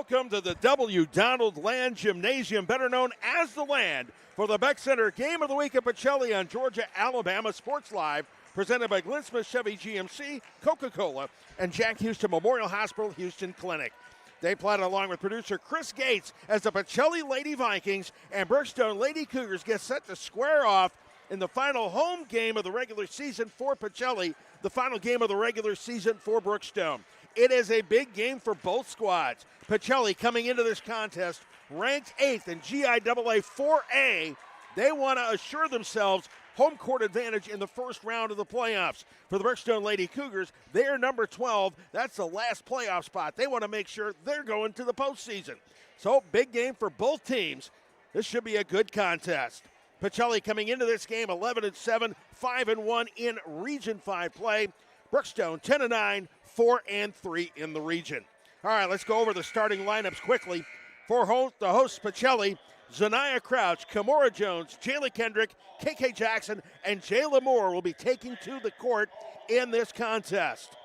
Welcome to the W. Donald Land Gymnasium, better known as the Land, for the Beck Center Game of the Week at Pacelli on Georgia-Alabama Sports Live, presented by Glenn Smith Chevy GMC, Coca-Cola, and Jack Houston Memorial Hospital Houston Clinic. They played along with producer Chris Gates as the Pacelli Lady Vikings and Brookstone Lady Cougars get set to square off in the final home game of the regular season for Pacelli, the final game of the regular season for Brookstone. It is a big game for both squads. Pacelli coming into this contest ranked 8th in GIAA 4A. They want to assure themselves home court advantage in the first round of the playoffs. For the Brookstone Lady Cougars, they are number 12. That's the last playoff spot. They want to make sure they're going to the postseason. So, big game for both teams. This should be a good contest. Pacelli coming into this game 11-7, 5-1 in Region 5 play. Brookstone 10-9, 4-3 in the region. All right, let's go over the starting lineups quickly. For the hosts, Pacelli, Zanaya Crouch, Kimora Jones, Jayla Kendrick, KK Jackson, and Jayla Moore will be taking to the court in this contest.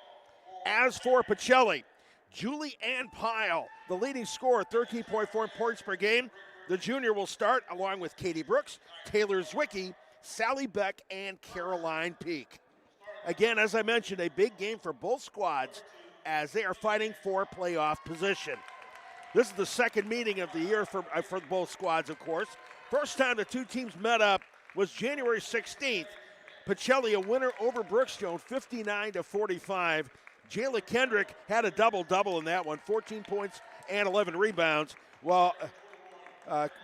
As for Pacelli, Julie Ann Pyle, the leading scorer, 13.4 points per game. The junior will start along with Katie Brooks, Taylor Zwicky, Sally Beck, and Caroline Peak. Again, as I mentioned, a big game for both squads as they are fighting for playoff position. This is the second meeting of the year for both squads, of course. First time the two teams met up was January 16th. Pacelli a winner over Brookstone, 59-45. Jayla Kendrick had a double-double in that one, 14 points and 11 rebounds, while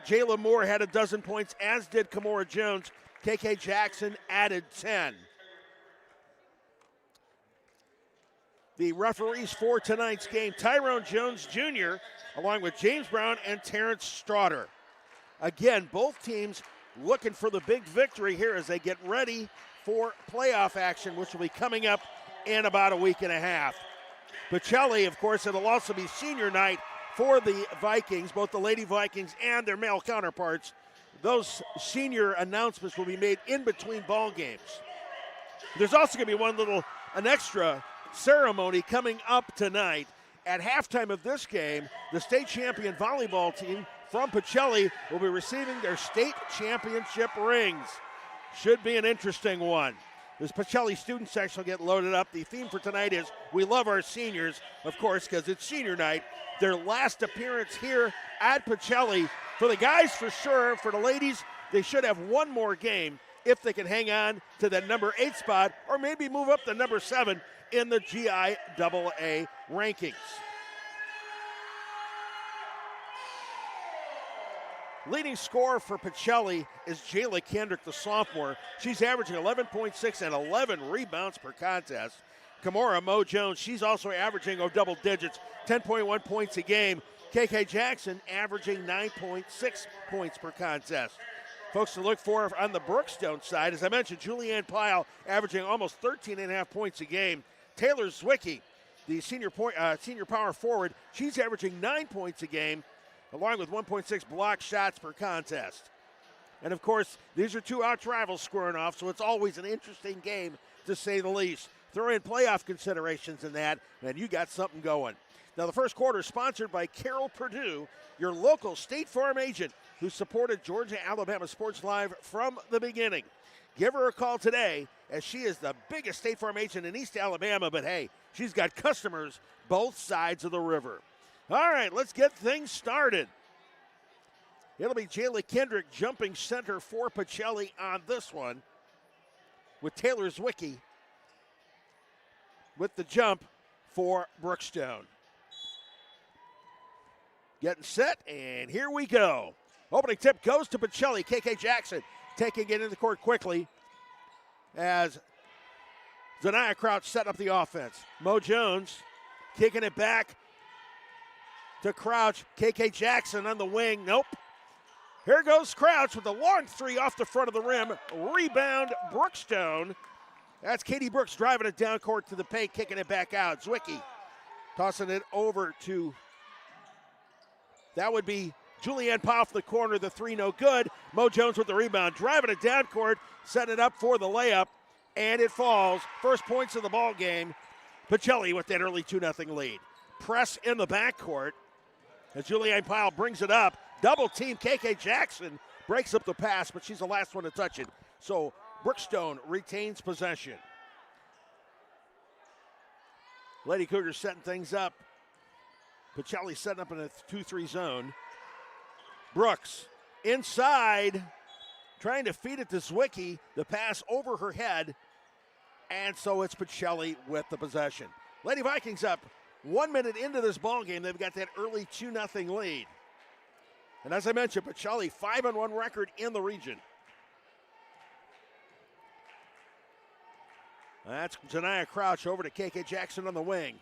Jayla Moore had a dozen points, as did Kimora Jones. KK Jackson added 10. The referees for tonight's game, Tyrone Jones Jr., along with James Brown and Terrence Straughter. Again, both teams looking for the big victory here as they get ready for playoff action, which will be coming up in about a week and a half. Pacelli, of course, it'll also be senior night for the Vikings, both the Lady Vikings and their male counterparts. Those senior announcements will be made in between ball games. There's also going to be an extra ceremony coming up tonight. At halftime of this game, the state champion volleyball team from Pacelli will be receiving their state championship rings. Should be an interesting one. This Pacelli student section will get loaded up. The theme for tonight is We Love Our Seniors, of course, because it's senior night. Their last appearance here at Pacelli. For the guys, for sure. For the ladies, they should have one more game if they can hang on to that number 8 spot or maybe move up to number 7 in the GIAA rankings. Leading scorer for Pacelli is Jayla Kendrick, the sophomore. She's averaging 11.6 and 11 rebounds per contest. Kimora Mo Jones, she's also averaging double digits, 10.1 points a game. KK Jackson averaging 9.6 points per contest. Folks to look for on the Brookstone side, as I mentioned, Julianne Pyle averaging almost 13.5 points a game. Taylor Zwicky, the senior power forward, she's averaging 9 points a game, along with 1.6 block shots per contest. And, of course, these are two arch rivals squaring off, so it's always an interesting game, to say the least. Throw in playoff considerations in that, and you got something going. Now, the first quarter is sponsored by Carol Purdue, your local State Farm agent who supported Georgia-Alabama Sports Live from the beginning. Give her a call today, as she is the biggest State Farm agent in East Alabama, but hey, she's got customers both sides of the river. All right, let's get things started. It'll be Jayla Kendrick jumping center for Pacelli on this one, with Taylor Zwicky with the jump for Brookstone. Getting set, and here we go. Opening tip goes to Pacelli. KK Jackson taking it in the court quickly as Zanaya Crouch set up the offense. Mo Jones kicking it back to Crouch. KK Jackson on the wing. Nope. Here goes Crouch with a long three off the front of the rim. Rebound, Brookstone. That's Katie Brooks driving it down court to the paint, kicking it back out. Zwicky tossing it over to, that would be Julianne Pyle from the corner. The three no good. Mo Jones with the rebound, driving it down court, setting it up for the layup, and it falls. First points of the ball game. Pacelli with that early 2-0 lead. Press in the backcourt. As Julianne Pyle brings it up, double team KK Jackson breaks up the pass, but she's the last one to touch it. So Brookstone retains possession. Lady Cougars setting things up. Pacelli setting up in a 2-3 zone. Brooks inside, trying to feed it to Zwicky. The pass over her head, and so it's Pacelli with the possession. Lady Vikings up 1 minute into this ball game. They've got that early 2-0 lead. And as I mentioned, Pacelli 5-1 record in the region. That's Zanaya Crouch over to KK Jackson on the wing.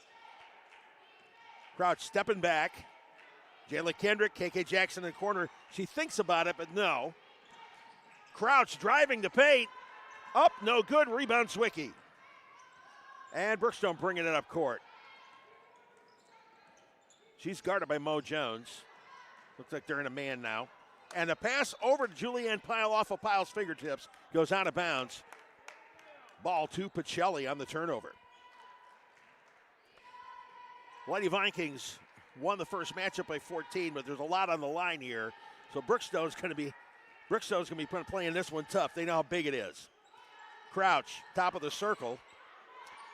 Crouch stepping back. Jayla Kendrick, KK Jackson in the corner. She thinks about it, but no. Crouch driving the paint. Up, no good. Rebound, Zwicky. And Brookstone bringing it up court. She's guarded by Mo Jones. Looks like they're in a man now. And the pass over to Julianne Pyle off of Pyle's fingertips goes out of bounds. Ball to Pacelli on the turnover. Lady Vikings won the first matchup by 14, but there's a lot on the line here. So Brookstone's going to be playing this one tough. They know how big it is. Crouch, top of the circle.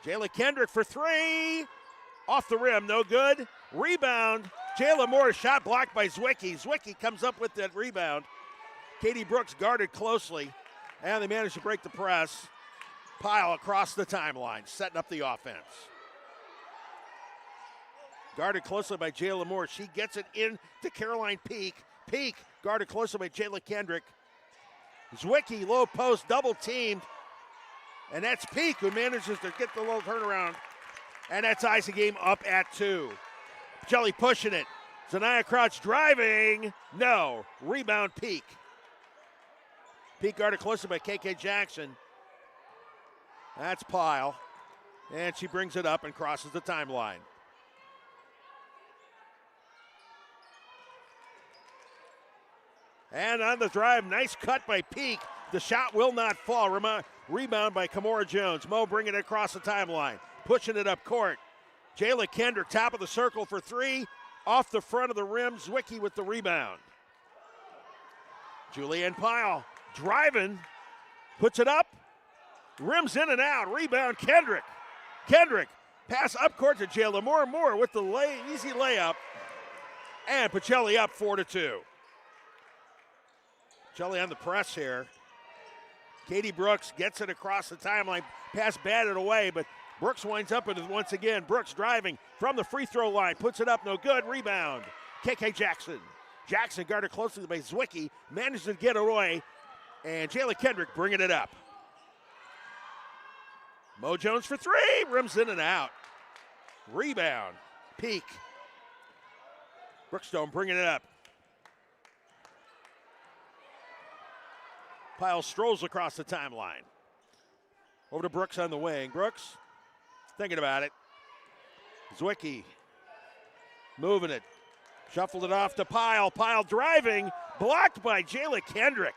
Jayla Kendrick for three. Off the rim, no good. Rebound. Jayla Moore, shot blocked by Zwicky. Zwicky comes up with that rebound. Katie Brooks guarded closely, and they managed to break the press. Pyle across the timeline, setting up the offense. Guarded closely by Jayla Moore. She gets it in to Caroline Peak. Peak guarded closely by Jayla Kendrick. Zwicky low post, double teamed. And that's Peak who manages to get the little turnaround. And that ties the game up at 2. Pacelli pushing it. Zanaya Crouch driving. No. Rebound Peak. Peak guarded closely by KK Jackson. That's Pyle. And she brings it up and crosses the timeline. And on the drive, nice cut by Peak. The shot will not fall. Rebound by Kamora Jones. Mo bringing it across the timeline. Pushing it up court. Jayla Kendrick, top of the circle for three. Off the front of the rim, Zwicky with the rebound. Julianne Pyle driving. Puts it up. Rims in and out. Rebound, Kendrick. Kendrick, pass up court to Jayla Moore. Moore with the easy layup. And Pacelli up 4-2. Pacelli on the press here. Katie Brooks gets it across the timeline. Pass batted away, but Brooks winds up with it once again. Brooks driving from the free throw line. Puts it up, no good. Rebound. KK Jackson. Jackson guarded closely by Zwicky. Manages to get away. And Jayla Kendrick bringing it up. Mo Jones for three. Rims in and out. Rebound. Peak. Brookstone bringing it up. Pyle strolls across the timeline. Over to Brooks on the wing. Brooks thinking about it. Zwicky moving it. Shuffled it off to Pyle. Pyle driving. Blocked by Jayla Kendrick.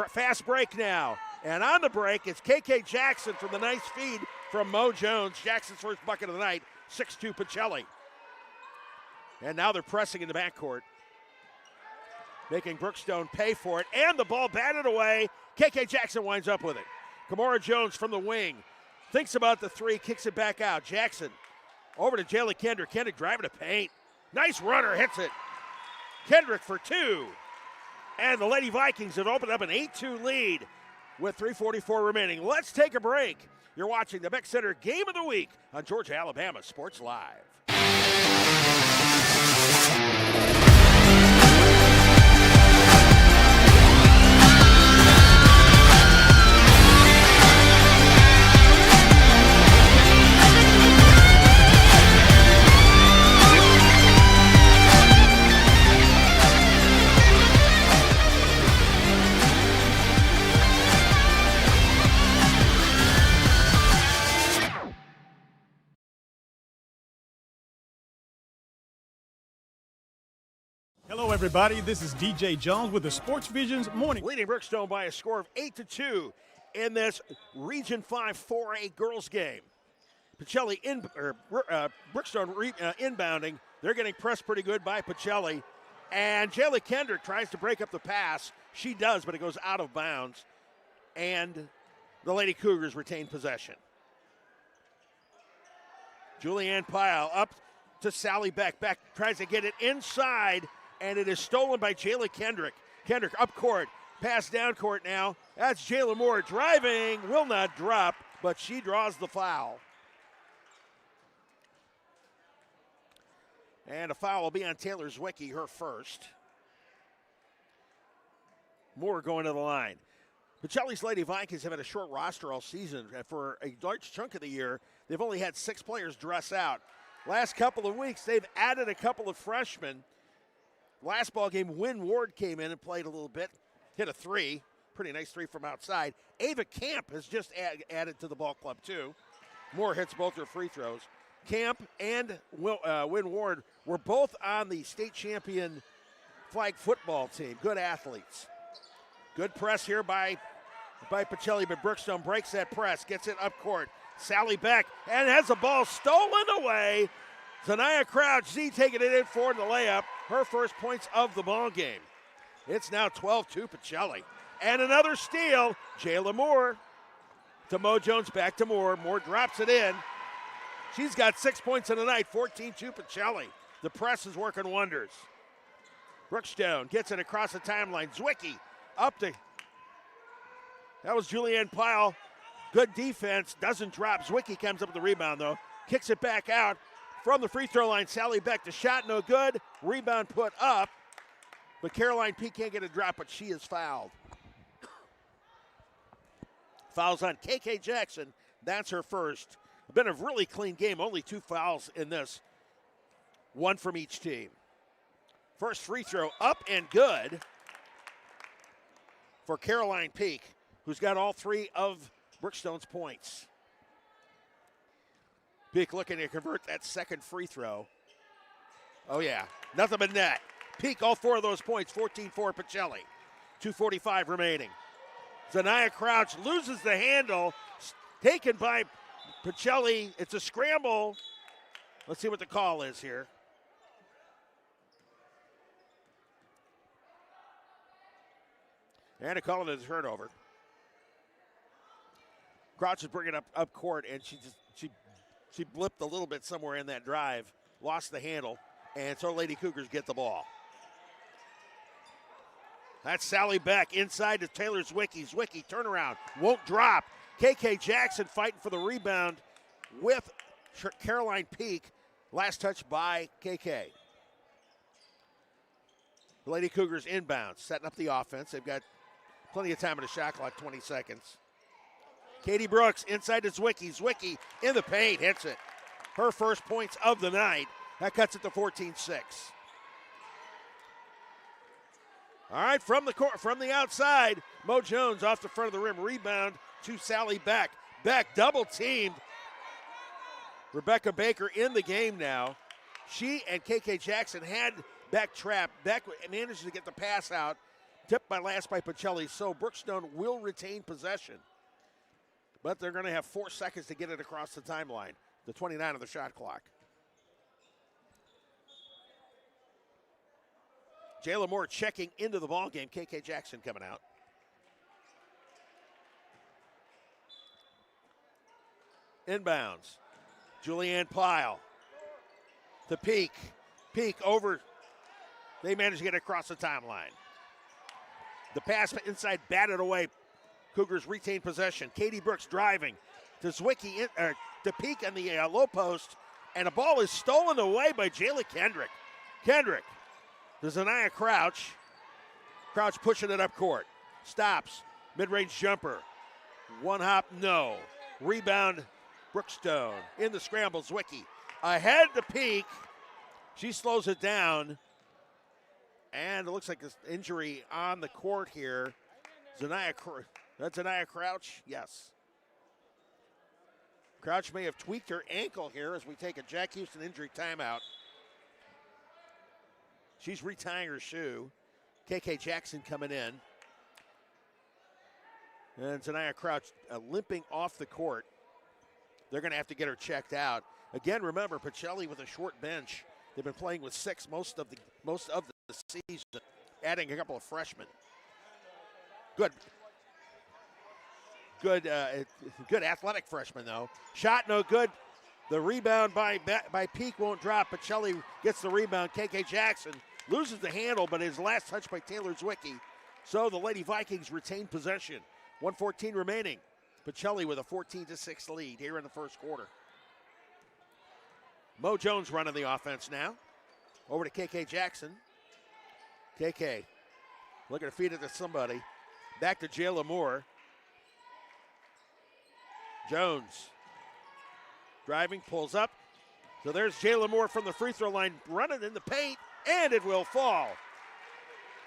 Fast break now. And on the break, it's KK Jackson from the nice feed from Mo Jones. Jackson's first bucket of the night. 6-2 Pacelli. And now they're pressing in the backcourt, making Brookstone pay for it. And the ball batted away. KK Jackson winds up with it. Kamora Jones from the wing. Thinks about the three, kicks it back out. Jackson over to Jayla Kendrick. Kendrick driving to paint. Nice runner, hits it. Kendrick for two. And the Lady Vikings have opened up an 8-2 lead with 3:44 remaining. Let's take a break. You're watching the Beck Center Game of the Week on Georgia Alabama Sports Live. Hello, everybody. This is DJ Jones with the Sports Visions Morning. Leading Brookstone by a score of 8-2 in this Region 5 4A girls game. Pacelli Brookstone inbounding They're getting pressed pretty good by Pacelli. And Jayla Kendrick tries to break up the pass. She does, but it goes out of bounds. And the Lady Cougars retain possession. Julianne Pyle up to Sally Beck. Beck tries to get it inside, and it is stolen by Jayla Kendrick. Kendrick up court, pass down court now. That's Jayla Moore driving, will not drop, but she draws the foul. And a foul will be on Taylor Zwicky, her first. Moore going to the line. Pacelli's Lady Vikings have had a short roster all season. And for a large chunk of the year, they've only had 6 players dress out. Last couple of weeks, they've added a couple of freshmen. Last ball game, Wynn Ward came in and played a little bit, hit a 3. Pretty nice 3 from outside. Ava Camp has just added to the ball club, too. Moore hits both her free throws. Camp and Wynn Ward were both on the state champion flag football team. Good athletes. Good press here by Pacelli, but Brookstone breaks that press, gets it up court. Sally Beck, and has the ball stolen away. Zanaya Crouch, Z taking it in for the layup. Her first points of the ball game. It's now 12-2 Pacelli. And another steal, Jayla Moore to Mo Jones, back to Moore. Moore drops it in. She's got 6 points in the night, 14-2 Pacelli. The press is working wonders. Brookstone gets it across the timeline. Zwicky up to, that was Julianne Pyle. Good defense, doesn't drop. Zwicky comes up with the rebound though. Kicks it back out from the free throw line. Sally Beck, the shot no good. Rebound put up. But Caroline P can't get a drop, but she is fouled. Fouls on KK Jackson. That's her first. Been a really clean game. Only 2 fouls in this. 1 from each team. First free throw up and good for Caroline Peak, who's got all 3 of Brookstone's points. Peak looking to convert that second free throw. Oh, yeah. Nothing but net. Peak, all 4 of those points. 14-4 Pacelli. 2:45 remaining. Zanaya Crouch loses the handle. Taken by Pacelli. It's a scramble. Let's see what the call is here. And a call it a turnover. Crouch is bringing it up court, and she blipped a little bit somewhere in that drive, lost the handle, and so Lady Cougars get the ball. That's Sally Beck inside to Taylor Zwicky. Zwicky turnaround, won't drop. KK Jackson fighting for the rebound with Caroline Peak. Last touch by KK. The Lady Cougars inbound, setting up the offense. They've got plenty of time in the shot clock, 20 seconds. Katie Brooks inside to Zwicky. Zwicky in the paint, hits it. Her first points of the night. That cuts it to 14-6. All right, from the court, from the outside, Mo Jones off the front of the rim. Rebound to Sally Beck. Beck double teamed. Rebecca Baker in the game now. She and KK Jackson had Beck trapped. Beck managed to get the pass out. Tipped by Pacelli, so Brookstone will retain possession. But they're going to have 4 seconds to get it across the timeline. The 29 of the shot clock. Jayla Moore checking into the ball game. KK Jackson coming out. Inbounds. Julianne Pyle to Peak. Peak over. They managed to get it across the timeline. The pass inside, batted away. Cougars retain possession. Katie Brooks driving to Zwicky, to Peak on the low post, and the ball is stolen away by Jayla Kendrick. Kendrick to Zanaya Crouch. Crouch pushing it up court. Stops. Mid-range jumper. One hop, no. Rebound, Brookstone. In the scramble, Zwicky. Ahead to Peak. She slows it down. And it looks like an injury on the court here. That's Zanaya Crouch? Yes. Crouch may have tweaked her ankle here as we take a Jack Houston injury timeout. She's retying her shoe. KK Jackson coming in. And Zanaya Crouch limping off the court. They're going to have to get her checked out. Again, remember, Pacelli with a short bench. They've been playing with 6 most of the season, adding a couple of freshmen. Good athletic freshman though. Shot no good. The rebound by Peak won't drop. Pacelli gets the rebound. KK Jackson loses the handle, but his last touch by Taylor Zwicky. So the Lady Vikings retain possession. 1:14 remaining. Pacelli with a 14-6 lead here in the first quarter. Mo Jones running the offense now. Over to KK Jackson. KK looking to feed it to somebody. Back to Jayla Moore. Jones driving, pulls up. So there's Jayla Moore from the free throw line running in the paint, and it will fall.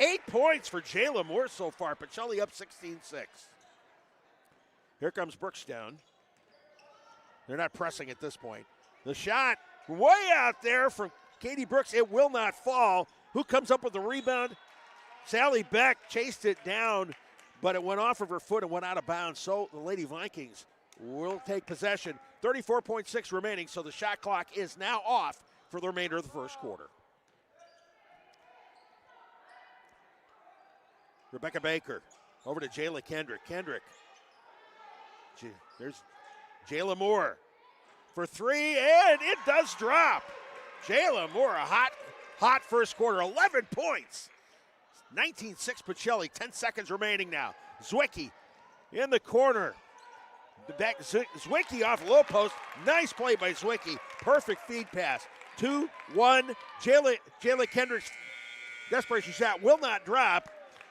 8 points for Jayla Moore so far. Pacelli up 16-6. Here comes Brookstone. They're not pressing at this point. The shot way out there from Katie Brooks. It will not fall. Who comes up with the rebound? Sally Beck chased it down, but it went off of her foot and went out of bounds. So the Lady Vikings will take possession. 34.6 remaining, so the shot clock is now off for the remainder of the first quarter. Rebecca Baker over to Jayla Kendrick. There's Jayla Moore for 3, and it does drop. Jayla Moore, a hot first quarter, 11 points. 19-6 Pacelli, 10 seconds remaining now. Zwicky in the corner. Back Zwicky off low post. Nice play by Zwicky. Perfect feed pass. 2-1. Jayla Kendrick's desperation shot will not drop.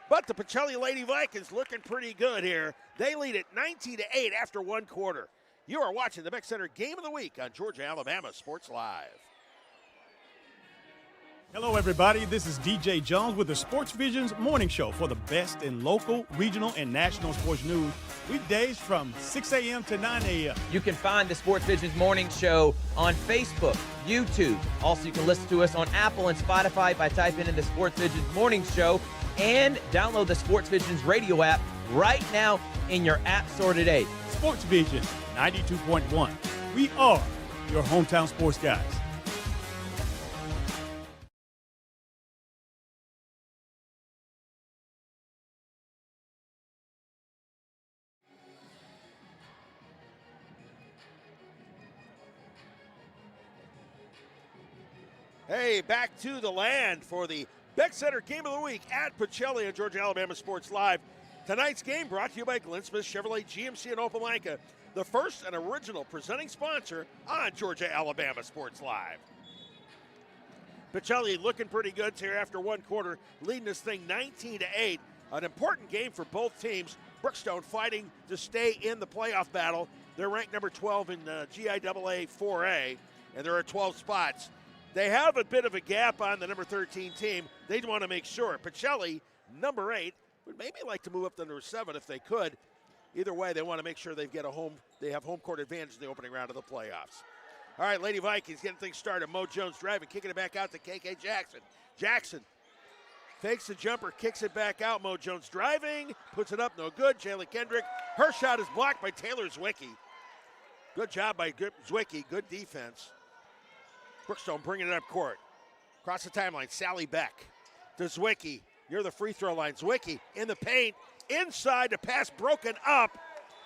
But the Pacelli Lady Vikings looking pretty good here. They lead it 19-8 after 1 quarter. You are watching the Beck Center Game of the Week on Georgia Alabama Sports Live. Hello, everybody. This is DJ Jones with the Sports Visions Morning Show for the best in local, regional, and national sports news. Weekdays from 6 a.m. to 9 a.m. You can find the Sports Visions Morning Show on Facebook, YouTube. Also, you can listen to us on Apple and Spotify by typing in the Sports Visions Morning Show, and download the Sports Visions radio app right now in your app store today. Sports Vision 92.1. We are your hometown sports guys. Hey, back to the land for the Beck Center Game of the Week at Pacelli on Georgia Alabama Sports Live. Tonight's game brought to you by Glenn Smith Chevrolet GMC in Opelika, the first and original presenting sponsor on Georgia Alabama Sports Live. Pacelli looking pretty good here after 1 quarter, leading this thing 19-8. An important game for both teams. Brookstone fighting to stay in the playoff battle. They're ranked number 12 in GIAA 4A, and there are 12 spots. They have a bit of a gap on the number 13 team. They'd want to make sure. Pacelli, number 8, would maybe like to move up to number 7 if they could. Either way, they want to make sure they have home court advantage in the opening round of the playoffs. All right, Lady Vikings getting things started. Mo Jones driving, kicking it back out to KK Jackson. Jackson fakes the jumper, kicks it back out. Mo Jones driving, puts it up, no good. Jayla Kendrick, her shot is blocked by Taylor Zwicky. Good job by Zwicky, good defense. Brookstone bringing it up court. Across the timeline, Sally Beck to Zwicky near the free throw line. Zwicky in the paint, inside, the pass broken up.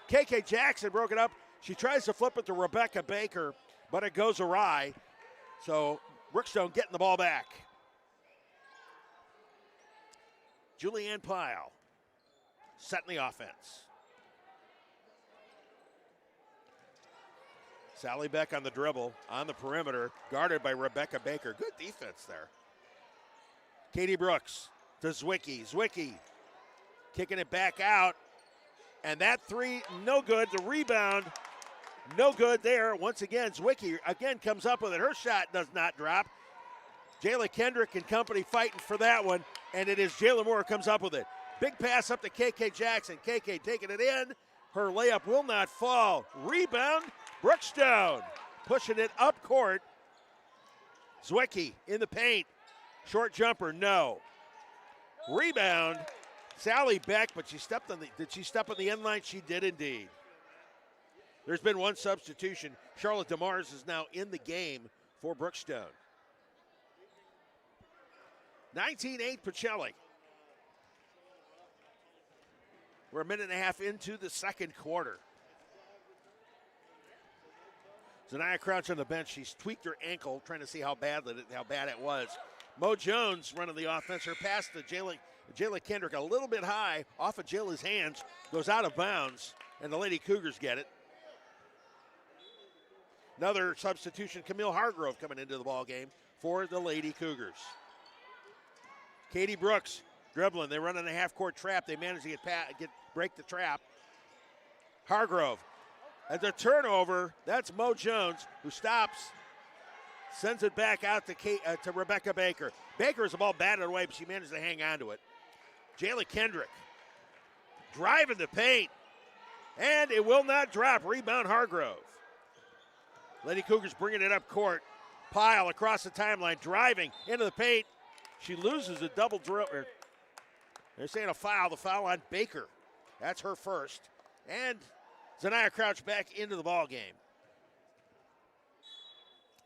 KK Jackson broke it up. She tries to flip it to Rebecca Baker, but it goes awry. So Brookstone getting the ball back. Julianne Pyle setting the offense. Sally Beck on the dribble, on the perimeter, guarded by Rebecca Baker. Good defense there. Katie Brooks to Zwicky. Zwicky kicking it back out. And that 3, no good. The rebound, no good there. Once again, Zwicky again comes up with it. Her shot does not drop. Jayla Kendrick and company fighting for that one. And it is Jayla Moore comes up with it. Big pass up to KK Jackson. KK taking it in. Her layup will not fall. Rebound, Brookstone pushing it up court. Zwicky in the paint. Short jumper, no. Rebound, Sally Beck, but did she step on the end line? She did indeed. There's been one substitution. Charlotte DeMars is now in the game for Brookstone. 19-8 Pacelli. We're a minute and a half into the second quarter. Zaniyah Crouch on the bench. She's tweaked her ankle, trying to see how bad it was. Mo Jones running the offense. Her pass to Jayla Kendrick a little bit high, off of Jayla's hands, goes out of bounds, and the Lady Cougars get it. Another substitution, Camille Hargrove coming into the ball game for the Lady Cougars. Katie Brooks dribbling. They run in a half-court trap. They manage to break the trap. Hargrove. At the turnover, that's Mo Jones, who stops, sends it back out to Rebecca Baker. Baker has the ball batted away, but she managed to hang on to it. Jayla Kendrick driving the paint, and it will not drop. Rebound Hargrove. Lady Cougars bringing it up court. Pyle across the timeline, driving into the paint. She loses a double dribble. They're saying a foul. The foul on Baker. That's her first. And Zaniyah Crouch back into the ball game.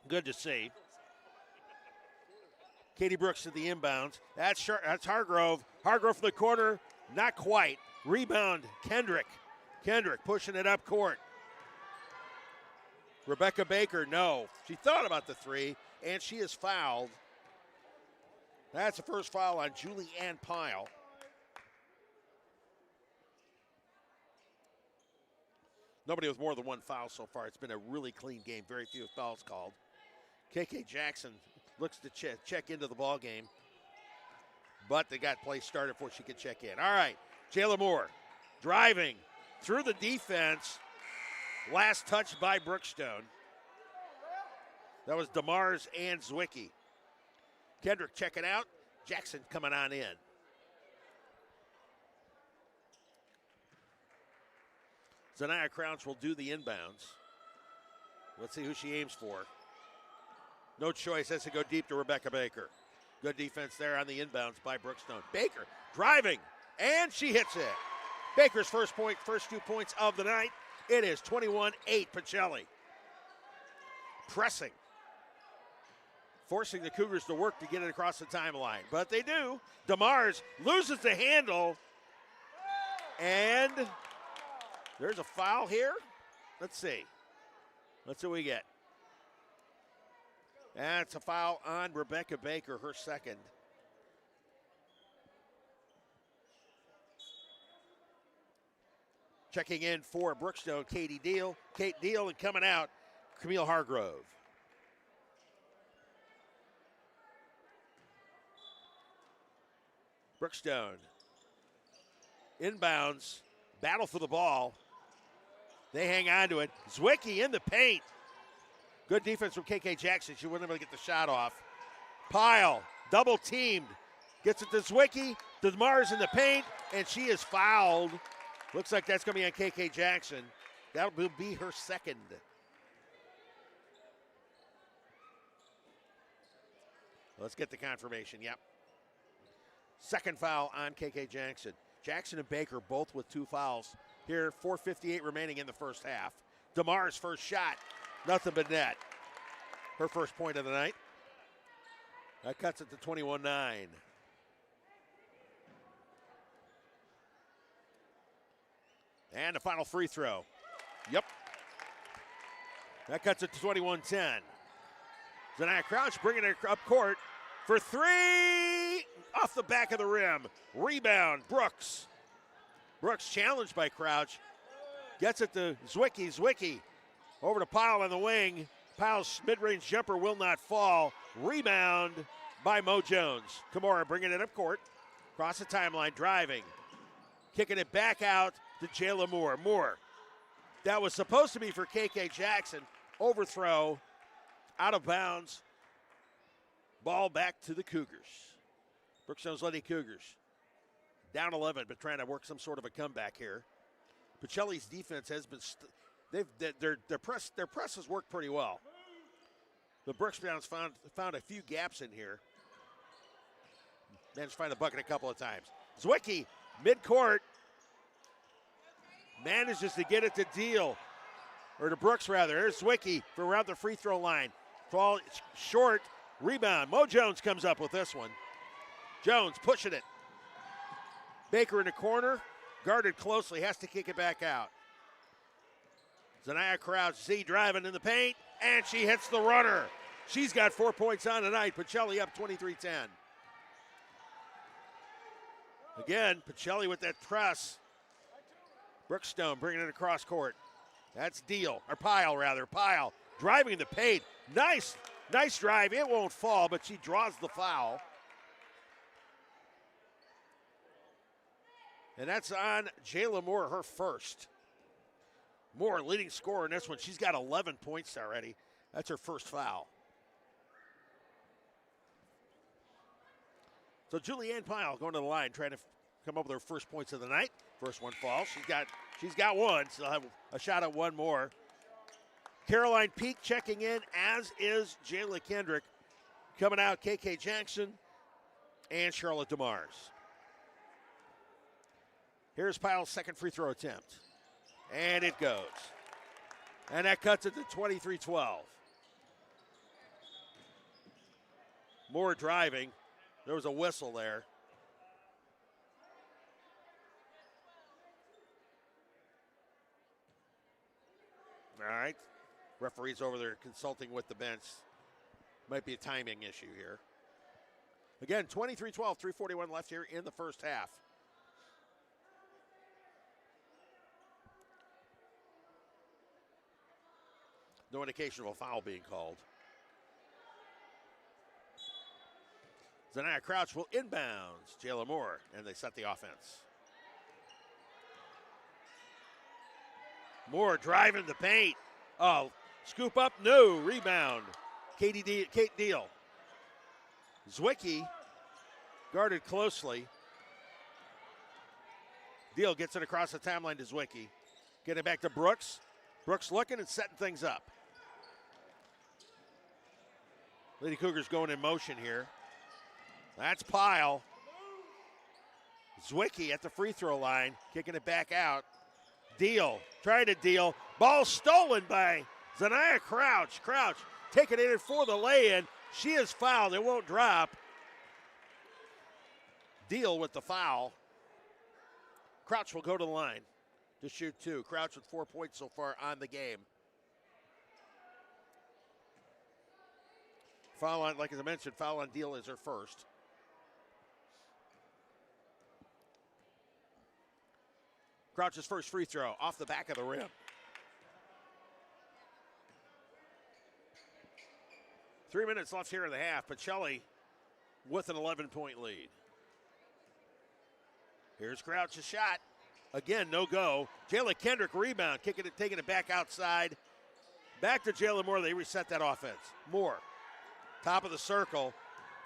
Good to see. Katie Brooks to the inbounds. That's Hargrove. Hargrove from the corner. Not quite. Rebound, Kendrick. Kendrick pushing it up court. Rebecca Baker, no. She thought about the three, and she is fouled. That's the first foul on Julie Ann Pyle. Nobody with more than one foul so far. It's been a really clean game. Very few fouls called. KK Jackson looks to check into the ball game, but they got play started before she could check in. All right, Jayla Moore driving through the defense. Last touch by Brookstone. That was DeMars and Zwicky. Kendrick checking out. Jackson coming on in. Zaniyah Crouch will do the inbounds. Let's see who she aims for. No choice, has to go deep to Rebecca Baker. Good defense there on the inbounds by Brookstone. Baker driving, and she hits it. Baker's first 2 points of the night. It is 21-8 Pacelli. Pressing. Forcing the Cougars to work to get it across the timeline. But they do. DeMars loses the handle. And there's a foul here. Let's see. Let's see what we get. That's a foul on Rebecca Baker, her second. Checking in for Brookstone, Kate Deal, and coming out, Camille Hargrove. Brookstone. Inbounds, battle for the ball. They hang on to it. Zwicky in the paint. Good defense from KK Jackson. She wasn't able to get the shot off. Pyle, double teamed. Gets it to Zwicky. DeMars in the paint, and she is fouled. Looks like that's going to be on KK Jackson. That will be her second. Let's get the confirmation. Yep. Second foul on KK Jackson. Jackson and Baker both with 2 fouls. Here, 4:58 remaining in the first half. DeMar's first shot, nothing but net. Her first point of the night. That cuts it to 21-9. And the final free throw. Yep. That cuts it to 21-10. Zaniyah Crouch bringing it up court for 3. Off the back of the rim. Rebound, Brooks. Brooks challenged by Crouch. Gets it to Zwicky. Zwicky over to Pyle on the wing. Pyle's mid-range jumper will not fall. Rebound by Mo Jones. Kimura bringing it up court. Across the timeline, driving. Kicking it back out to Jayla Moore. Moore. That was supposed to be for KK Jackson. Overthrow. Out of bounds. Ball back to the Cougars. Brookstone's Lady Cougars. Down 11, but trying to work some sort of a comeback here. Pacelli's defense has been, their press has worked pretty well. The Brookstone's found a few gaps in here. Managed to find the bucket a couple of times. Zwicky, midcourt, manages to get it to Deal, or to Brooks rather. There's Zwicky for around the free throw line. Fall short, rebound. Mo Jones comes up with this one. Jones pushing it. Baker in the corner, guarded closely, has to kick it back out. Zanaya Crouch, Z driving in the paint, and she hits the runner. She's got 4 points on tonight. Pacelli up 23-10. Again, Pacelli with that press. Brookstone bringing it across court. That's Pyle driving the paint. Nice drive. It won't fall, but she draws the foul. And that's on Jayla Moore, her first. Moore, leading scorer in this one. She's got 11 points already. That's her first foul. So Julianne Pyle going to the line, trying to come up with her first points of the night. First one falls. She's got one. So I'll have a shot at one more. Caroline Peak checking in, as is Jayla Kendrick. Coming out, KK Jackson and Charlotte DeMars. Here's Pyle's second free throw attempt. And it goes. And that cuts it to 23-12. Moore driving. There was a whistle there. All right. Referee's over there consulting with the bench. Might be a timing issue here. Again, 23-12, 3:41 left here in the first half. No indication of a foul being called. Zanaya Crouch will inbounds Jayla Moore, and they set the offense. Moore driving the paint. Oh, scoop up, no, rebound. Kate Deal. Zwicky guarded closely. Deal gets it across the timeline to Zwicky. Get it back to Brooks. Brooks looking and setting things up. Lady Cougars going in motion here. That's Pyle. Zwicky at the free throw line, kicking it back out. Deal, trying to deal. Ball stolen by Zanaya Crouch. Crouch taking it in for the lay-in. She is fouled, it won't drop. Deal with the foul. Crouch will go to the line to shoot two. Crouch with 4 points so far on the game. Foul on, like as I mentioned, foul on Deal is her first. Crouch's first free throw off the back of the rim. 3 minutes left here in the half. Pacelli with an 11-point lead. Here's Crouch's shot. Again, no go. Jayla Kendrick rebound, taking it back outside. Back to Jayla Moore. They reset that offense. Moore, top of the circle,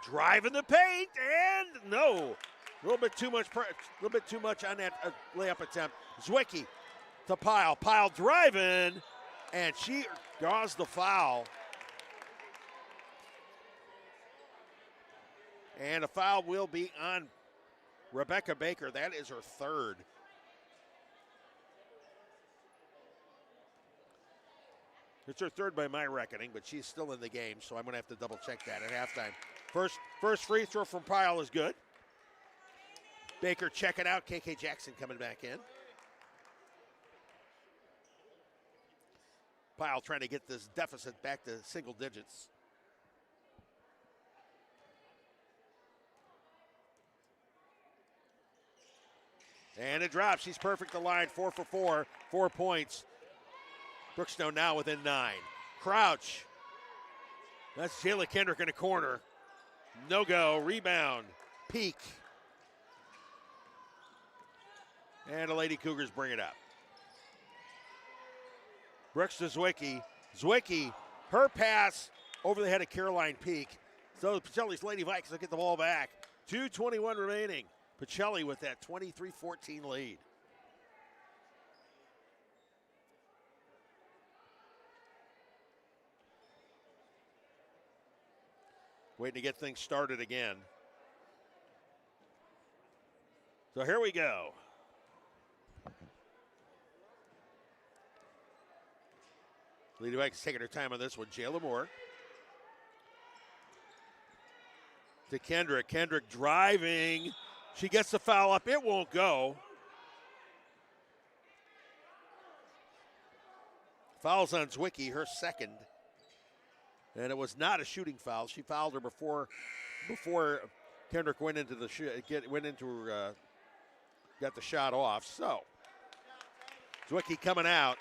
driving the paint, and no. A little bit too much on that layup attempt. Zwicky to Pyle. Pyle driving, and she draws the foul. And a foul will be on Rebecca Baker. That is her third. It's her third by my reckoning, but she's still in the game, so I'm going to have to double check that at halftime. First free throw from Pyle is good. Baker check it out. KK Jackson coming back in. Pyle trying to get this deficit back to single digits. And it drops. She's perfect to line. 4 for 4. 4 points. Brookstone now within 9. Crouch. That's Jayla Kendrick in the corner. No go. Rebound. Peak. And the Lady Cougars bring it up. Brooks to Zwicky. Zwicky, her pass over the head of Caroline Peak. So Pacelli's Lady Vikings will get the ball back. 2:21 remaining. Pacelli with that 23-14 lead. Waiting to get things started again. So here we go. Lady Vikings taking her time on this one. Jayla Moore. to Kendrick. Kendrick driving. She gets the foul up. It won't go. Fouls on Zwicky, her second. And it was not a shooting foul. She fouled her before Kendrick went into the got the shot off. So Zwicky coming out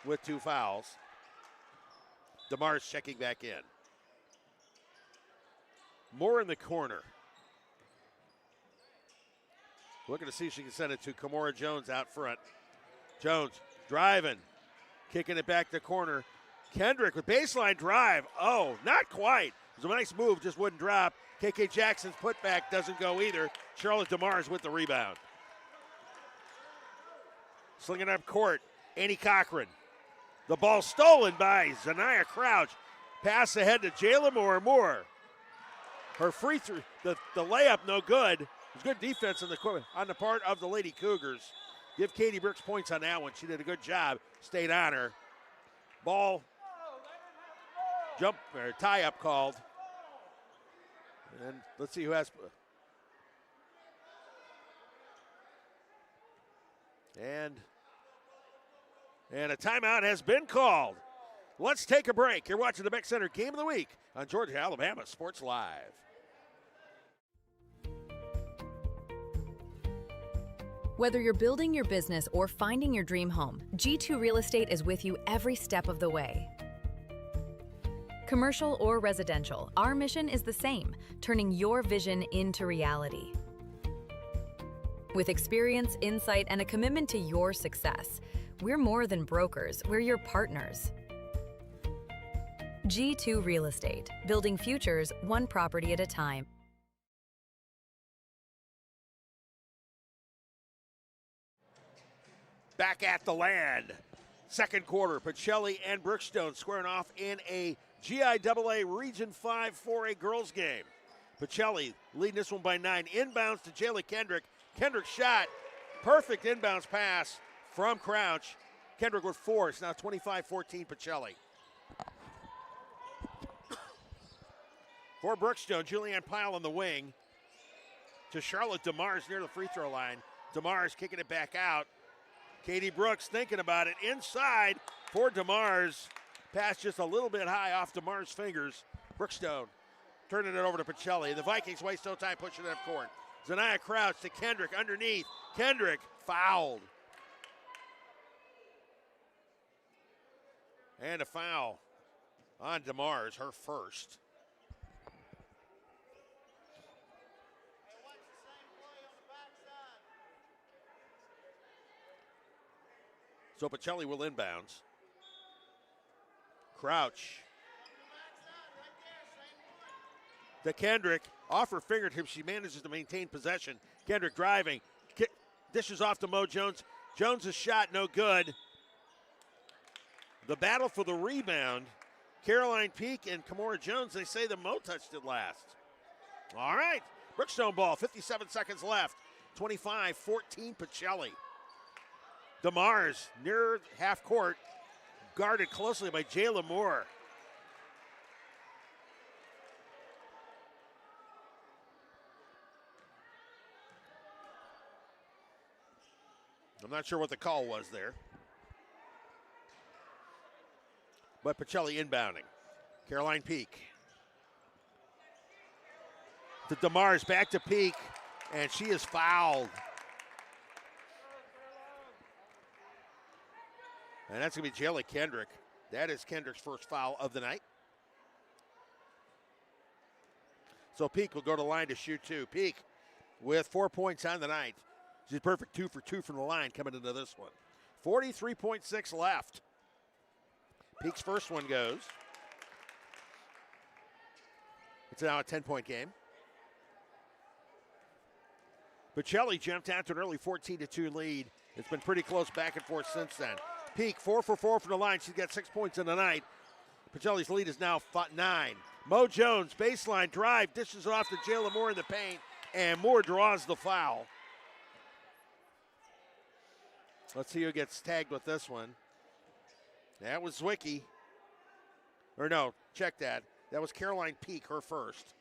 with 2 fouls. DeMars checking back in. Moore in the corner. Looking to see if she can send it to Kamora Jones out front. Jones driving, kicking it back to corner. Kendrick with baseline drive. Oh, not quite. It was a nice move, just wouldn't drop. KK Jackson's putback doesn't go either. Charlotte DeMars with the rebound. Slinging up court, Annie Cochran. The ball stolen by Zanaya Crouch. Pass ahead to Jayla Moore. Her free throw, the layup no good. It was good defense on the part of the Lady Cougars. Give Katie Brooks points on that one. She did a good job. Stayed on her. Ball jump or tie up called. And let's see who has. And a timeout has been called. Let's take a break. You're watching the Beck Center Game of the Week on Georgia, Alabama Sports Live. Whether you're building your business or finding your dream home, G2 Real Estate is with you every step of the way. Commercial or residential, our mission is the same, turning your vision into reality. With experience, insight, and a commitment to your success, we're more than brokers, we're your partners. G2 Real Estate, building futures one property at a time. Back at the land. Second quarter, Pacelli and Brookstone squaring off in a GIAA Region 5 4A girls game. Pacelli leading this one by 9. Inbounds to Jayla Kendrick. Kendrick shot. Perfect inbounds pass from Crouch. Kendrick with 4. It's now 25-14 Pacelli. For Brookstone, Julianne Pyle on the wing to Charlotte DeMars near the free throw line. DeMars kicking it back out. Katie Brooks thinking about it. Inside for DeMars. Pass just a little bit high off DeMars' fingers. Brookstone turning it over to Pacelli. The Vikings waste no time pushing it up court. Zanaya Crouch to Kendrick underneath. Kendrick fouled. And a foul on DeMars, her first. So Pacelli will inbounds. Crouch. To Kendrick. Off her fingertips, she manages to maintain possession. Kendrick driving. Dishes off to Mo Jones. Jones' shot no good. The battle for the rebound. Caroline Peak and Kamora Jones, they say that Mo touched it last. All right. Brookstone ball, 57 seconds left. 25-14 Pacelli. DeMars near half court, guarded closely by Jayla Moore. I'm not sure what the call was there. But Pacelli inbounding. Caroline Peak. To DeMars, back to Peak, and she is fouled. And that's going to be Jayla Kendrick. That is Kendrick's first foul of the night. So Peak will go to the line to shoot 2. Peak with 4 points on the night. She's perfect 2 for 2 from the line coming into this one. 43.6 left. Peak's first one goes. It's now a 10-point game. Pacelli jumped out to an early 14-2 lead. It's been pretty close back and forth since then. Peak 4 for 4 from the line. She's got 6 points in the night. Pacelli's lead is now 9. Mo Jones, baseline drive, dishes it off to Jayla Moore in the paint, and Moore draws the foul. Let's see who gets tagged with this one. That was Zwicky. Or no, check that. That was Caroline Peak, her first.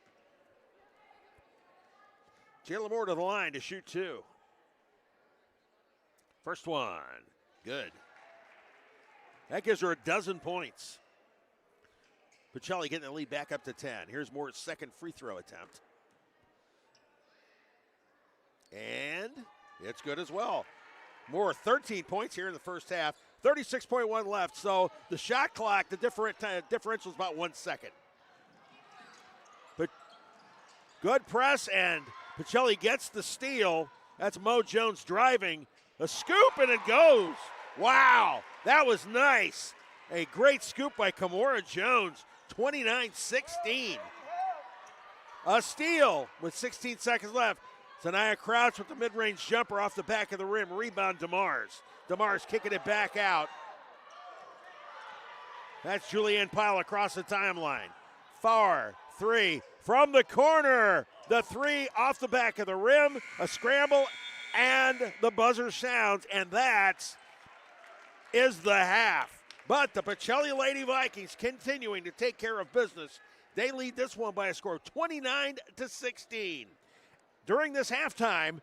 Jayla Moore to the line to shoot 2. First one, good. That gives her a dozen points. Pacelli getting the lead back up to 10. Here's Moore's second free throw attempt. And it's good as well. Moore 13 points here in the first half. 36.1 left, so the shot clock, the differential is about 1 second. But good press, and Pacelli gets the steal. That's Mo Jones driving. A scoop, and it goes. Wow, that was nice. A great scoop by Kamora Jones, 29-16. A steal with 16 seconds left. Sanaya Crouch with the mid-range jumper off the back of the rim. Rebound DeMars. DeMars kicking it back out. That's Julianne Pyle across the timeline. Far three from the corner. The three off the back of the rim. A scramble, and the buzzer sounds, and that is the half. But the Pacelli Lady Vikings continuing to take care of business. They lead this one by a score of 29-16. During this halftime,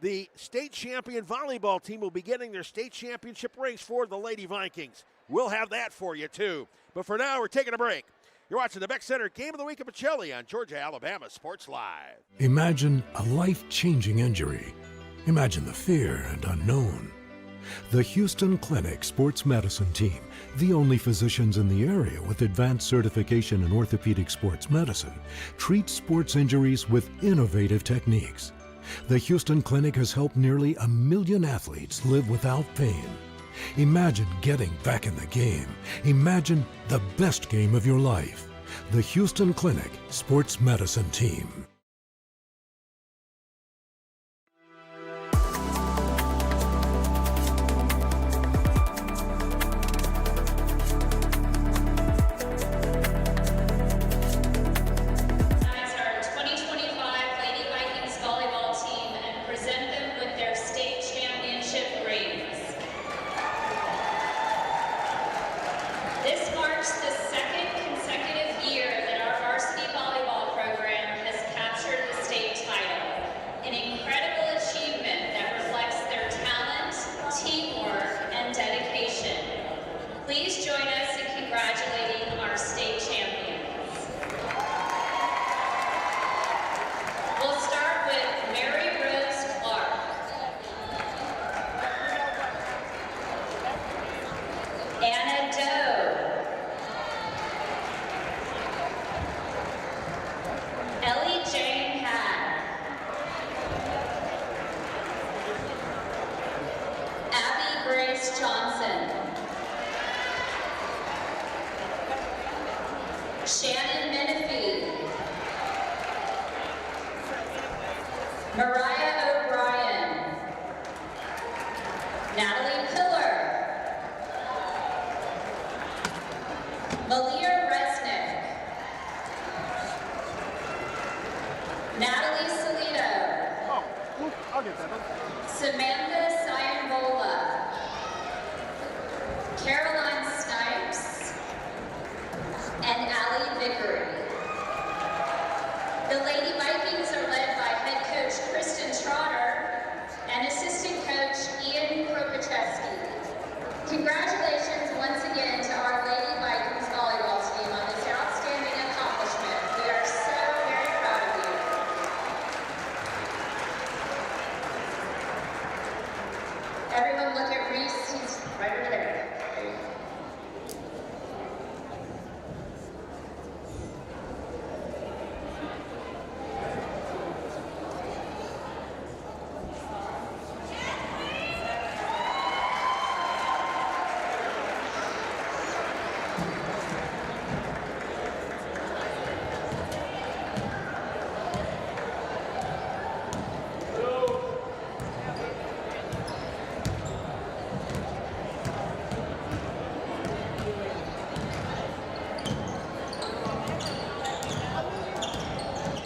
the state champion volleyball team will be getting their state championship rings for the Lady Vikings. We'll have that for you, too. But for now, we're taking a break. You're watching the Beck Center Game of the Week at Pacelli on Georgia-Alabama Sports Live. Imagine a life-changing injury. Imagine the fear and unknown. The Houston Clinic Sports Medicine Team, the only physicians in the area with advanced certification in orthopedic sports medicine, treats sports injuries with innovative techniques. The Houston Clinic has helped nearly 1 million athletes live without pain. Imagine getting back in the game. Imagine the best game of your life. The Houston Clinic Sports Medicine Team.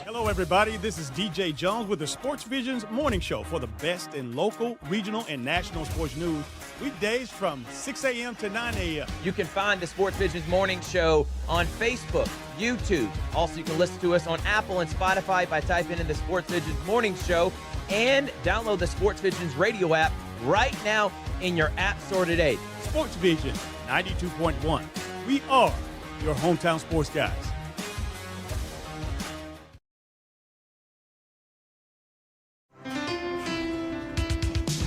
Hello, everybody. This is DJ Jones with the Sports Vision's morning show for the best in local, regional, and national sports news. Weekdays from 6 a.m. to 9 a.m. You can find the Sports Visions Morning Show on Facebook, YouTube. Also, you can listen to us on Apple and Spotify by typing in the Sports Visions Morning Show, and download the Sports Visions radio app right now in your app store today. Sports Vision 92.1. We are your hometown sports guys.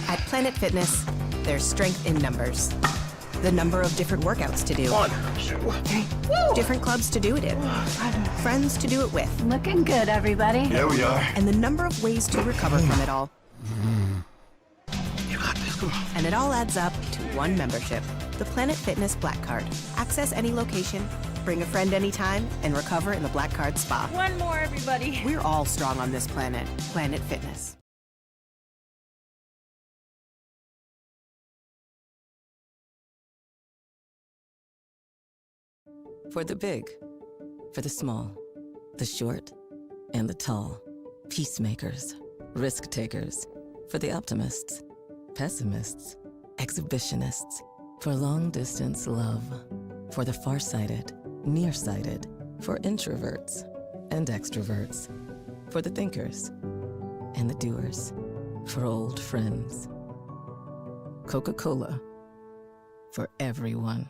At Planet Fitness, there's strength in numbers. The number of different workouts to do. 1, 2, different clubs to do it in. Friends to do it with. Looking good, everybody. Here we are. And the number of ways to recover from it all. You got this, come on. And it all adds up to one membership. The Planet Fitness Black Card. Access any location, bring a friend anytime, and recover in the Black Card spa. One more, everybody. We're all strong on this planet. Planet Fitness. For the big, for the small, the short, and the tall. Peacemakers, risk takers. For the optimists, pessimists, exhibitionists. For long distance love. For the farsighted, nearsighted. For introverts and extroverts. For the thinkers and the doers. For old friends. Coca-Cola. For everyone.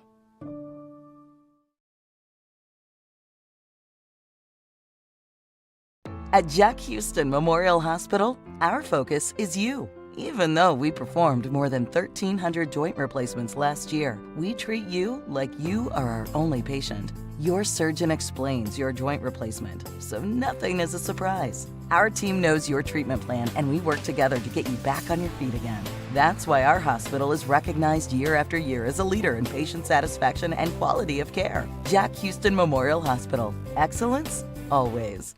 At Jack Houston Memorial Hospital, our focus is you. Even though we performed more than 1,300 joint replacements last year, we treat you like you are our only patient. Your surgeon explains your joint replacement, so nothing is a surprise. Our team knows your treatment plan, and we work together to get you back on your feet again. That's why our hospital is recognized year after year as a leader in patient satisfaction and quality of care. Jack Houston Memorial Hospital. Excellence, always.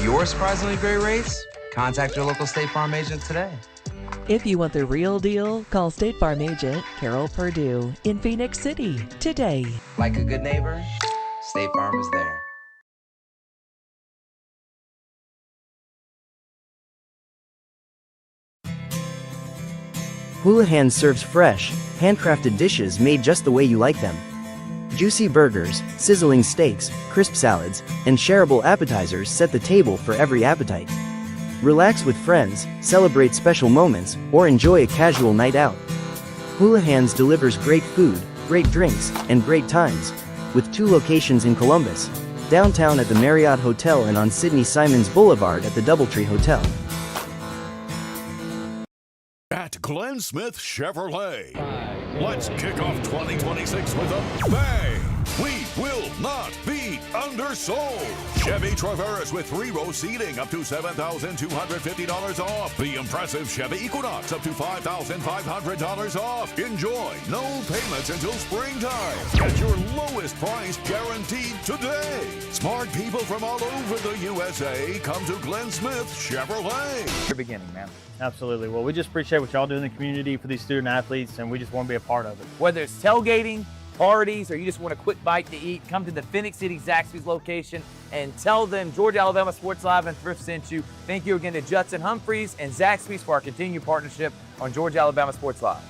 Your surprisingly great rates? Contact your local State Farm agent today. If you want the real deal, call State Farm agent Carol Purdue in Phoenix City today. Like a good neighbor, State Farm is there. Houlihan serves fresh, handcrafted dishes made just the way you like them. Juicy burgers, sizzling steaks, crisp salads, and shareable appetizers set the table for every appetite. Relax with friends, celebrate special moments, or enjoy a casual night out. Houlihan's delivers great food, great drinks, and great times, with 2 locations in Columbus, downtown at the Marriott Hotel and on Sidney Simons Boulevard at the Doubletree Hotel. At Glenn Smith Chevrolet, let's kick off 2026 with a bang! We will not be undersold. Chevy Traverse with 3-row seating up to $7,250 off. The impressive Chevy Equinox up to $5,500 off. Enjoy no payments until springtime. Get your lowest price guaranteed today. Smart people from all over the USA come to Glenn Smith Chevrolet. Your beginning, man. Absolutely. Well, we just appreciate what y'all do in the community for these student athletes, and we just want to be a part of it. Whether it's tailgating, parties, or you just want a quick bite to eat, come to the Phoenix City Zaxby's location and tell them Georgia Alabama Sports Live and Thrift sent you. Thank you again to Judson Humphreys and Zaxby's for our continued partnership on Georgia Alabama Sports Live.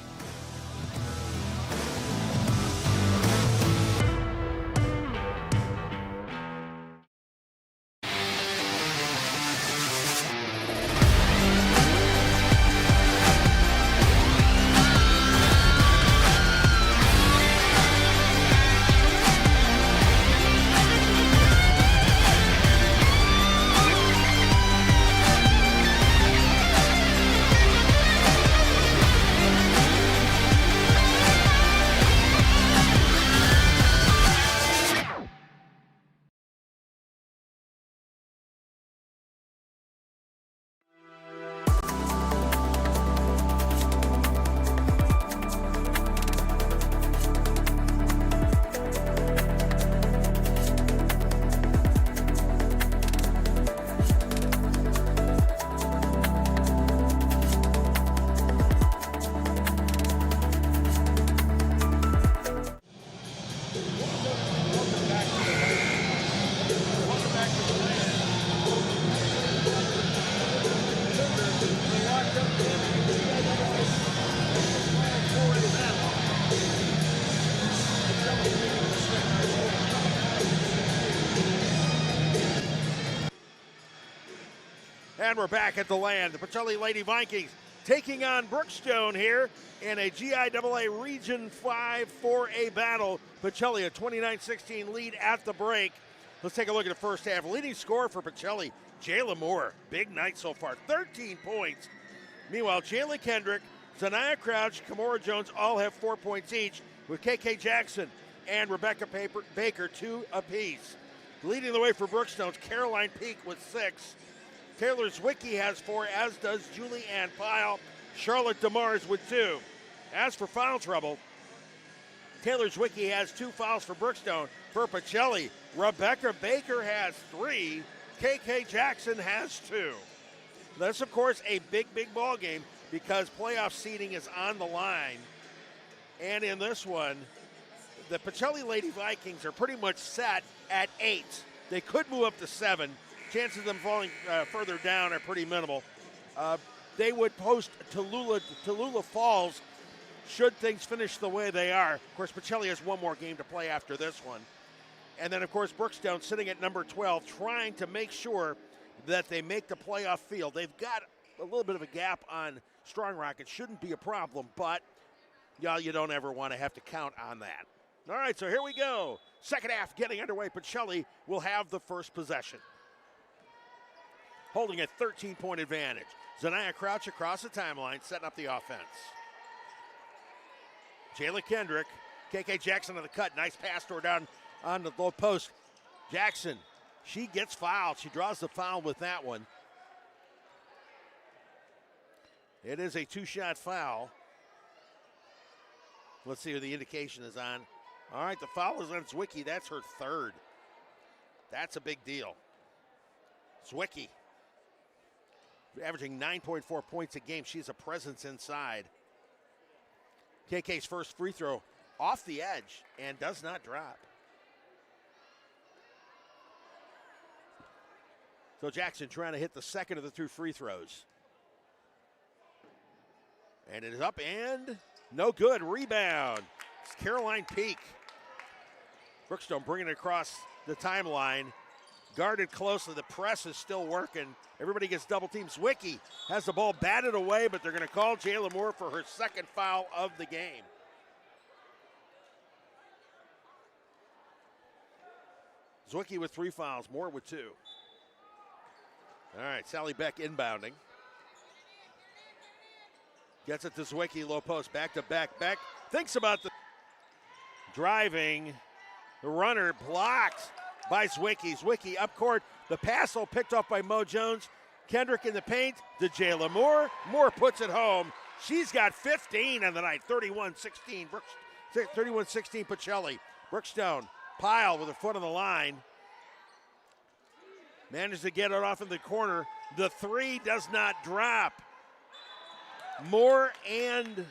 And we're back at the Land. The Pacelli Lady Vikings taking on Brookstone here in a GIAA Region 5 4A battle. Pacelli a 29-16 lead at the break. Let's take a look at the first half. Leading scorer for Pacelli, Jayla Moore. Big night so far, 13 points. Meanwhile, Jayla Kendrick, Zanaya Crouch, Kamora Jones all have 4 points each, with KK Jackson and Rebecca Baker 2 apiece. Leading the way for Brookstone's Caroline Peak with 6. Taylor Zwicky has 4, as does Julie Ann Pyle. Charlotte DeMars with 2. As for foul trouble, Taylor Zwicky has 2 fouls for Brookstone. For Pacelli, Rebecca Baker has 3. KK Jackson has 2. That's, of course, a big ball game because playoff seeding is on the line. And in this one, the Pacelli Lady Vikings are pretty much set at 8. They could move up to 7. Chances of them falling further down are pretty minimal. They would host Tallulah Falls should things finish the way they are. Of course, Pacelli has one more game to play after this one. And then, of course, Brookstone sitting at number 12, trying to make sure that they make the playoff field. They've got a little bit of a gap on Strong Rock. It shouldn't be a problem, but you don't ever want to have to count on that. All right, so here we go. Second half getting underway. Pacelli will have the first possession, holding a 13-point advantage. Zanaya Crouch across the timeline, setting up the offense. Jayla Kendrick, KK Jackson on the cut. Nice pass to her down on the low post. Jackson, she gets fouled. She draws the foul with that one. It is a 2-shot foul. Let's see who the indication is on. All right, the foul is on Zwicky. That's her 3rd. That's a big deal. Zwicky, averaging 9.4 points a game. She's a presence inside. KK's first free throw off the edge and does not drop. So Jackson trying to hit the second of the 2 free throws. And it is up and no good. Rebound. It's Caroline Peak. Brookstone bringing it across the timeline. Guarded closely. The press is still working. Everybody gets double teamed. Zwicky has the ball batted away, but they're going to call Jayla Moore for her 2nd foul of the game. Zwicky with 3 fouls, Moore with 2. All right, Sally Beck inbounding. Gets it to Zwicky, low post, back to back. Beck thinks about the driving. The runner blocked by Zwicky. Zwicky up court. The pass all picked off by Mo Jones. Kendrick in the paint to Jayla Moore. Moore puts it home. She's got 15 on the night. 31-16. 31-16 Pacelli. Brookstone. Pyle with her foot on the line. Managed to get it off in the corner. The 3 does not drop. Moore and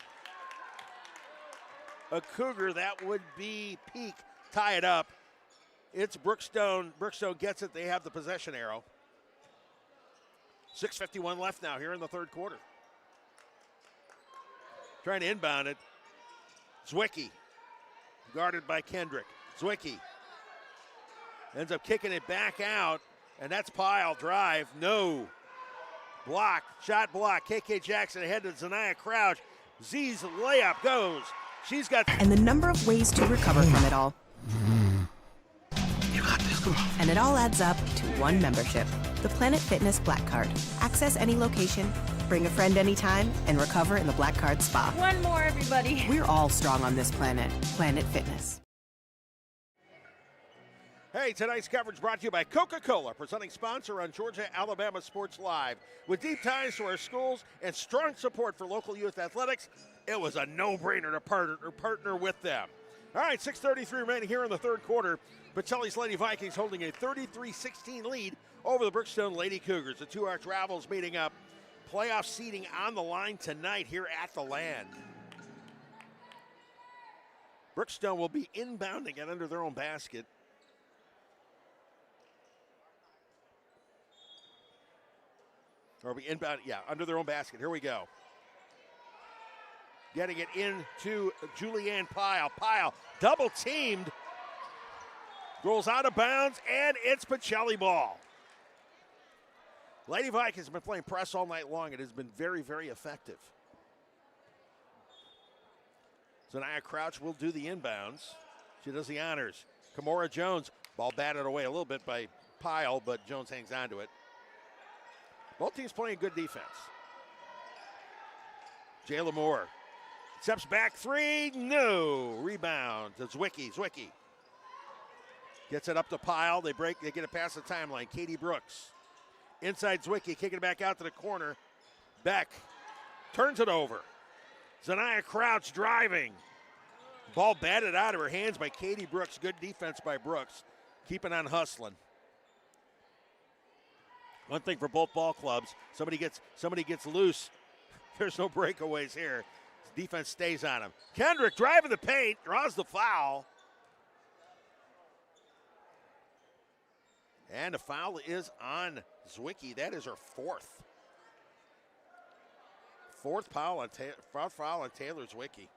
a Cougar. That would be Peak. Tie it up. It's Brookstone. Brookstone gets it. They have the possession arrow. 6:51 left now here in the 3rd quarter. Trying to inbound it. Zwicky. Guarded by Kendrick. Zwicky ends up kicking it back out, and that's Pyle. Drive. No. Block. Shot block. KK Jackson ahead to Zanaya Crouch. Z's layup goes. She's got. And the number of ways to recover from it all. You got this. Come on. And it all adds up to one membership. The Planet Fitness Black Card. Access any location, bring a friend anytime, and recover in the Black Card Spa. One more, everybody. We're all strong on this planet. Planet Fitness. Hey, tonight's coverage brought to you by Coca-Cola, presenting sponsor on Georgia-Alabama Sports Live. With deep ties to our schools and strong support for local youth athletics, it was a no-brainer to partner with them. All right, 6:33 remaining here in the 3rd quarter. Pacelli's Lady Vikings holding a 33-16 lead over the Brookstone Lady Cougars. The 2 arch rivals meeting up. Playoff seeding on the line tonight here at the Land. Brookstone will be inbounding it under their own basket. Or we inbound, under their own basket. Here we go. Getting it into Julianne Pyle. Pyle double teamed. Rolls out of bounds, and it's Pacelli ball. Lady Vikings have been playing press all night long. It has been very, very effective. Zanaya Crouch will do the inbounds. She does the honors. Kamora Jones, ball batted away a little bit by Pyle, but Jones hangs on to it. Both teams playing good defense. Jayla Moore steps back three, no. Rebound to Zwicky. Gets it up to Pyle. They get it past the timeline. Katie Brooks. Inside Zwicky, kicking it back out to the corner. Beck turns it over. Zanaya Crouch driving. Ball batted out of her hands by Katie Brooks. Good defense by Brooks. Keeping on hustling. One thing for both ball clubs, somebody gets loose. There's no breakaways here. Defense stays on him. Kendrick driving the paint, draws the foul. And the foul is on Zwicky. That is her fourth. Fourth foul on Taylor Zwicky.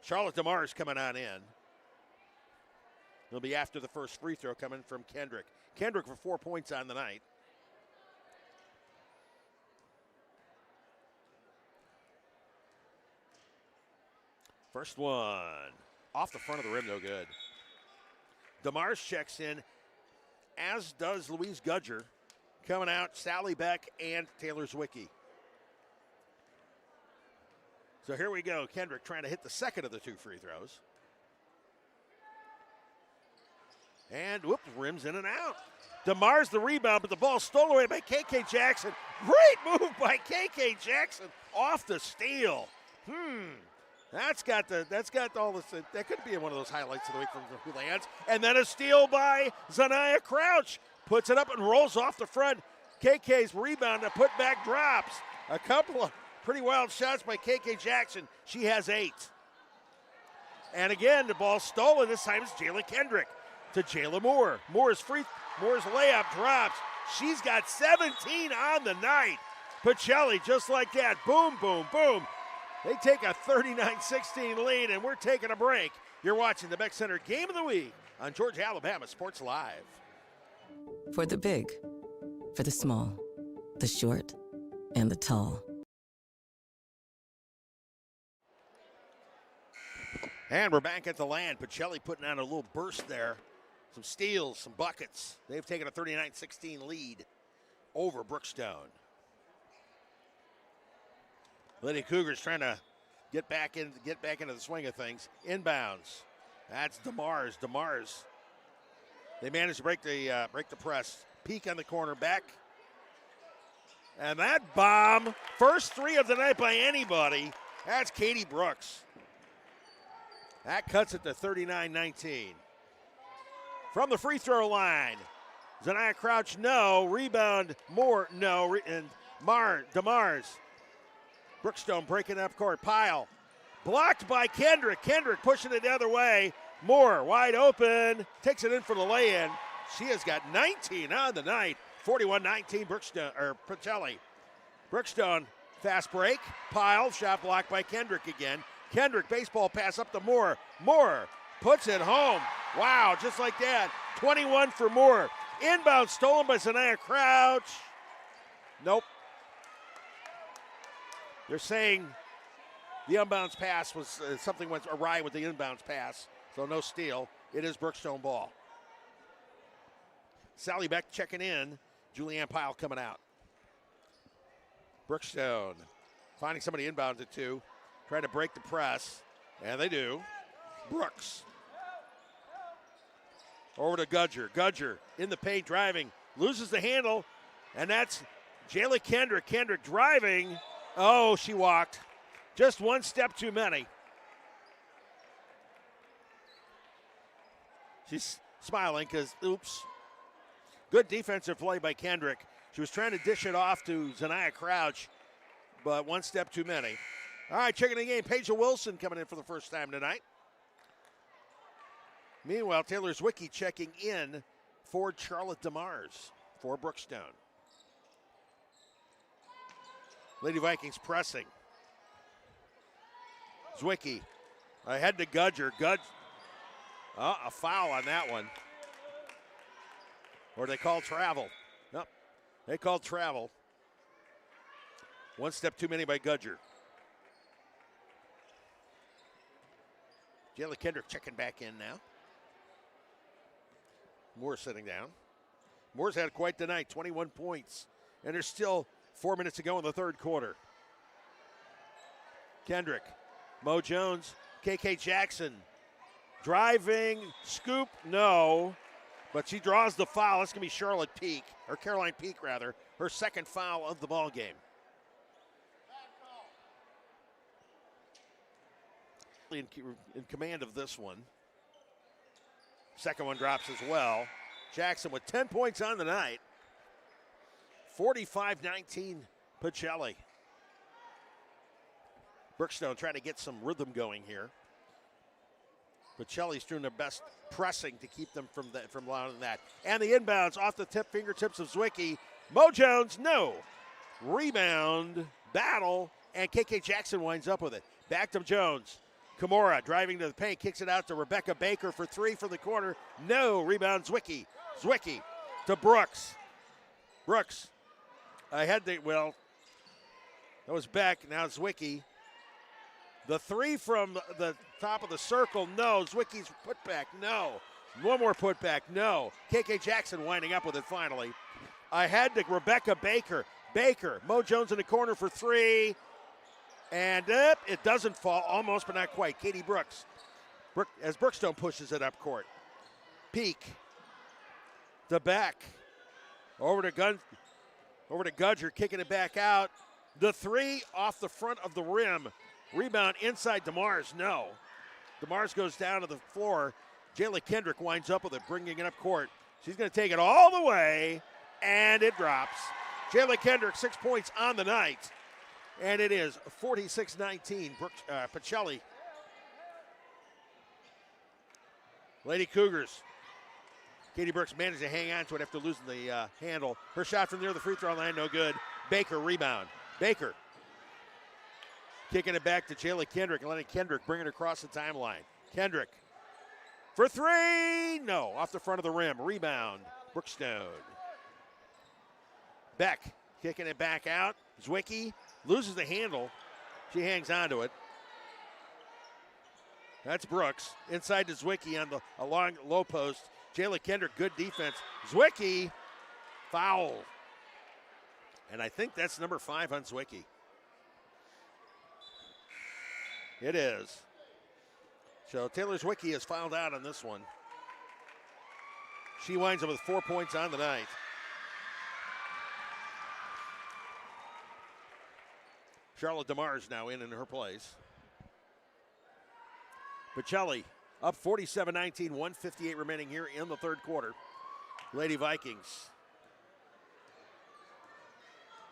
Charlotte DeMar is coming on in. It'll be after the first free throw coming from Kendrick. Kendrick for 4 points on the night. First one. Off the front of the rim, no good. DeMars checks in, as does Louise Gudger. Coming out, Sally Beck and Taylor Zwicky. So here we go. Kendrick trying to hit the second of the two free throws. And whoops, rims in and out. DeMar's the rebound, but the ball stolen away by KK Jackson. Great move by KK Jackson off the steal. That's got all this. That could be one of those highlights of the week from the Hooligans. And then a steal by Zanaya Crouch. Puts it up and rolls off the front. KK's rebound, a putback drops. A couple of pretty wild shots by KK Jackson. She has 8. And again, the ball stolen. This time it's Jayla Kendrick to Jayla Moore. Moore's layup drops. She's got 17 on the night. Pacelli just like that. Boom, boom, boom. They take a 39-16 lead, and we're taking a break. You're watching the Beck Center Game of the Week on Georgia, Alabama Sports Live. For the big, for the small, the short, and the tall. And we're back at the land. Pacelli putting on a little burst there. Some steals, some buckets. They've taken a 39-16 lead over Brookstone. Lady Cougars trying to get back into the swing of things. Inbounds. That's DeMars. They managed to break the press. Peek on the corner, back. And that bomb, first 3 of the night by anybody. That's Katie Brooks. That cuts it to 39-19. From the free throw line, Zanaya Crouch, no. Rebound, Moore, no. And DeMars. Brookstone breaking up court. Pyle blocked by Kendrick. Kendrick pushing it the other way. Moore wide open. Takes it in for the lay-in. She has got 19 on the night. 41-19 Pacelli. Brookstone fast break. Pyle shot blocked by Kendrick again. Kendrick baseball pass up to Moore. Moore puts it home. Wow, just like that. 21 for Moore. Inbound stolen by Zanaya Crouch. Nope. They're saying the inbounds pass was something went awry with the inbounds pass, so no steal. It is Brookstone ball. Sally Beck checking in. Julianne Pyle coming out. Brookstone finding somebody inbounds it to, trying to break the press, and they do. Brooks over to Gudger. Gudger in the paint driving, loses the handle, and that's Jayla Kendrick. Kendrick driving. Oh, she walked. Just one step too many. She's smiling because, oops. Good defensive play by Kendrick. She was trying to dish it off to Zanaya Crouch, but one step too many. All right, checking the game. Paige Wilson coming in for the first time tonight. Meanwhile, Taylor Zwicky checking in for Charlotte DeMars for Brookstone. Lady Vikings pressing. Zwicky ahead to Gudger. A foul on that one. Or they call travel. Nope. They called travel. One step too many by Gudger. Jayla Kendrick checking back in now. Moore sitting down. Moore's had quite the night, 21 points. And there's still 4 minutes to go in the third quarter. Kendrick, Mo Jones, KK Jackson. Driving, scoop, no. But she draws the foul. That's going to be Charlotte Peak, or Caroline Peak, rather. Her second foul of the ball game. In command of this one. Second one drops as well. Jackson with 10 points on the night. 45-19 Pacelli. Brookstone trying to get some rhythm going here. Pacelli's doing their best pressing to keep them from allowing that. And the inbounds off the fingertips of Zwicky. Mo Jones, no. Rebound, battle, and KK Jackson winds up with it. Back to Jones. Kimura driving to the paint, kicks it out to Rebecca Baker for three from the corner. No, rebound Zwicky. Zwicky to Brooks. Brooks, that was Beck, now Zwicky. The three from the top of the circle, no. Zwicky's putback, no. One more putback, no. KK Jackson winding up with it finally. Ahead to Rebecca Baker. Baker, Mo Jones in the corner for three. And it doesn't fall, almost, but not quite. Katie Brooks, as Brookstone pushes it up court. Peak, the back, over to Gudger, kicking it back out. The three off the front of the rim. Rebound inside DeMars, no. DeMars goes down to the floor. Jayla Kendrick winds up with it, bringing it up court. She's going to take it all the way, and it drops. Jayla Kendrick, 6 points on the night. And it is 46-19, Pacelli. Lady Cougars. Katie Brooks managed to hang on to it after losing the handle. Her shot from near the free throw line, no good. Baker, rebound. Baker kicking it back to Jayla Kendrick, and letting Kendrick bring it across the timeline. Kendrick for three, no, off the front of the rim. Rebound, Brookstone. Beck kicking it back out. Zwicky loses the handle. She hangs on to it. That's Brooks. Inside to Zwicky on the along low post. Jayla Kendrick, good defense. Zwicky, foul. And I think that's number 5 on Zwicky. It is. So Taylor Zwicky has fouled out on this one. She winds up with 4 points on the night. Charlotte DeMars now in her place. Pacelli up 47-19, 1:58 remaining here in the third quarter. Lady Vikings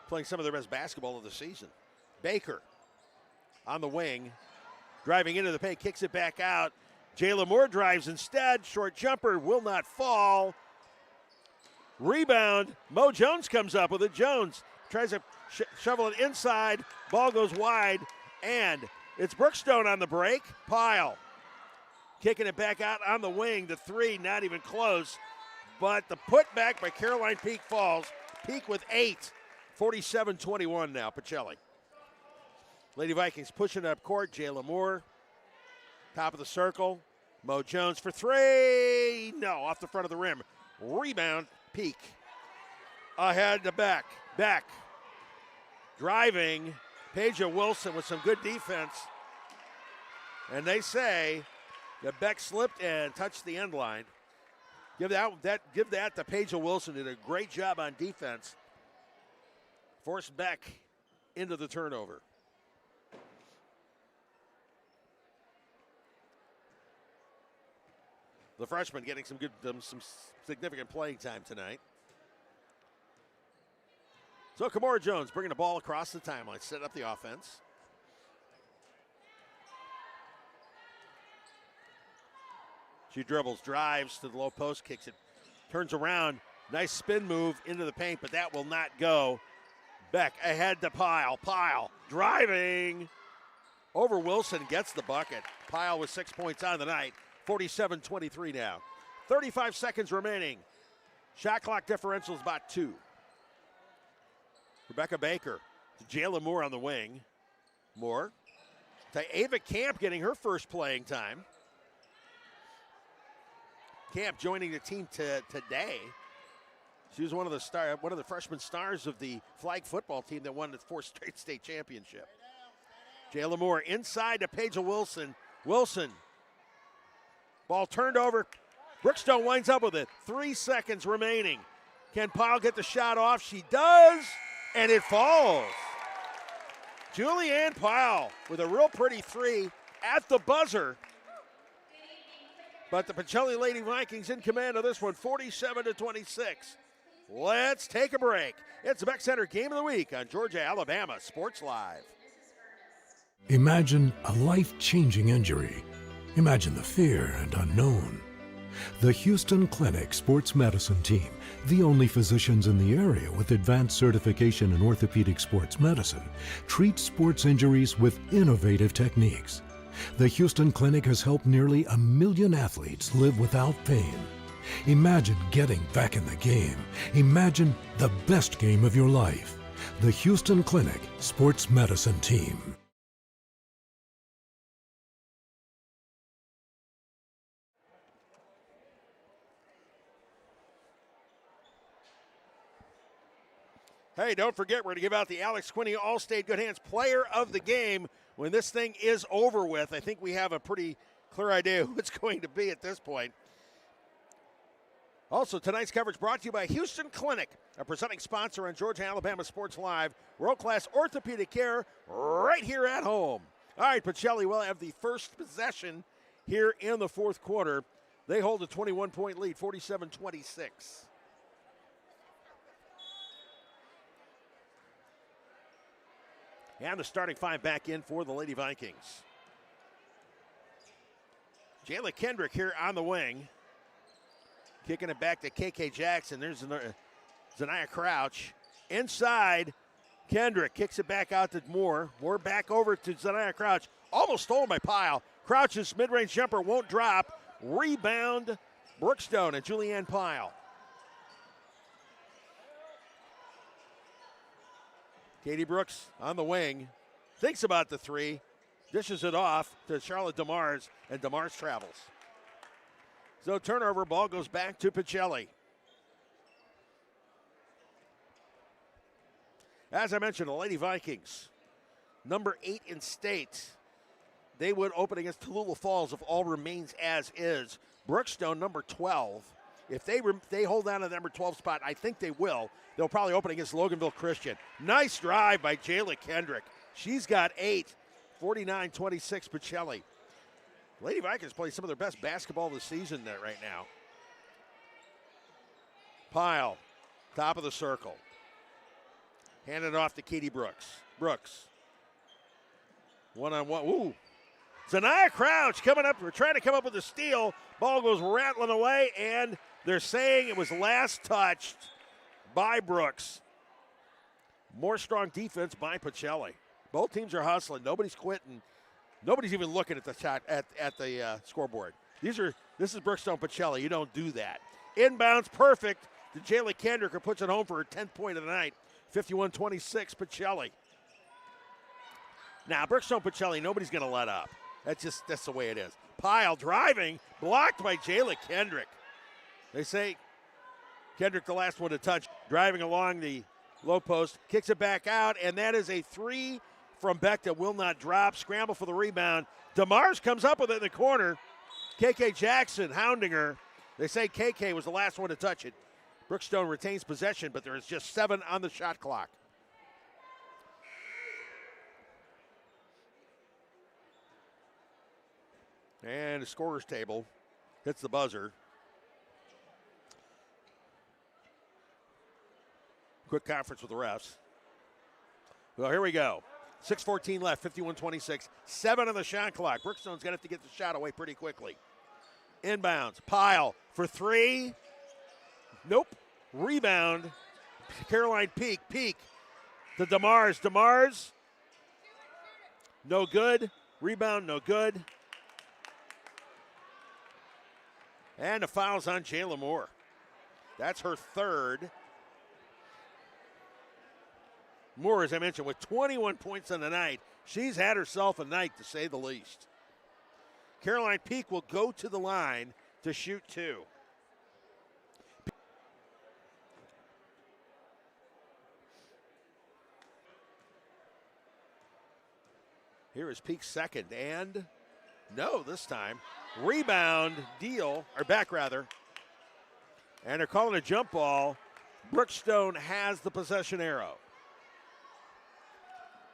playing some of their best basketball of the season. Baker on the wing, driving into the paint, kicks it back out. Jayla Moore drives instead. Short jumper will not fall. Rebound. Mo Jones comes up with it. Jones tries to shovel it inside. Ball goes wide, and it's Brookstone on the break. Pyle kicking it back out on the wing. The three not even close, but the putback by Caroline Peak falls. Peak with 8. 47-21 now, Pacelli. Lady Vikings pushing it up court. Jayla Moore, top of the circle. Mo Jones for three. No, off the front of the rim. Rebound, Peak. Ahead to Beck. Beck driving. Paige Wilson with some good defense. And they say that Beck slipped and touched the end line. Give that to Paige Wilson. Did a great job on defense. Forced Beck into the turnover. The freshman getting some significant playing time tonight. So Kimura Jones bringing the ball across the timeline, set up the offense. She dribbles, drives to the low post, kicks it, turns around. Nice spin move into the paint, but that will not go. Beck ahead to Pyle. Pyle driving over Wilson, gets the bucket. Pyle with 6 points on the night. 47-23 now. 35 seconds remaining. Shot clock differential is about 2. Rebecca Baker to Jayla Moore on the wing. Moore to Ava Camp getting her first playing time. Camp joining the team today. She was one of the freshman stars of the flag football team that won the 4th straight state championship. Jayla Moore inside to Paige Wilson. Wilson. Ball turned over. Brookstone winds up with it. 3 seconds remaining. Can Pyle get the shot off? She does, and it falls. Julianne Pyle with a real pretty 3 at the buzzer. But the Pacelli Lady Vikings in command of this one, 47-26. Let's take a break. It's the Beck Center Game of the Week on Georgia, Alabama Sports Live. Imagine a life-changing injury. Imagine the fear and unknown. The Houston Clinic Sports Medicine Team, the only physicians in the area with advanced certification in orthopedic sports medicine, treats sports injuries with innovative techniques. The Houston Clinic has helped nearly 1 million athletes live without pain. Imagine getting back in the game. Imagine the best game of your life. The Houston Clinic Sports Medicine Team. Hey, don't forget, we're going to give out the Alex Quinney All-State Good Hands Player of the Game when this thing is over with. I think we have a pretty clear idea who it's going to be at this point. Also, tonight's coverage brought to you by Houston Clinic, a presenting sponsor on Georgia, Alabama Sports Live. World-class orthopedic care right here at home. All right, Pacelli will have the first possession here in the fourth quarter. They hold a 21-point lead, 47-26. And the starting 5 back in for the Lady Vikings. Jayla Kendrick here on the wing. Kicking it back to KK Jackson. There's Zaniah Crouch. Inside, Kendrick kicks it back out to Moore. Moore back over to Zaniah Crouch. Almost stolen by Pyle. Crouch's mid-range jumper won't drop. Rebound, Brookstone and Julianne Pyle. Katie Brooks on the wing, thinks about the 3, dishes it off to Charlotte DeMars, and DeMars travels. So turnover, ball goes back to Pacelli. As I mentioned, the Lady Vikings, number 8 in state. They would open against Tallulah Falls if all remains as is. Brookstone, number 12. If they hold down to the number 12 spot, I think they will. They'll probably open against Loganville Christian. Nice drive by Jayla Kendrick. She's got 8. 49-26 Pacelli. Lady Vikings play some of their best basketball of the season there right now. Pyle, top of the circle. Handed off to Katie Brooks. Brooks. One-on-one. Ooh. Zaniah Crouch coming up. We're trying to come up with a steal. Ball goes rattling away, and they're saying it was last touched by Brooks. More strong defense by Pacelli. Both teams are hustling. Nobody's quitting. Nobody's even looking at the shot at the scoreboard. This is Brookstone Pacelli. You don't do that. Inbounds perfect to Jayla Kendrick, who puts it home for her 10th point of the night. 51-26 Pacelli. Now Brookstone Pacelli, nobody's going to let up. That's the way it is. Pyle driving, blocked by Jayla Kendrick. They say Kendrick the last one to touch, driving along the low post, kicks it back out, and that is a 3 from Beck that will not drop. Scramble for the rebound. DeMars comes up with it in the corner. KK Jackson hounding her. They say KK was the last one to touch it. Brookstone retains possession, but there is just 7 on the shot clock. And the scorer's table hits the buzzer. Quick conference with the refs. Well, here we go. 6:14 left, 51-26. 7 on the shot clock. Brookstone's going to have to get the shot away pretty quickly. Inbounds. Pyle for 3. Nope. Rebound. Caroline Peak. Peak to DeMars. DeMars. No good. Rebound, no good. And the foul's on Jayla Moore. That's her 3rd. Moore, as I mentioned, with 21 points on the night. She's had herself a night, to say the least. Caroline Peak will go to the line to shoot 2. Here is Peak's second, and no this time. Rebound, deal, or back rather. And they're calling a jump ball. Brookstone has the possession arrow.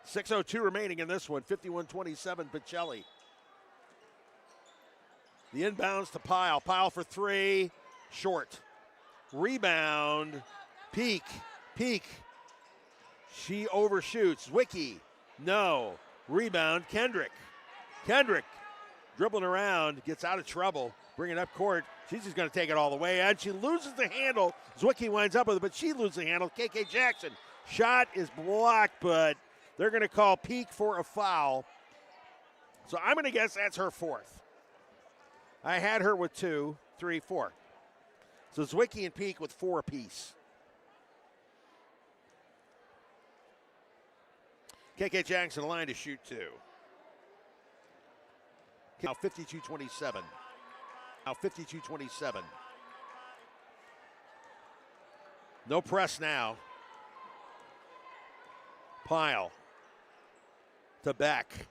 6:02 remaining in this one, 51-27 Pacelli. The inbounds to Pyle. Pyle for 3, short. Rebound, Peak. She overshoots. Zwicky, no. Rebound, Kendrick. Dribbling around, gets out of trouble, bringing up court. She's just going to take it all the way, and she loses the handle. Zwicky winds up with it, but she loses the handle. KK Jackson. Shot is blocked, but they're going to call Peak for a foul. So I'm going to guess that's her 4th. I had her with 2, 3, 4. So Zwicky and Peak with 4 apiece. KK Jackson line to shoot 2. Now 52-27. No press now. Pyle to Beck.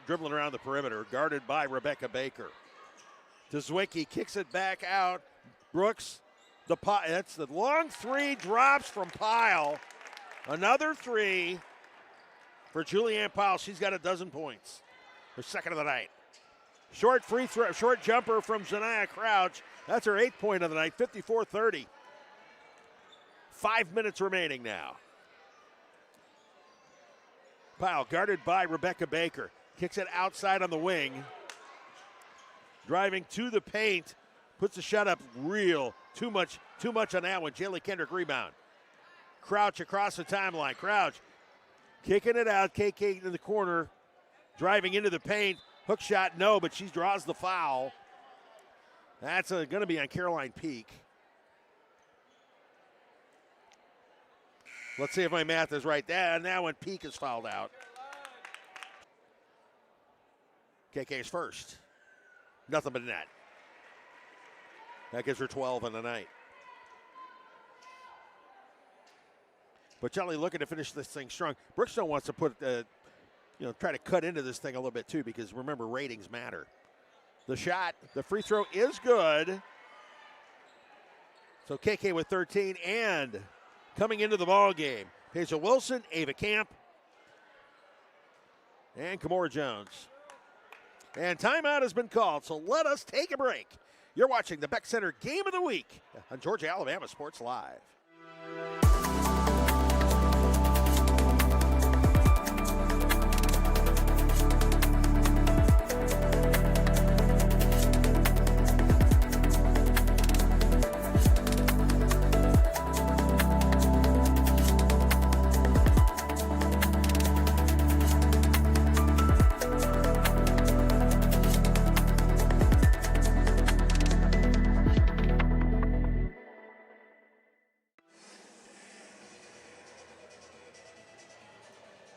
Dribbling around the perimeter, guarded by Rebecca Baker. To Zwicky, kicks it back out. Brooks, that's the long 3, drops from Pyle. Another 3 for Julianne Pyle. She's got 12 points. Her second of the night. Short free throw, short jumper from Zaniah Crouch. That's her 8th point of the night, 54-30. 5 minutes remaining now. Pyle guarded by Rebecca Baker. Kicks it outside on the wing. Driving to the paint. Puts the shot up real. Too much on that one. Jaylee Kendrick rebound. Crouch across the timeline. Crouch kicking it out. KK in the corner. Driving into the paint. Hook shot, no, but she draws the foul. That's going to be on Caroline Peak. Let's see if my math is right. Now when Peak is fouled out. KK's first. Nothing but net. That gives her 12 on the night. Pacelli looking to finish this thing strong. Brookstone wants to put, try to cut into this thing a little bit too, because remember, ratings matter. The shot, the free throw is good. So KK with 13, and coming into the ball game, Paige Wilson, Ava Camp, and Kamora Jones. And timeout has been called, so let us take a break. You're watching the Beck Center Game of the Week on Georgia Alabama Sports Live.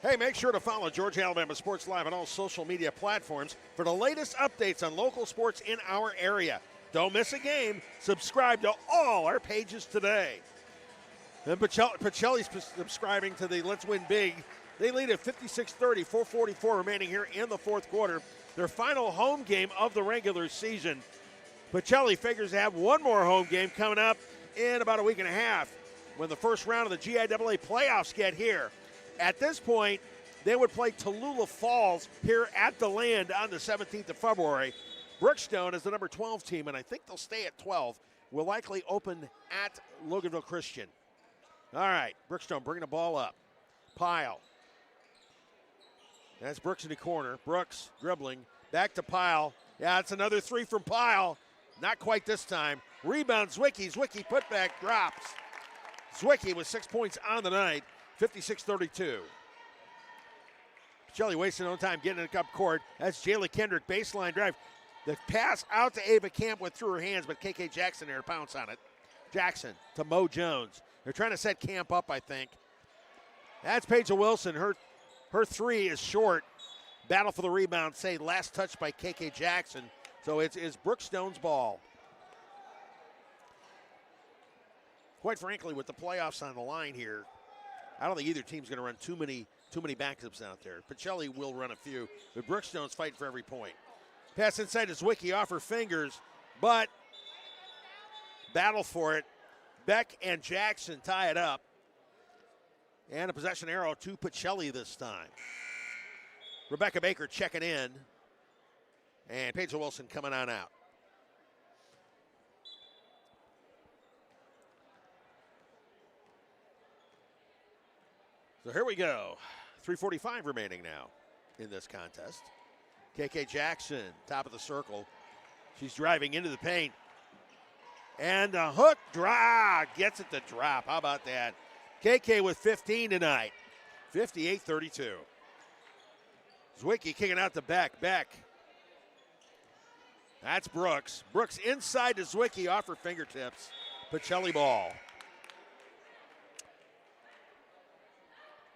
Hey, make sure to follow Georgia Alabama Sports Live on all social media platforms for the latest updates on local sports in our area. Don't miss a game. Subscribe to all our pages today. And Pacelli's subscribing to the Let's Win Big. They lead at 56-30, 4:44 remaining here in the fourth quarter. Their final home game of the regular season. Pacelli figures to have one more home game coming up in about a week and a half when the first round of the GIAA playoffs get here. At this point, they would play Tallulah Falls here at the Land on the 17th of February. Brookstone is the number 12 team, and I think they'll stay at 12. Will likely open at Loganville Christian. All right, Brookstone bringing the ball up. Pyle. That's Brooks in the corner. Brooks dribbling. Back to Pyle. Yeah, it's another 3 from Pyle. Not quite this time. Rebound, Zwicky. Zwicky putback drops. Zwicky with 6 points on the night. 56-32. Pacelli wasting no time getting it up court. That's Jaylee Kendrick, baseline drive. The pass out to Ava Camp went through her hands, but KK Jackson there to pounce on it. Jackson to Mo Jones. They're trying to set camp up, I think. That's Paige Wilson. Her three is short. Battle for the rebound, say last touch by KK Jackson. So it's Brookstone's ball. Quite frankly, with the playoffs on the line here, I don't think either team's going to run too many backups out there. Pacelli will run a few, but Brookstone's fighting for every point. Pass inside to Zwicky off her fingers, but battle for it. Beck and Jackson tie it up. And a possession arrow to Pacelli this time. Rebecca Baker checking in. And Paige Wilson coming on out. So here we go. 3:45 remaining now in this contest. KK Jackson, top of the circle. She's driving into the paint. And a hook draw. Gets it to drop. How about that? KK with 15 tonight. 58-32. Zwicky kicking out to Beck. Beck. That's Brooks. Brooks inside to Zwicky off her fingertips. Pacelli ball.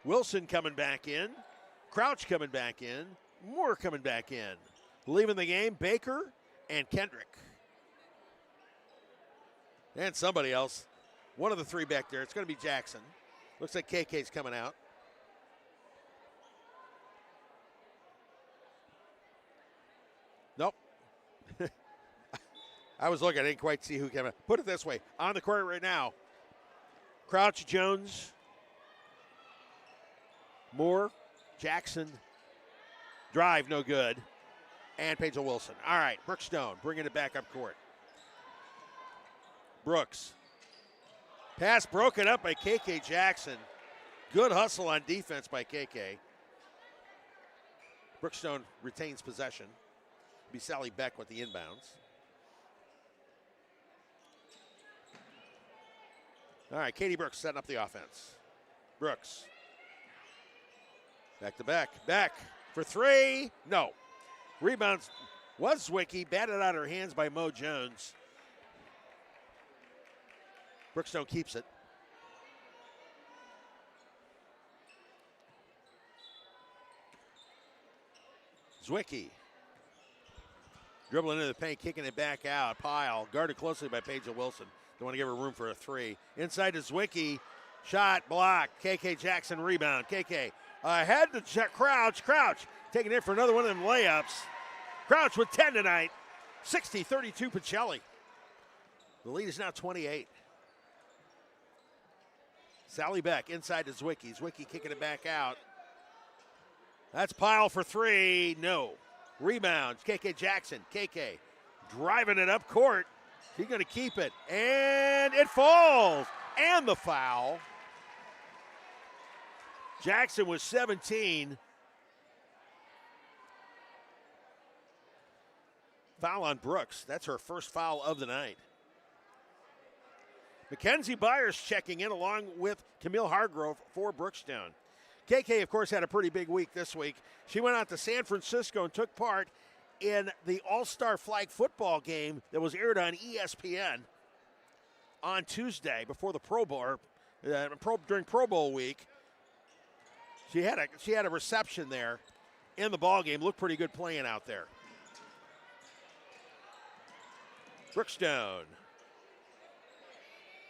Wilson coming back in. Crouch coming back in. Moore coming back in. Leaving the game, Baker and Kendrick. And somebody else. One of the three back there. It's going to be Jackson. Looks like KK's coming out. Nope. I was looking. I didn't quite see who came out. Put it this way. On the court right now. Crouch, Jones, Moore, Jackson. Drive, no good. And Paige Wilson. All right, Brookstone bringing it back up court. Brooks. Pass broken up by KK Jackson. Good hustle on defense by KK. Brookstone retains possession. Be Sally Beck with the inbounds. All right, Katie Brooks setting up the offense. Brooks. Back to Beck. Beck for three. No. Rebounds was Zwicky. Batted out of her hands by Mo Jones. Brookstone keeps it. Zwicky. Dribbling into the paint, kicking it back out. Pyle, guarded closely by Paige Wilson. Don't want to give her room for a three. Inside to Zwicky. Shot, block. KK Jackson rebound. KK ahead to Crouch. Crouch taking it for another one of them layups. Crouch with 10 tonight. 60-32 Pacelli. The lead is now 28. Sally Beck inside to Zwicky. Zwicky kicking it back out. That's Pyle for three. No. Rebounds. KK Jackson. KK driving it up court. He's going to keep it. And it falls. And the foul. Jackson was 17. Foul on Brooks. That's her first foul of the night. Mackenzie Byers checking in along with Camille Hargrove for Brookstone. KK, of course, had a pretty big week this week. She went out to San Francisco and took part in the All-Star Flag football game that was aired on ESPN on Tuesday before the Pro Bowl, during Pro Bowl week. She had a reception there in the ball game. Looked pretty good playing out there. Brookstone.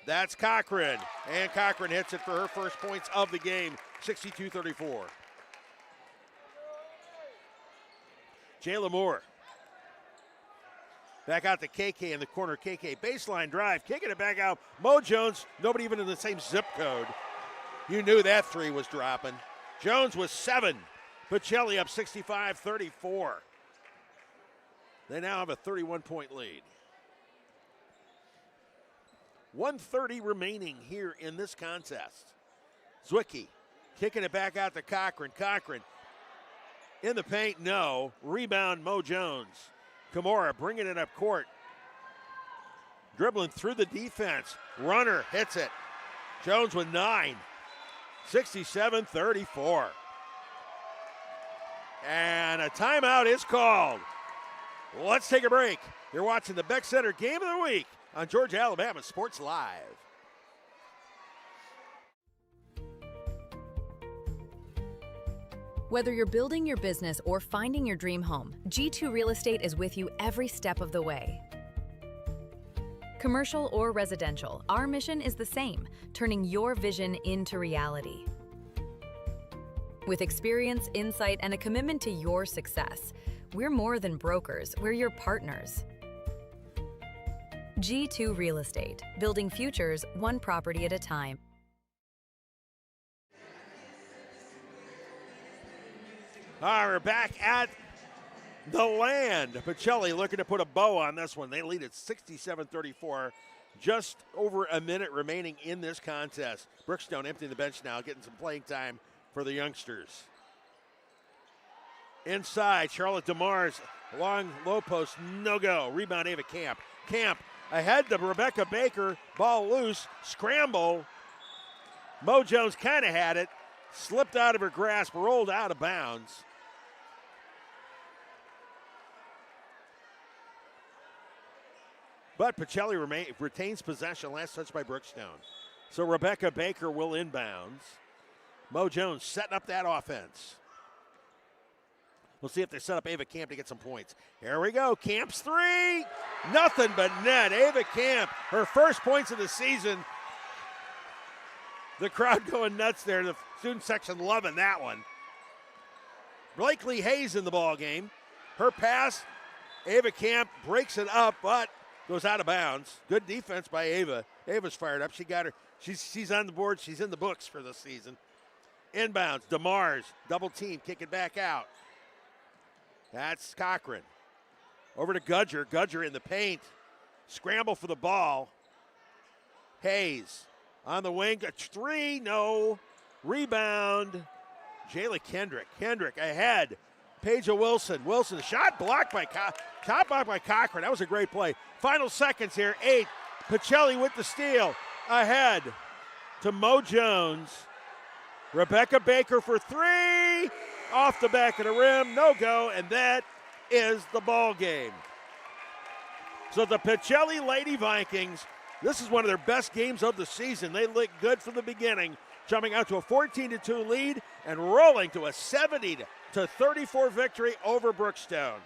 That's Cochran. And Cochran hits it for her first points of the game, 62-34. Jayla Moore. Back out to KK in the corner. KK baseline drive, kicking it back out. Mo Jones, nobody even in the same zip code. You knew that three was dropping. Jones with 7. Pacelli up 65-34. They now have a 31-point lead. 1:30 remaining here in this contest. Zwicky kicking it back out to Cochran. Cochran in the paint, no. Rebound, Mo Jones. Kimura bringing it up court. Dribbling through the defense. Runner hits it. Jones with 9. 67-34. And a timeout is called. Let's take a break. You're watching the Beck Center Game of the Week on Georgia Alabama Sports Live. Whether you're building your business or finding your dream home, G2 Real Estate is with you every step of the way. Commercial or residential, our mission is the same, turning your vision into reality. With experience, insight, and a commitment to your success, we're more than brokers, we're your partners. G2 Real Estate, building futures one property at a time. All right, we're back at the Land. Pacelli looking to put a bow on this one. They lead at 67-34. Just over a minute remaining in this contest. Brookstone emptying the bench now, getting some playing time for the youngsters. Inside, Charlotte DeMars, long low post, no go. Rebound, Ava Camp. Camp ahead to Rebecca Baker, ball loose, scramble. Mo Jones kind of had it, slipped out of her grasp, rolled out of bounds. But Pacelli retains possession, last touch by Brookstone. So Rebecca Baker will inbounds. Mo Jones setting up that offense. We'll see if they set up Ava Camp to get some points. Here we go, Camp's three. Nothing but net. Ava Camp, her first points of the season. The crowd going nuts there. The student section loving that one. Blakely Hayes in the ball game. Her pass, Ava Camp breaks it up, but goes out of bounds. Good defense by Ava. Ava's fired up. She got her. She's on the board. She's in the books for this season. Inbounds. DeMars, double team, kick it back out. That's Cochran. Over to Gudger. Gudger in the paint. Scramble for the ball. Hayes on the wing. A three, no. Rebound. Jayla Kendrick. Kendrick ahead. Paige Wilson. Wilson, shot blocked by Cochran. That was a great play. Final seconds here. 8. Pacelli with the steal. Ahead to Mo Jones. Rebecca Baker for three. Off the back of the rim. No go. And that is the ball game. So the Pacelli Lady Vikings, this is one of their best games of the season. They looked good from the beginning, jumping out to a 14-2 lead and rolling to a 70-34 victory over Brookstone.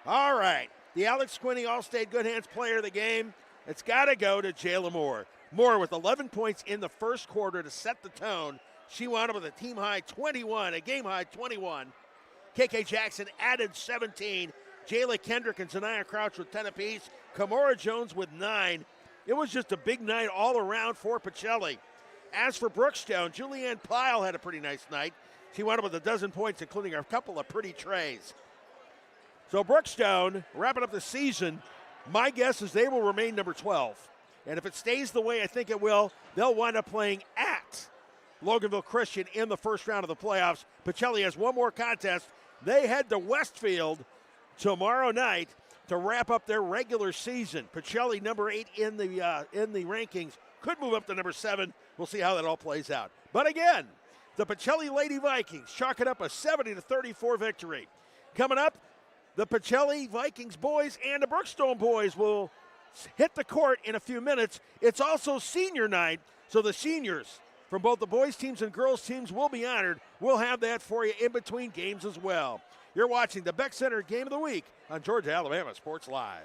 All right, the Alex Quinney All-State Good Hands player of the game, it's got to go to Jayla Moore. Moore with 11 points in the first quarter to set the tone. She wound up with a team-high 21, a game-high 21. KK Jackson added 17. Jayla Kendrick and Zanaya Crouch with 10 apiece. Kamora Jones with 9. It was just a big night all around for Pacelli. As for Brookstone, Julianne Pyle had a pretty nice night. She wound up with 12 points, including a couple of pretty trays. So Brookstone, wrapping up the season, my guess is they will remain number 12. And if it stays the way I think it will, they'll wind up playing at Loganville Christian in the first round of the playoffs. Pacelli has one more contest. They head to Westfield tomorrow night to wrap up their regular season. Pacelli, number 8 in the rankings, could move up to number 7. We'll see how that all plays out. But again, the Pacelli Lady Vikings chalking up a 70-34 victory. Coming up, the Pacelli Vikings boys and the Brookstone boys will hit the court in a few minutes. It's also senior night, so the seniors from both the boys teams and girls teams will be honored. We'll have that for you in between games as well. You're watching the Beck Center Game of the Week on Georgia Alabama Sports Live.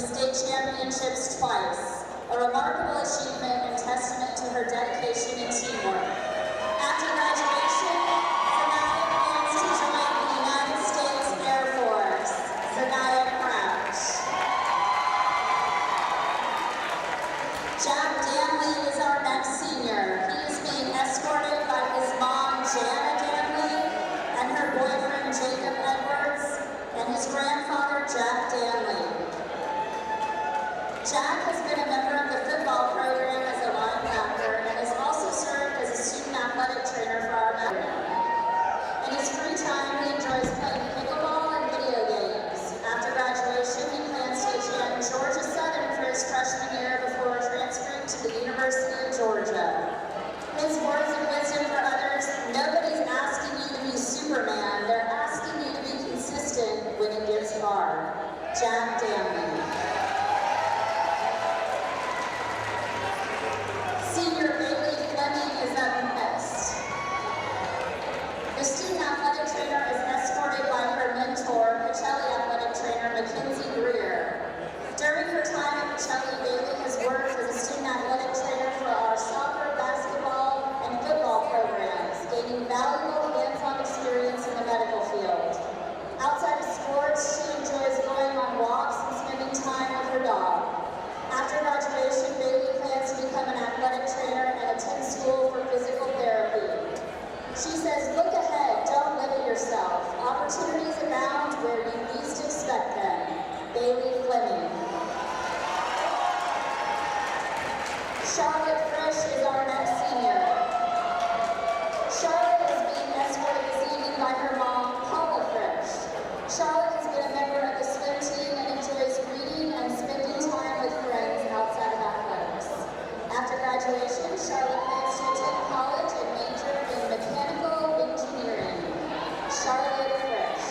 state championships twice, a remarkable achievement and testament to her dedication and teamwork. After graduation, Zanaya plans to join the United States Air Force. Zanaya Crouch. Jack Danley is our next senior. He is being escorted by his mom, Jana Danley, and her boyfriend, Jacob Edwards, and his grandfather, Jack Danley. Jack has been a member of the football program as a linebacker and has also served as a student athletic trainer for our program. In his free time, he enjoys playing pickleball and video games. After graduation, he plans to attend Georgia Southern for his freshman year before transferring to the University of Georgia. His words of wisdom for others: nobody's asking you to be Superman, they're asking you to be consistent when it gets hard. Jack Danley. Senior Bailey Fleming is up next. The student athletic trainer is escorted by her mentor, Pacelli athletic trainer Mackenzie Greer. During her time at Pacelli, Bailey has worked as a student athletic trainer for our soccer, basketball, and football programs, gaining valuable hands-on experience in the medical field. Outside of sports, she enjoys going on walks and spending time with her dog. After graduation, Bailey plans to become an athletic trainer and attend school for physical therapy. She says, look ahead, don't limit yourself. Opportunities abound where you least expect them. Bailey Fleming. Charlotte Frisch is our next senior. Charlotte is being escorted this evening by her mom, Paula Frisch. Charlotte has been a member of the swim team and enjoys reading and spending time with friends outside of athletics. After graduation, Charlotte plans to attend college and major in mechanical engineering. Charlotte Frisch.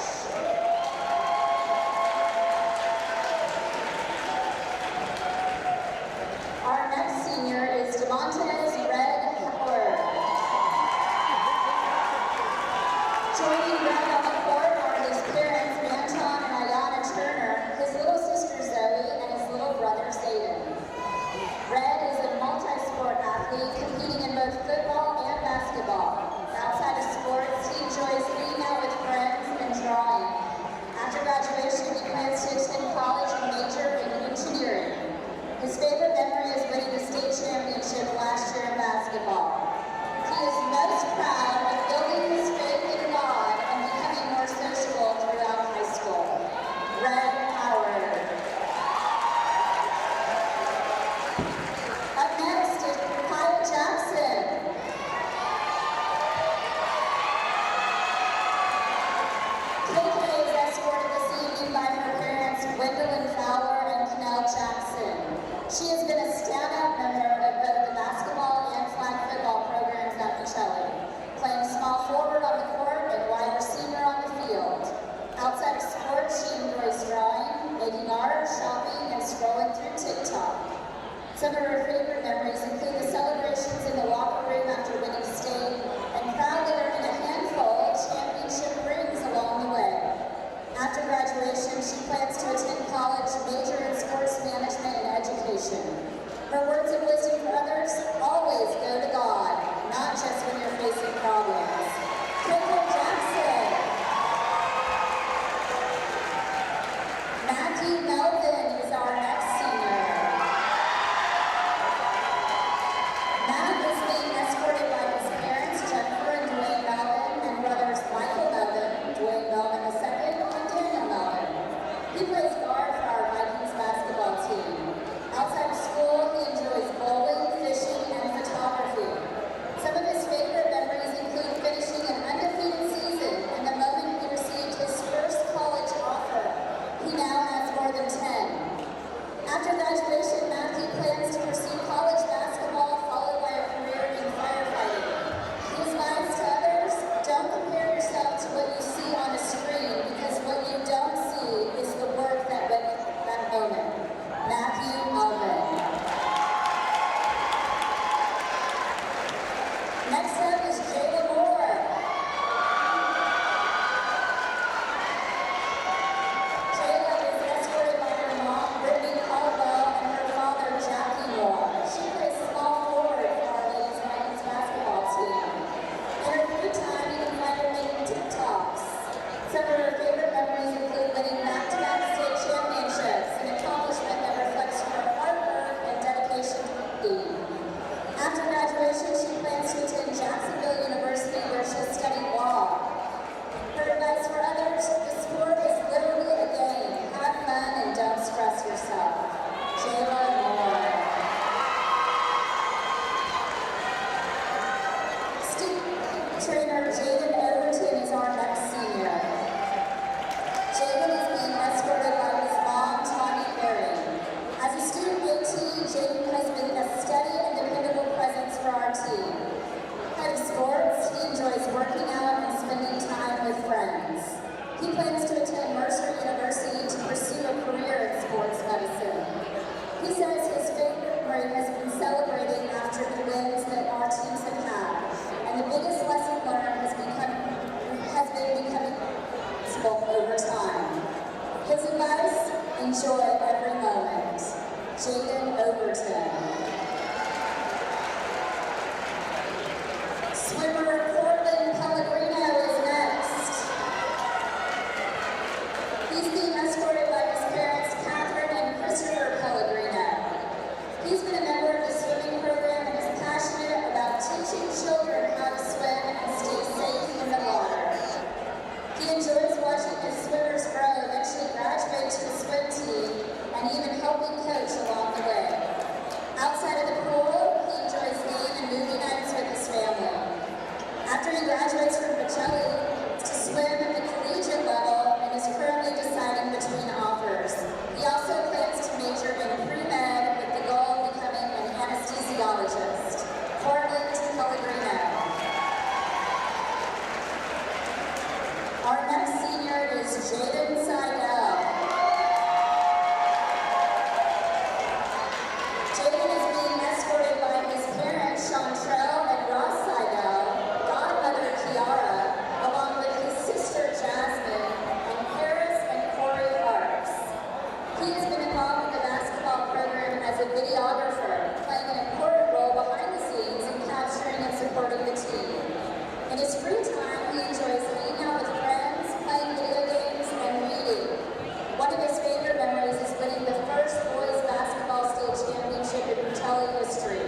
Our next senior is DeMontez Red Howard. Joining Red on the court are his parents, Anton and Ayana Turner, his little sister Zoe, and his little brother Zayden. Red is a multi-sport athlete competing in both football and basketball. Outside of sports, he enjoys hanging out with friends and drawing. After graduation, he plans to attend college and major in engineering. His favorite memory is winning the state championship last year in basketball. He is most proud of building his faith in God and becoming more sociable throughout high school. Red Howard. Up next is Kyle Jackson. KK is escorted this evening by her parents, Gwendolyn Fowler and Canel Jackson. She has been a standout member of both the basketball and flag football programs at Pacelli, playing small forward on the court and wide receiver on the field. Outside of sports, she enjoys drawing, making art, shopping, and scrolling through TikTok. Some of her favorite memories include the celebrations in the locker room after winning state, and proudly earning a handful of championship rings along the way. After graduation, she plans to attend college, major in sports management and education. Her words of wisdom for others: always go to God, not just when you're facing problems. Kendall Jackson. Matthew Melvin is our next senior. Matt is being escorted by his parents, Jaden Overton. Swimmer Cortland Pellegrino is next. He's being escorted by his parents, Catherine and Christopher Pellegrino. He's been a member of the swimming program and is passionate about teaching children how to swim and stay safe in the water. He enjoys watching his swimmers grow, eventually graduate to the swim team, and even helping coach along the way. Outside of the pool, he enjoys game and movie nights with his family. After he graduates from Pacelli, to swim at the collegiate level and is currently deciding between offers. He also plans to major in pre-med with the goal of becoming an anesthesiologist. Cortland Pellegrino. Our next senior is Jaden Seidel. Jaden is being escorted by his parents, Chantrell and Ross Seidel, godmother Kiara, along with his sister Jasmine, and Paris and Corey Parks. He has been involved in the basketball program as a videographer, playing an important role behind the scenes in capturing and supporting the team. In his free time, he enjoys hanging out with friends, playing video games, and reading. One of his favorite memories is winning the first boys basketball state championship in Pacelli history.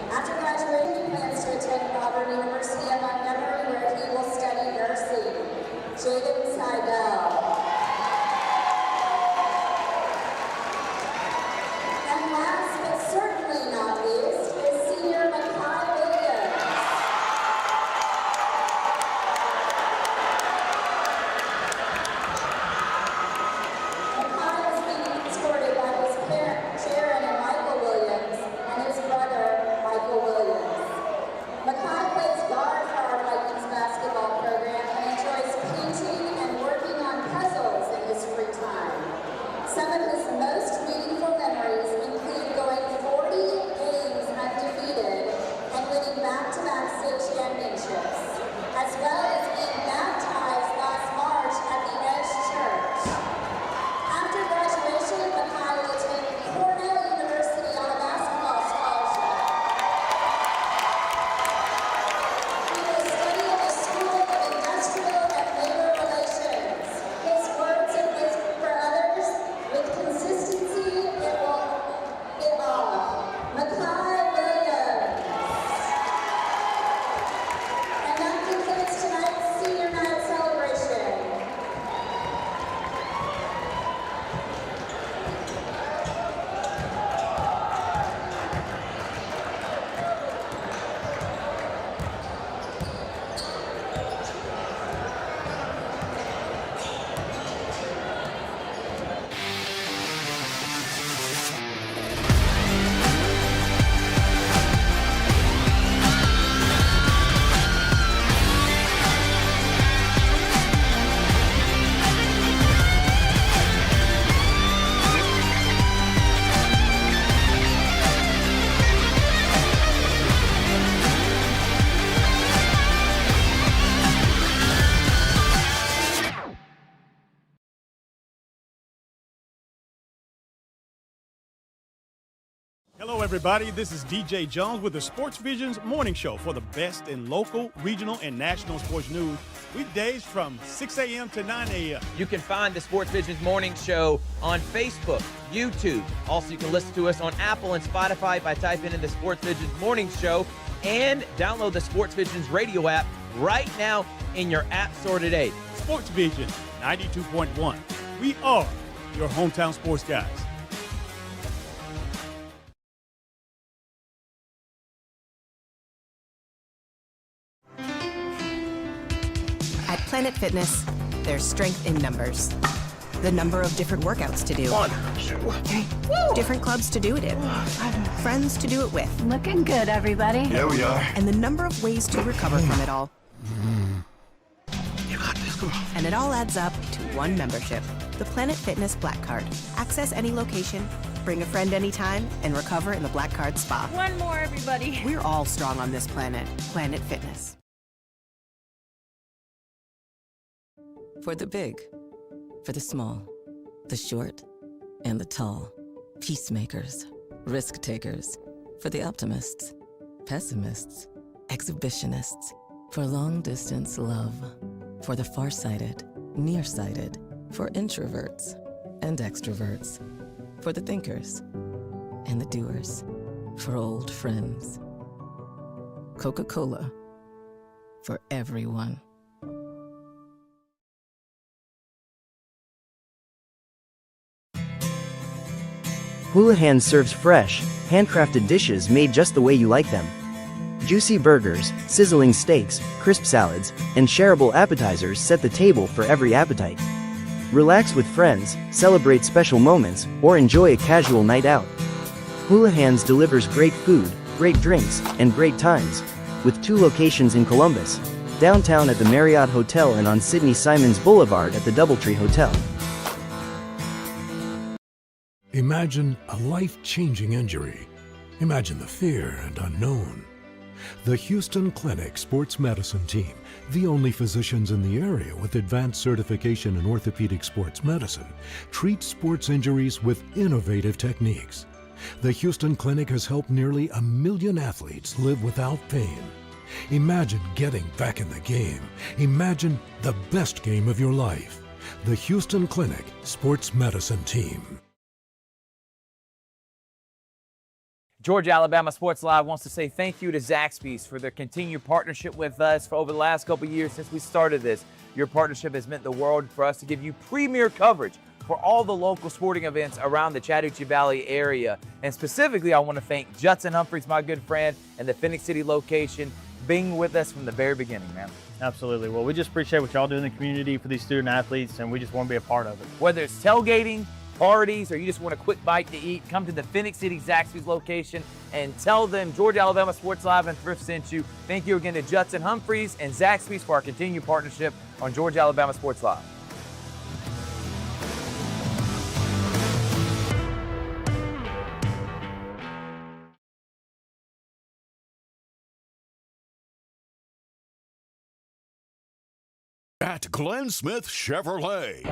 After graduating, he plans to attend Auburn University of Montgomery, where he will study nursing. Jaden Seidel. And last but certainly not least is senior Makai Williams. Makai is being escorted by his parents, Sharon and Michael Williams, and his brother, Michael Williams. Makai plays guard for our Vikings basketball program and enjoys painting and working on puzzles in his free time. Some of his most meaningful memories include going 40 games undefeated and winning back-to-back state championships, as well as being baptized last March at the Edge Church. After graduation, Makai will attend Cornell University on a basketball scholarship. He will study at the School of Industrial and Labor Relations. His words of wisdom for others, with consistency, it will give off. Makai Williams. And that concludes tonight's senior night celebration. Hello, everybody. This is DJ Jones with the Sports Visions Morning Show for the best in local, regional, and national sports news. Weekdays from 6 a.m. to 9 a.m. You can find the Sports Visions Morning Show on Facebook, YouTube. Also, you can listen to us on Apple and Spotify by typing in the Sports Visions Morning Show, and download the Sports Visions radio app right now in your app store today. Sports Vision 92.1. We are your hometown sports guys. At Planet Fitness, there's strength in numbers. The number of different workouts to do. 1, 2, 3. Different clubs to do it in. Friends to do it with. Looking good, everybody. Yeah, we are. And the number of ways to recover from it all. You got this. Come on. And it all adds up to one membership. The Planet Fitness Black Card. Access any location, bring a friend anytime, and recover in the Black Card Spa. One more, everybody. We're all strong on this planet. Planet Fitness. For the big, for the small, the short, and the tall. peacemakers, risk takers. For the optimists, pessimists, exhibitionists. For long distance love. For the farsighted, nearsighted. For introverts and extroverts. For the thinkers and the doers. For old friends. Coca-Cola. For everyone. Houlihan's serves fresh, handcrafted dishes made just the way you like them. Juicy burgers, sizzling steaks, crisp salads, and shareable appetizers set the table for every appetite. Relax with friends, celebrate special moments, or enjoy a casual night out. Houlihan's delivers great food, great drinks, and great times, with 2 locations in Columbus, downtown at the Marriott Hotel and on Sidney Simons Boulevard at the Doubletree Hotel. Imagine a life-changing injury. Imagine the fear and unknown. The Houston Clinic Sports Medicine Team, the only physicians in the area with advanced certification in orthopedic sports medicine, treats sports injuries with innovative techniques. The Houston Clinic has helped nearly 1 million athletes live without pain. Imagine getting back in the game. Imagine the best game of your life. The Houston Clinic Sports Medicine Team. Georgia Alabama Sports Live wants to say thank you to Zaxby's for their continued partnership with us for over the last couple of years since we started this. Your partnership has meant the world for us to give you premier coverage for all the local sporting events around the Chattahoochee Valley area. And specifically, I want to thank Judson Humphreys, my good friend, and the Phoenix City location being with us from the very beginning, man. Absolutely. Well, we just appreciate what y'all do in the community for these student athletes, and we just want to be a part of it. Whether it's tailgating, parties, or you just want a quick bite to eat, come to the Phoenix City Zaxby's location and tell them Georgia Alabama Sports Live and Thrift sent you. Thank you again to Judson Humphreys and Zaxby's for our continued partnership on Georgia Alabama Sports Live. At Glenn Smith Chevrolet.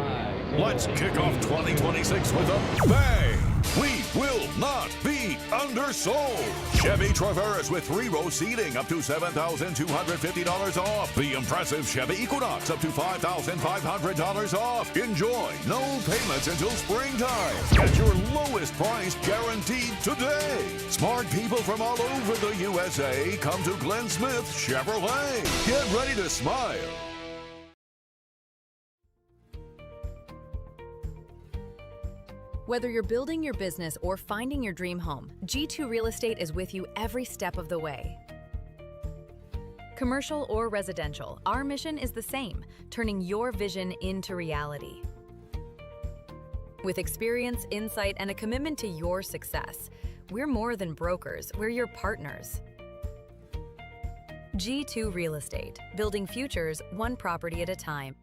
Let's kick off 2026 with a bang. We will not be undersold. Chevy Traverse with 3-row seating up to $7,250 off. The impressive Chevy Equinox up to $5,500 off. Enjoy no payments until springtime. Get your lowest price guaranteed today. Smart people from all over the USA come to Glenn Smith Chevrolet. Get ready to smile. Whether you're building your business or finding your dream home, G2 Real Estate is with you every step of the way. Commercial or residential, our mission is the same, turning your vision into reality. With experience, insight, and a commitment to your success, we're more than brokers, we're your partners. G2 Real Estate, building futures one property at a time.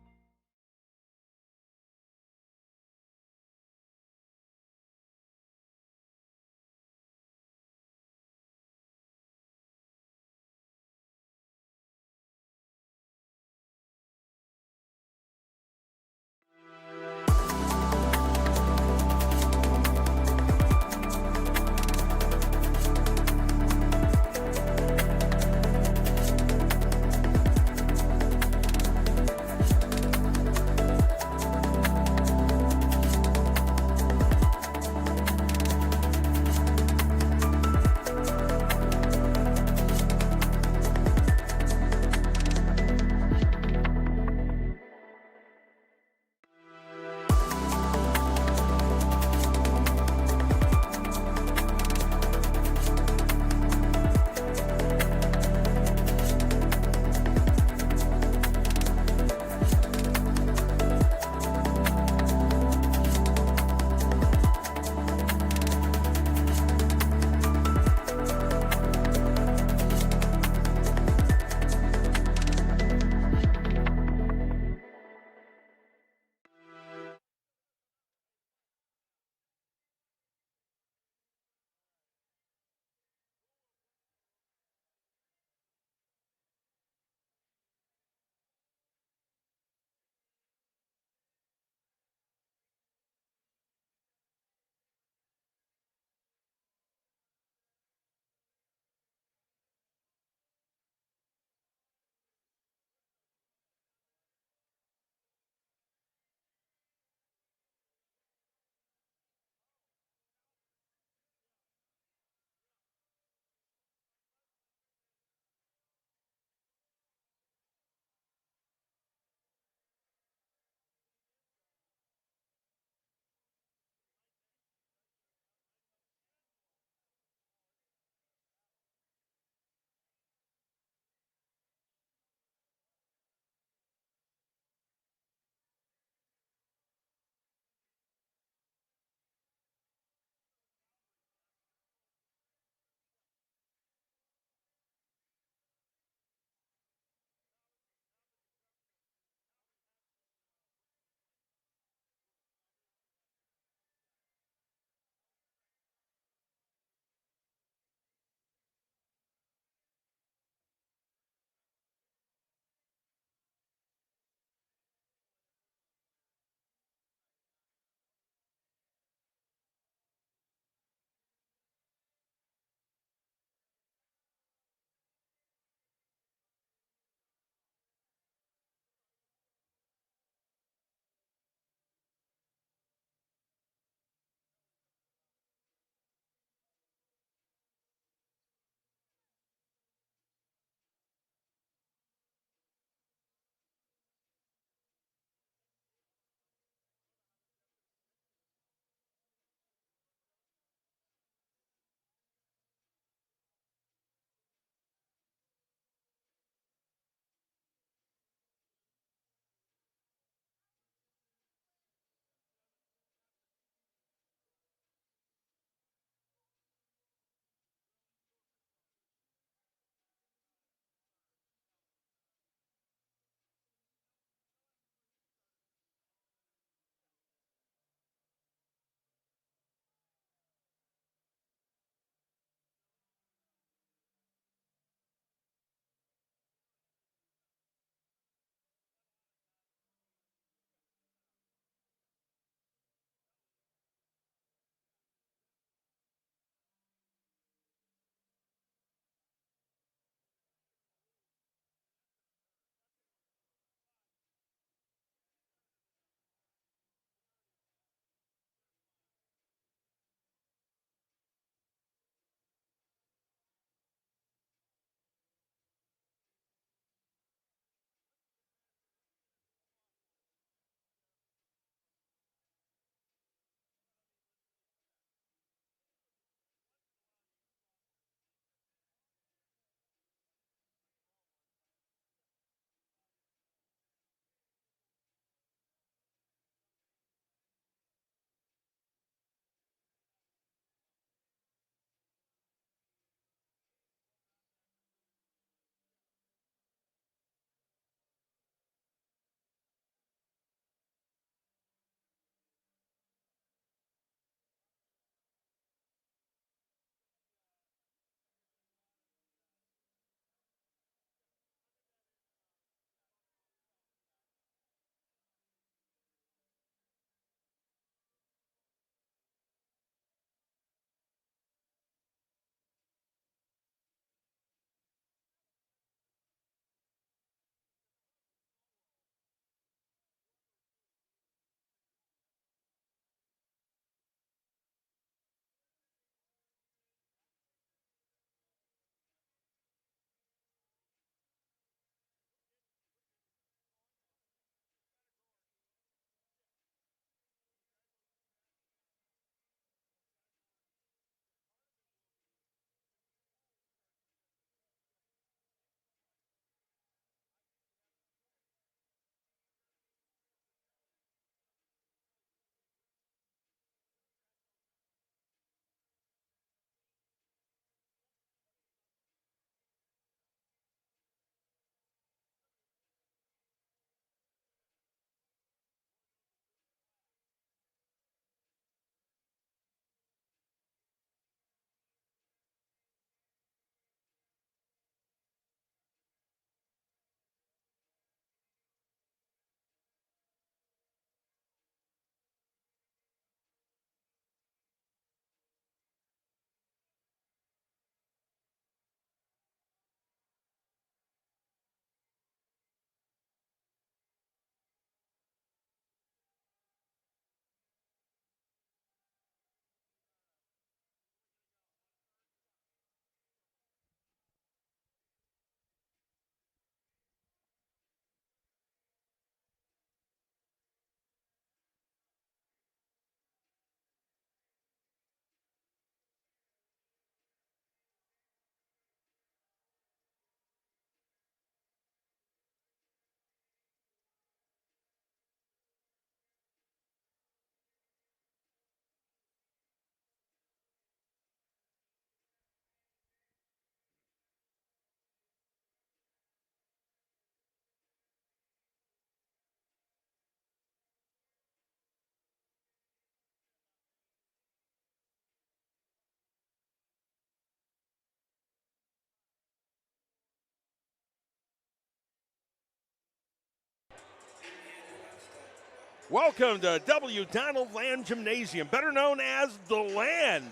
Welcome to W. Donald Land Gymnasium, better known as The Land.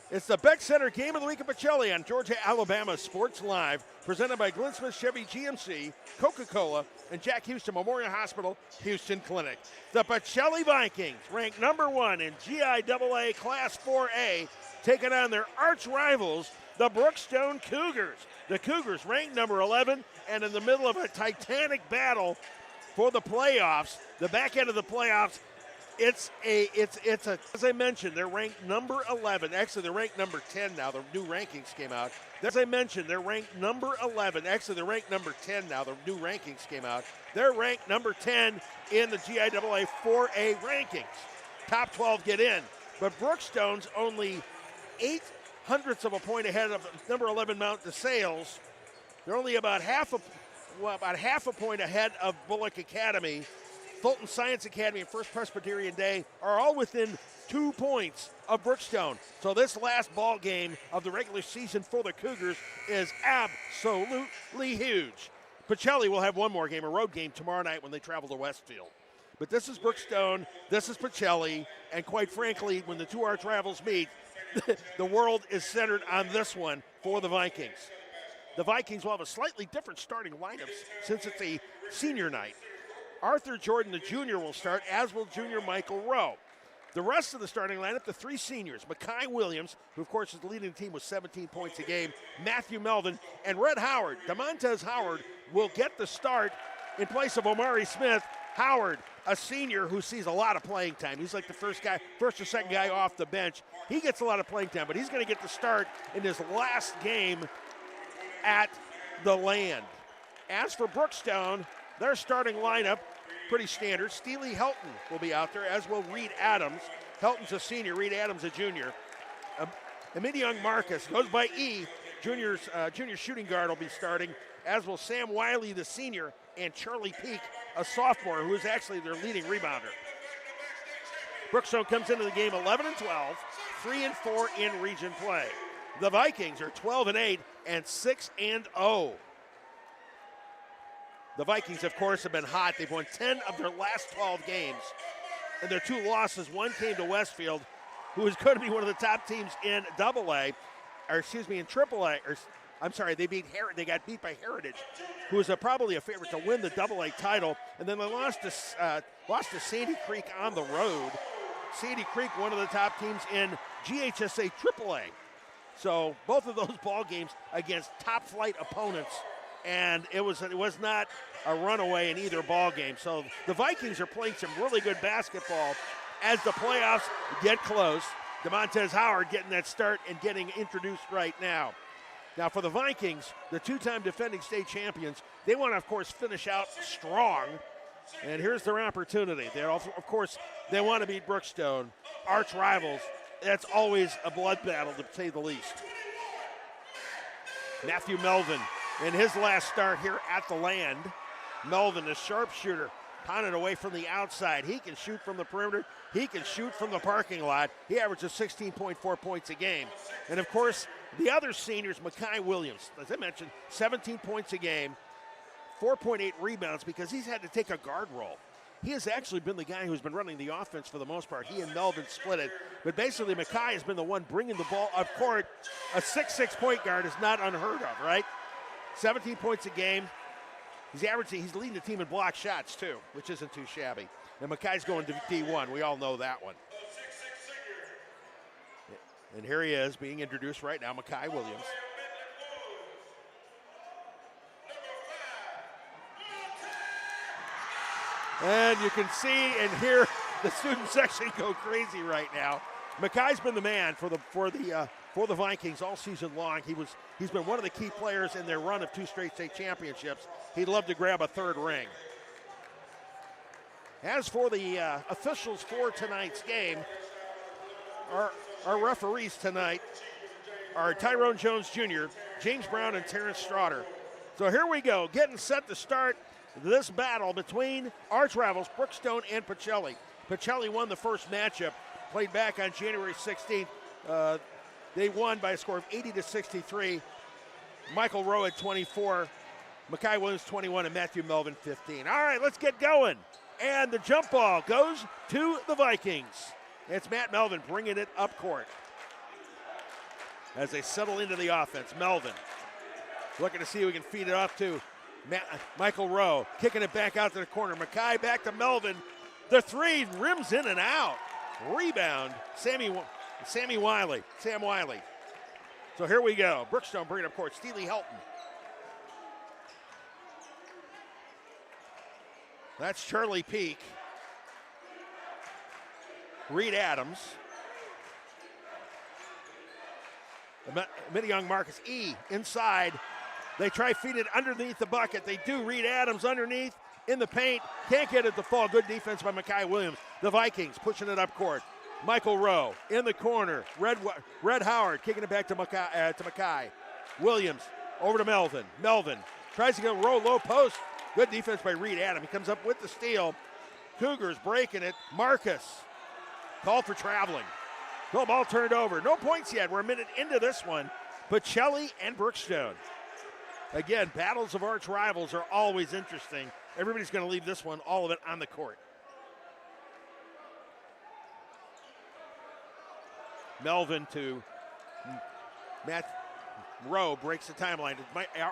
It's the Beck Center Game of the Week at Pacelli on Georgia, Alabama Sports Live, presented by Glenn Smith Chevy GMC, Coca-Cola, and Jack Houston Memorial Hospital, Houston Clinic. The Pacelli Vikings, ranked number 1 in GIAA Class 4A, taking on their arch rivals, the Brookstone Cougars. The Cougars ranked number 11 and in the middle of a titanic battle for the playoffs. The back end of the playoffs, it's as I mentioned, they're ranked number 11. Actually, they're ranked number 10 now. The new rankings came out. As I mentioned, they're ranked number 11. Actually, they're ranked number 10 now. The new rankings came out. They're ranked number 10 in the GIAA 4A rankings. Top 12 get in. But Brookstone's only 0.08 of a point ahead of number 11 Mount DeSales. They're only about half a point ahead of Bullock Academy. Fulton Science Academy and First Presbyterian Day are all within 2 points of Brookstone. So this last ball game of the regular season for the Cougars is absolutely huge. Pacelli will have one more game, a road game tomorrow night when they travel to Westfield. But this is Brookstone, this is Pacelli, and quite frankly, when the two arch rivals meet, the world is centered on this one for the Vikings. The Vikings will have a slightly different starting lineup since it's a senior night. Arthur Jordan, the junior, will start, as will junior Michael Rowe. The rest of the starting lineup, the three seniors, Makai Williams, who of course is leading the team with 17 points a game, Matthew Melvin, and Red Howard. DeMontez Howard will get the start in place of Omari Smith. Howard, a senior who sees a lot of playing time. He's like the first or second guy off the bench. He gets a lot of playing time, but he's going to get the start in his last game at the Land. As for Brookstone, their starting lineup, pretty standard. Steely Helton will be out there, as will Reed Adams. Helton's a senior, Reed Adams a junior. Emilion Marcus goes by E. Junior shooting guard will be starting, as will Sam Wiley, the senior, and Charlie Peak, a sophomore, who is actually their leading rebounder. Brookstone comes into the game 11-12, 3-4 in region play. The Vikings are 12-8 and 6-0. The Vikings, of course, have been hot. They've won 10 of their last 12 games. And their two losses, one came to Westfield, who is going to be one of the top teams in in AAA. They got beat by Heritage, who is probably a favorite to win the AA title. And then they lost to Sandy Creek on the road. Sandy Creek, one of the top teams in GHSA AAA. So both of those ball games against top flight opponents. And it was not a runaway in either ball game. So the Vikings are playing some really good basketball as the playoffs get close. DeMontez Howard getting that start and getting introduced right now. Now for the Vikings, the two-time defending state champions, they want to, of course, finish out strong. And here's their opportunity. They want to beat Brookstone, arch rivals. That's always a blood battle, to say the least. Matthew Melvin, in his last start here at the Land. Melvin, the sharpshooter, pounded away from the outside. He can shoot from the perimeter. He can shoot from the parking lot. He averages 16.4 points a game. And, of course, the other seniors, Makai Williams, as I mentioned, 17 points a game, 4.8 rebounds because he's had to take a guard role. He has actually been the guy who's been running the offense for the most part. He and Melvin split it. But basically, Makai has been the one bringing the ball up court. A 6'6" point guard is not unheard of, right? 17 points a game. He's leading the team in block shots, too, which isn't too shabby. And Makai's going to D1. We all know that one. And here he is being introduced right now, Makai Williams. And you can see and hear the student section go crazy right now. Makai's been the man for the Vikings all season long. He's been one of the key players in their run of 2 straight state championships. He'd love to grab a 3rd ring. As for the officials for tonight's game, our referees tonight are Tyrone Jones Jr., James Brown, and Terrence Straughter. So here we go, getting set to start this battle between arch rivals Brookstone and Pacelli. Pacelli won the first matchup, played back on January 16th. They won by a score of 80-63. Michael Rowe at 24, Makai Williams 21, and Matthew Melvin 15. All right, let's get going. And the jump ball goes to the Vikings. It's Matt Melvin bringing it up court. As they settle into the offense, Melvin looking to see who he can feed it off to. Michael Rowe kicking it back out to the corner. Mackay back to Melvin. The three rims in and out. Rebound, Sam Wiley. So here we go. Brookstone bringing up court. Steely Helton. That's Charlie Peak. Reed Adams. Mid-young Marcus E. inside. They try feed it underneath the bucket. They do. Reed Adams underneath in the paint. Can't get it to fall. Good defense by Mackay Williams. The Vikings pushing it up court. Michael Rowe in the corner. Red Howard kicking it back to Mackay. Williams over to Melvin. Melvin tries to get Rowe low post. Good defense by Reed Adams. He comes up with the steal. Cougars breaking it. Marcus called for traveling. No ball turned over. No points yet. We're a minute into this one. Pacelli and Brookstone. Again, battles of arch rivals are always interesting. Everybody's going to leave this one, all of it, on the court. Melvin to Matt Rowe, breaks the timeline.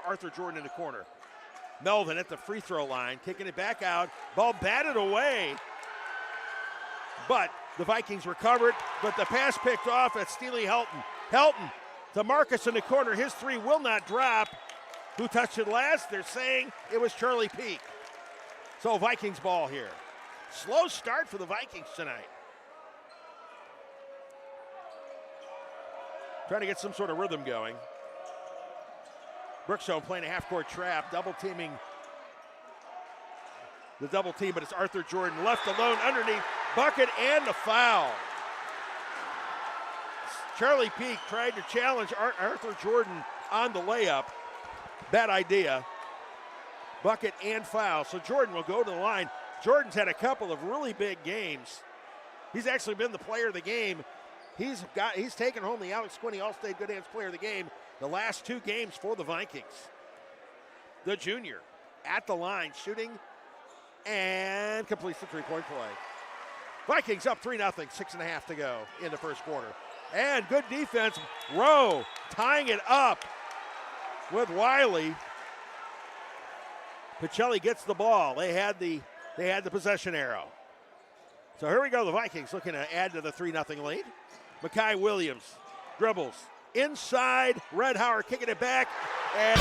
Arthur Jordan in the corner. Melvin at the free throw line, kicking it back out. Ball batted away. But the Vikings recovered, but the pass picked off at Steely Helton. Helton to Marcus in the corner. His three will not drop. Who touched it last? They're saying it was Charlie Peak. So Vikings ball here. Slow start for the Vikings tonight. Trying to get some sort of rhythm going. Brookstone playing a half-court trap, double-teaming the double team, but it's Arthur Jordan left alone underneath. Bucket and the foul. Charlie Peak tried to challenge Arthur Jordan on the layup. Bad idea. Bucket and foul. So Jordan will go to the line. Jordan's had a couple of really big games. He's actually been the player of the game. He's taken home the Alex Quinney All-State Good Hands Player of the Game the last two games for the Vikings. The junior at the line, shooting and completes the three-point play. Vikings up 3-0, 6.5 to go in the first quarter. And good defense. Rowe tying it up with Wiley. Pacelli gets the ball. They had the possession arrow. So here we go. The Vikings looking to add to the 3-0 lead. Mackay Williams dribbles inside. Red Howard kicking it back. And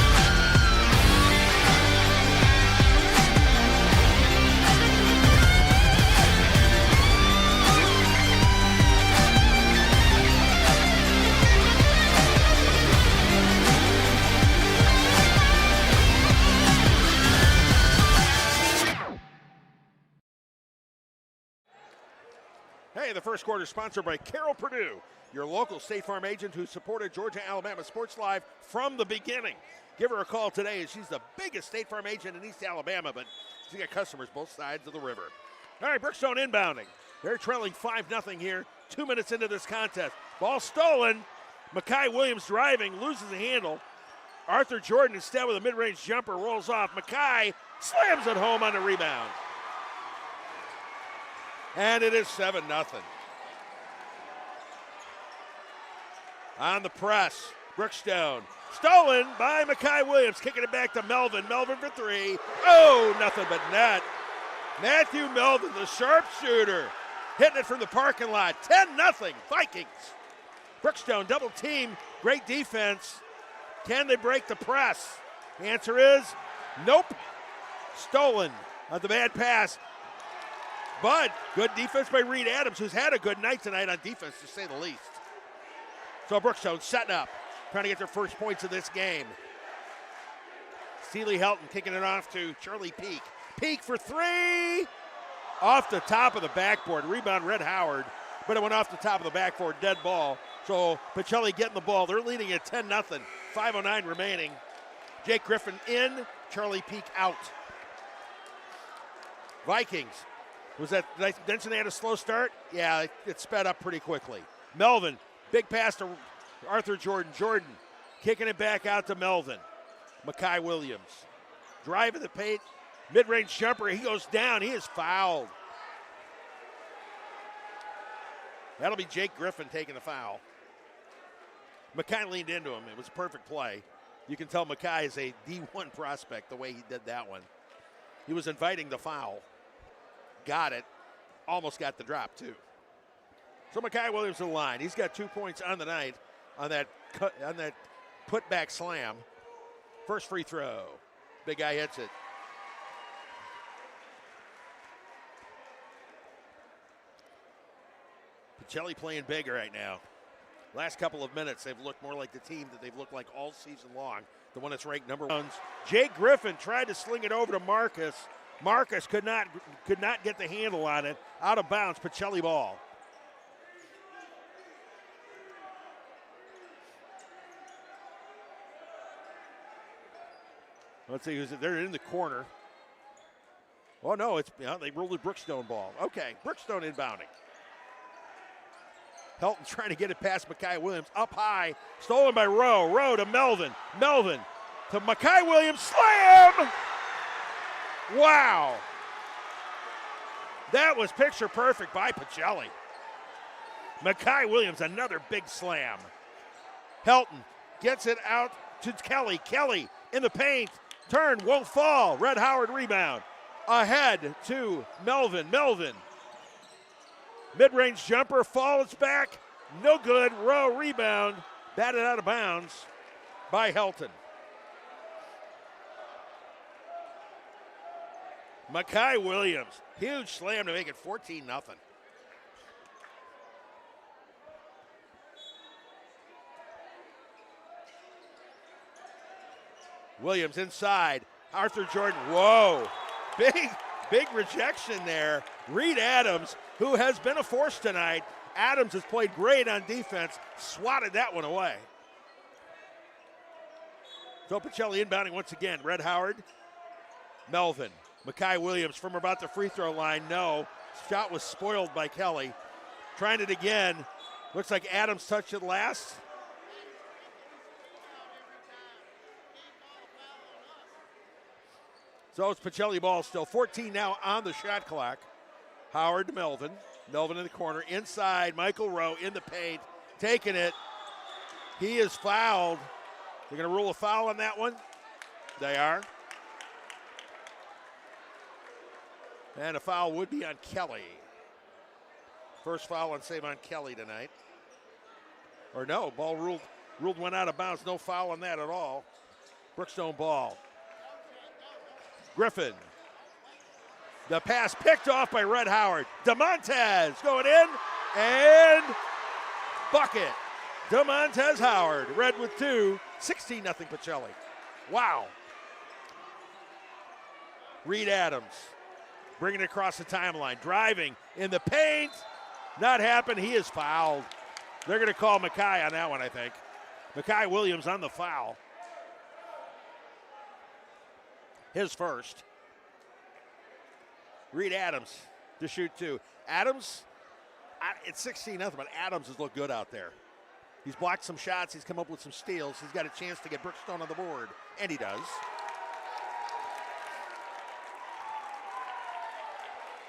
hey, the first quarter sponsored by Carol Purdue, your local State Farm agent who supported Georgia-Alabama Sports Live from the beginning. Give her a call today as she's the biggest State Farm agent in East Alabama, but she's got customers both sides of the river. All right, Brookstone inbounding. They're trailing 5-0 here, 2 minutes into this contest. Ball stolen. Mackay Williams driving, loses the handle. Arthur Jordan instead with a mid-range jumper rolls off. Mackay slams it home on the rebound. And it is 7-0. On the press, Brookstone. Stolen by Mackay Williams, kicking it back to Melvin. Melvin for three. Oh, nothing but net. Matthew Melvin, the sharpshooter, hitting it from the parking lot. 10-0, Vikings. Brookstone double team, great defense. Can they break the press? The answer is nope. Stolen on the bad pass. But good defense by Reed Adams, who's had a good night tonight on defense, to say the least. So Brookstone setting up, trying to get their first points of this game. Steely Helton kicking it off to Charlie Peak. Peak for three! Off the top of the backboard. Rebound Red Howard, but it went off the top of the backboard, dead ball. So Pacelli getting the ball. They're leading at 10-0, 5:09 remaining. Jake Griffin in, Charlie Peak out. Vikings. Did I mention they had a slow start? Yeah, it sped up pretty quickly. Melvin, big pass to Arthur Jordan. Jordan kicking it back out to Melvin. Mackay Williams. Driving the paint. Mid-range jumper, he goes down. He is fouled. That'll be Jake Griffin taking the foul. Mackay leaned into him. It was a perfect play. You can tell Mackay is a D1 prospect the way he did that one. He was inviting the foul. Got it. Almost got the drop, too. So Mackay Williams to the line. He's got 2 points on the night on that putback slam. First free throw. Big guy hits it. Pacelli playing big right now. Last couple of minutes, they've looked more like the team that they've looked like all season long. The one that's ranked number 1. Jake Griffin tried to sling it over to Marcus. Marcus could not get the handle on it. Out of bounds, Pacelli ball. Let's see who's it. They're in the corner. Oh no, they ruled it Brookstone ball. Okay, Brookstone inbounding. Helton trying to get it past Mackay Williams. Up high. Stolen by Rowe. Rowe to Melvin. Melvin to Mackay Williams. Slam! Wow. That was picture perfect by Pacelli. Mackay Williams, another big slam. Helton gets it out to Kelly. Kelly in the paint. Turn, won't fall. Red Howard rebound. Ahead to Melvin. Melvin. Mid-range jumper, falls back, no good. Rowe rebound, batted out of bounds by Helton. Mackay Williams, huge slam to make it 14-0. Williams inside, Arthur Jordan, whoa, big rejection there. Reed Adams, who has been a force tonight. Adams has played great on defense, swatted that one away. So Pacelli inbounding once again. Red Howard, Melvin, Mackay Williams from about the free throw line. No, shot was spoiled by Kelly. Trying it again. Looks like Adams touched it last. So it's Pacelli ball still. 14 now on the shot clock. Howard to Melvin. Melvin in the corner. Inside, Michael Rowe in the paint. Taking it. He is fouled. They're going to rule a foul on that one. They are. And a foul would be on Kelly. First foul on save on Kelly tonight. Or no, ball ruled went out of bounds. No foul on that at all. Brookstone ball. Griffin. The pass picked off by Red Howard. DeMontez going in and bucket. DeMontez Howard. Red with 2. 16-0 Pacelli. Wow. Reed Adams bringing it across the timeline. Driving in the paint. Not happen. He is fouled. They're going to call Mackay on that one, I think. Mackay Williams on the foul. His first. Reed Adams to shoot 2. Adams, it's 16-0, but Adams has looked good out there. He's blocked some shots. He's come up with some steals. He's got a chance to get Brookstone on the board, and he does.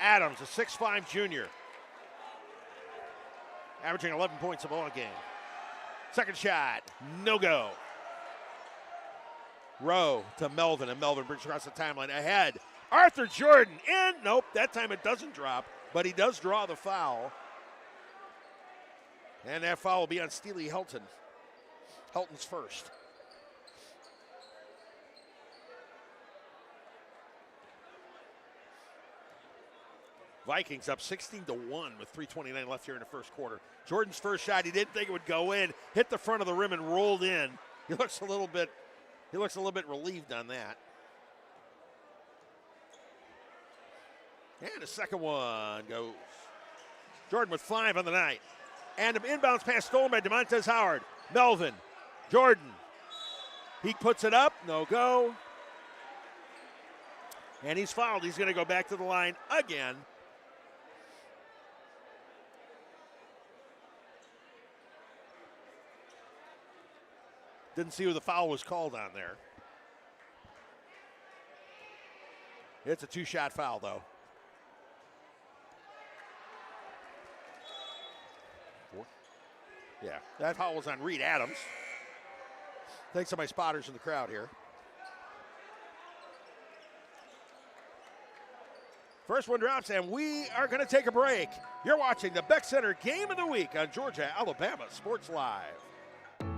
Adams, a 6'5 junior, averaging 11 points a ball game. Second shot, no go. Rowe to Melvin, and Melvin brings across the timeline. Ahead, Arthur Jordan in. Nope, that time it doesn't drop, but he does draw the foul. And that foul will be on Steely Helton. Helton's first. Vikings up 16-1 with 3:29 left here in the first quarter. Jordan's first shot, he didn't think it would go in, hit the front of the rim and rolled in. He looks a little bit relieved on that. And the second one goes. Jordan with 5 on the night. And an inbounds pass stolen by DeMontez Howard. Melvin, Jordan. He puts it up, no go. And he's fouled. He's going to go back to the line again. Didn't see who the foul was called on there. It's a two-shot foul, though. Yeah, that foul was on Reed Adams. Thanks to my spotters in the crowd here. First one drops, and we are going to take a break. You're watching the Beck Center Game of the Week on Georgia, Alabama Sports Live.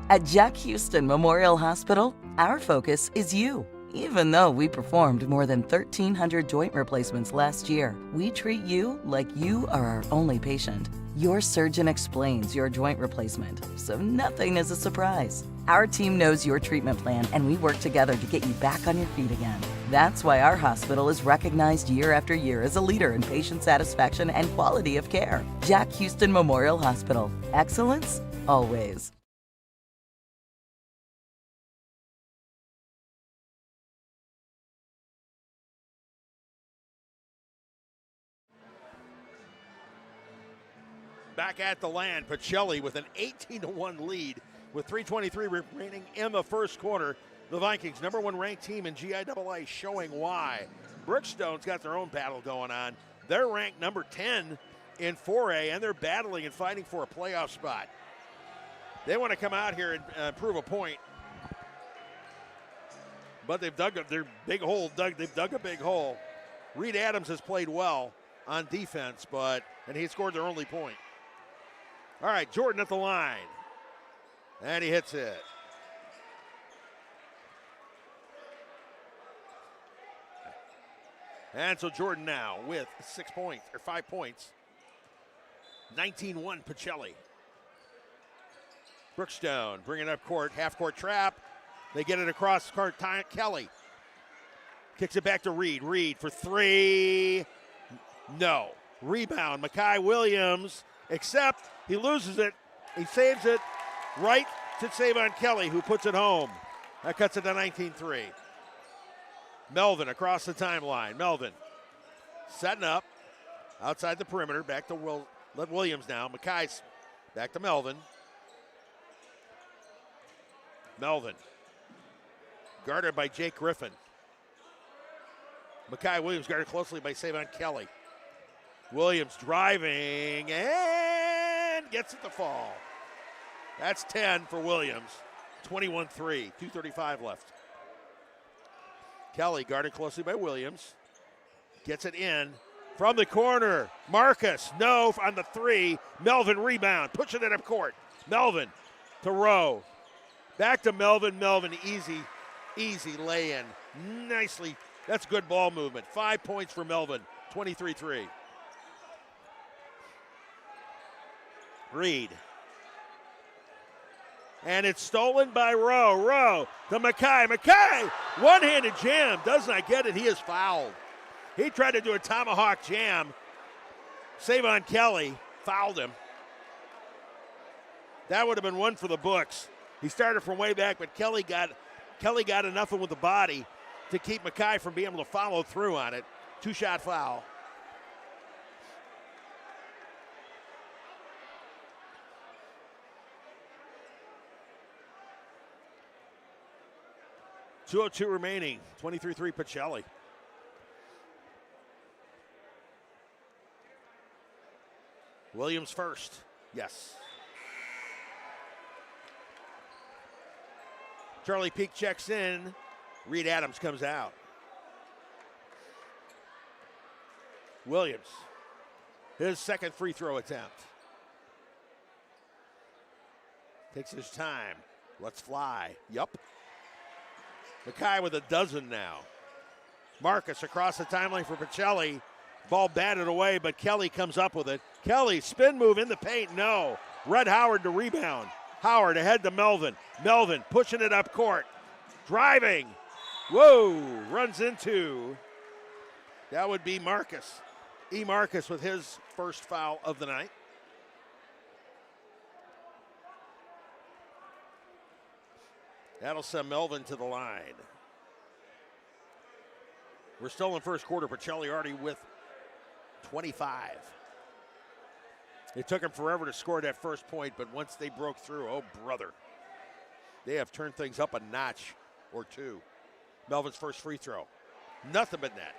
At Jack Houston Memorial Hospital, our focus is you. Even though we performed more than 1,300 joint replacements last year, we treat you like you are our only patient. Your surgeon explains your joint replacement, so nothing is a surprise. Our team knows your treatment plan, and we work together to get you back on your feet again. That's why our hospital is recognized year after year as a leader in patient satisfaction and quality of care. Jack Houston Memorial Hospital. Excellence, always. Back at the land, Pacelli with an 18-1 lead with 3:23 remaining in the first quarter. The Vikings, number one ranked team in GIAA, showing why. Brookstone's got their own battle going on. They're ranked number 10 in 4A, and they're battling and fighting for a playoff spot. They want to come out here and prove a point. But they've dug their big hole. They've dug a big hole. Reed Adams has played well on defense, and he scored their only point. All right, Jordan at the line. And he hits it. And so Jordan now with 5 points. 19-1 Pacelli. Brookstone bringing up court, half-court trap. They get it across court. Kelly kicks it back to Reed. Reed for three. No. Rebound. Makai Williams, except he loses it. He saves it right to Savon Kelly, who puts it home. That cuts it to 19-3. Melvin across the timeline. Melvin setting up outside the perimeter. Back to Williams now. Makai's back to Melvin. Melvin guarded by Jake Griffin. Makai Williams guarded closely by Savon Kelly. Williams driving and gets it to fall. That's 10 for Williams. 21-3, 2:35 left. Kelly guarded closely by Williams. Gets it in from the corner. Marcus, no, on the three. Melvin rebound, pushing it up court. Melvin to Rowe. Back to Melvin. Melvin, easy lay-in. Nicely, that's good ball movement. 5 points for Melvin, 23-3. Reed. And it's stolen by Rowe. Rowe to Makai. Makai, one-handed jam, does not get it. He is fouled. He tried to do a tomahawk jam. Savon Kelly fouled him. That would have been one for the books. He started from way back, but Kelly got enough with the body to keep Makai from being able to follow through on it. Two-shot foul. .202 remaining, 23-3 Pacelli. Williams first, yes. Charlie Peak checks in. Reed Adams comes out. Williams, his second free throw attempt. Takes his time. Let's fly. Yup. Makai with a dozen now. Marcus across the timeline for Pacelli. Ball batted away, but Kelly comes up with it. Kelly, spin move in the paint, no. Red Howard to rebound. Howard ahead to Melvin. Melvin pushing it up court. Driving. Whoa, runs into. That would be Marcus. Marcus with his first foul of the night. That'll send Melvin to the line. We're still in the first quarter. Pacelli already with 25. It took him forever to score that first point, but once they broke through, oh brother, they have turned things up a notch or two. Melvin's first free throw. Nothing but net.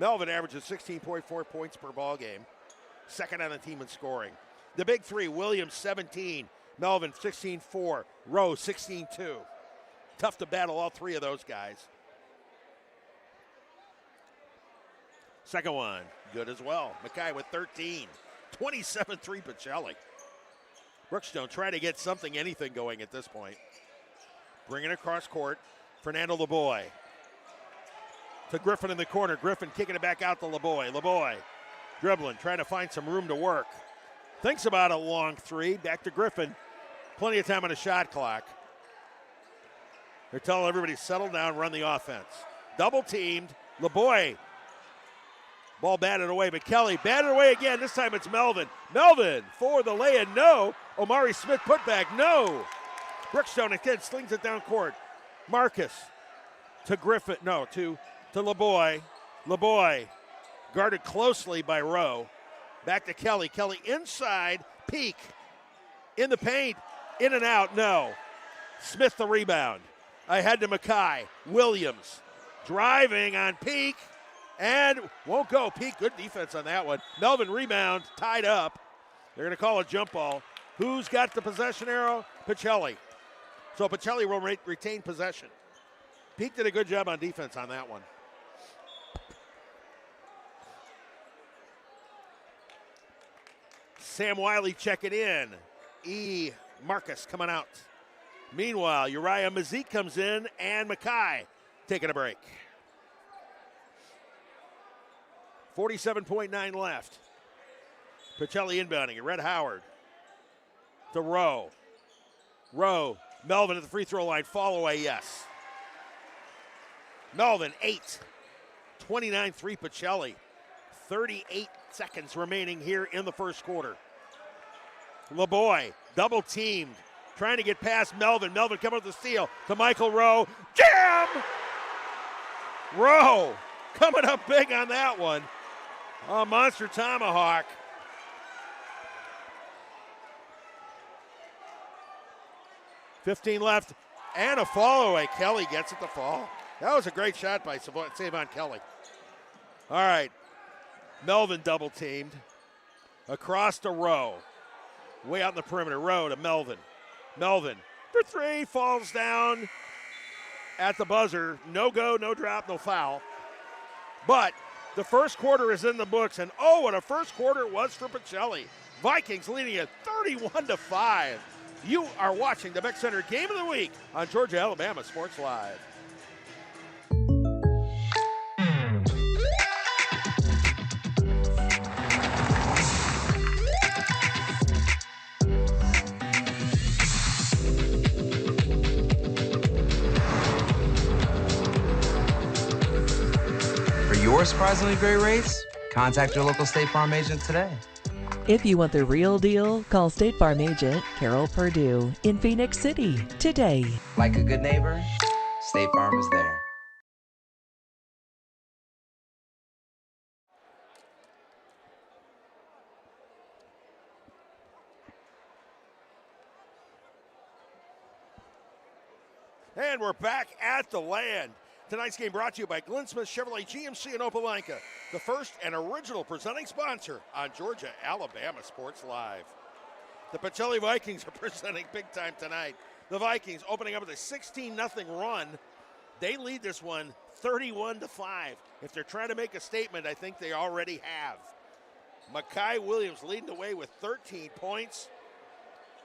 Melvin averages 16.4 points per ball game, second on the team in scoring. The big three, Williams 17, Melvin 16-4, Rowe 16-2. Tough to battle all three of those guys. Second one, good as well. Mackay with 13, 27-3 Pacelli. Brookstone trying to get something, anything going at this point. Bringing it across court, Fernando LeBoy. To Griffin in the corner. Griffin kicking it back out to LeBoy. LeBoy dribbling, trying to find some room to work. Thinks about a long three. Back to Griffin. Plenty of time on the shot clock. They're telling everybody settle down, run the offense. Double teamed. LeBoy. Ball batted away, but Kelly batted away again. This time it's Melvin. Melvin for the lay-in, no. Omari Smith put back, no. Brookstone again slings it down court. Marcus to Griffin, no, to LeBoy. LeBoy guarded closely by Rowe. Back to Kelly. Kelly inside, peek. In the paint, in and out, no. Smith the rebound. Ahead to Mackay. Williams driving on Peak. And won't go. Peak, good defense on that one. Melvin rebound, tied up. They're going to call a jump ball. Who's got the possession arrow? Pacelli. So Pacelli will retain possession. Peak did a good job on defense on that one. Sam Wiley checking in. Marcus coming out. Meanwhile, Uriah Mazik comes in and Mackay taking a break. 47.9 left. Pacelli inbounding it. Red Howard to Rowe. Rowe. Melvin at the free throw line. Fall away, yes. Melvin, 8. 29-3 Pacelli. 38 seconds remaining here in the first quarter. LeBoy, double teamed. Trying to get past Melvin. Melvin coming with the steal to Michael Rowe. Jam! Rowe coming up big on that one. A monster tomahawk. $15 left and a fall away. Kelly gets it to fall. That was a great shot by Savon Kelly. All right. Melvin double teamed. Across to Rowe. Way out in the perimeter. Rowe to Melvin. Melvin for three, falls down at the buzzer. No go, no drop, no foul. But the first quarter is in the books, and oh, what a first quarter it was for Pacelli. Vikings leading at 31-5. You are watching the Beck Center Game of the Week on Georgia Alabama Sports Live. Your surprisingly great rates? Contact your local State Farm agent today. If you want the real deal, call State Farm agent Carol Purdue in Phoenix City today. Like a good neighbor, State Farm is there. And we're back at the land. Tonight's game brought to you by Glenn Smith Chevrolet GMC in Opelika, the first and original presenting sponsor on Georgia Alabama Sports Live. The Pacelli Vikings are presenting big time tonight. The Vikings opening up with a 16-0 run. They lead this one 31-5. If they're trying to make a statement, I think they already have. Mackay Williams leading the way with 13 points.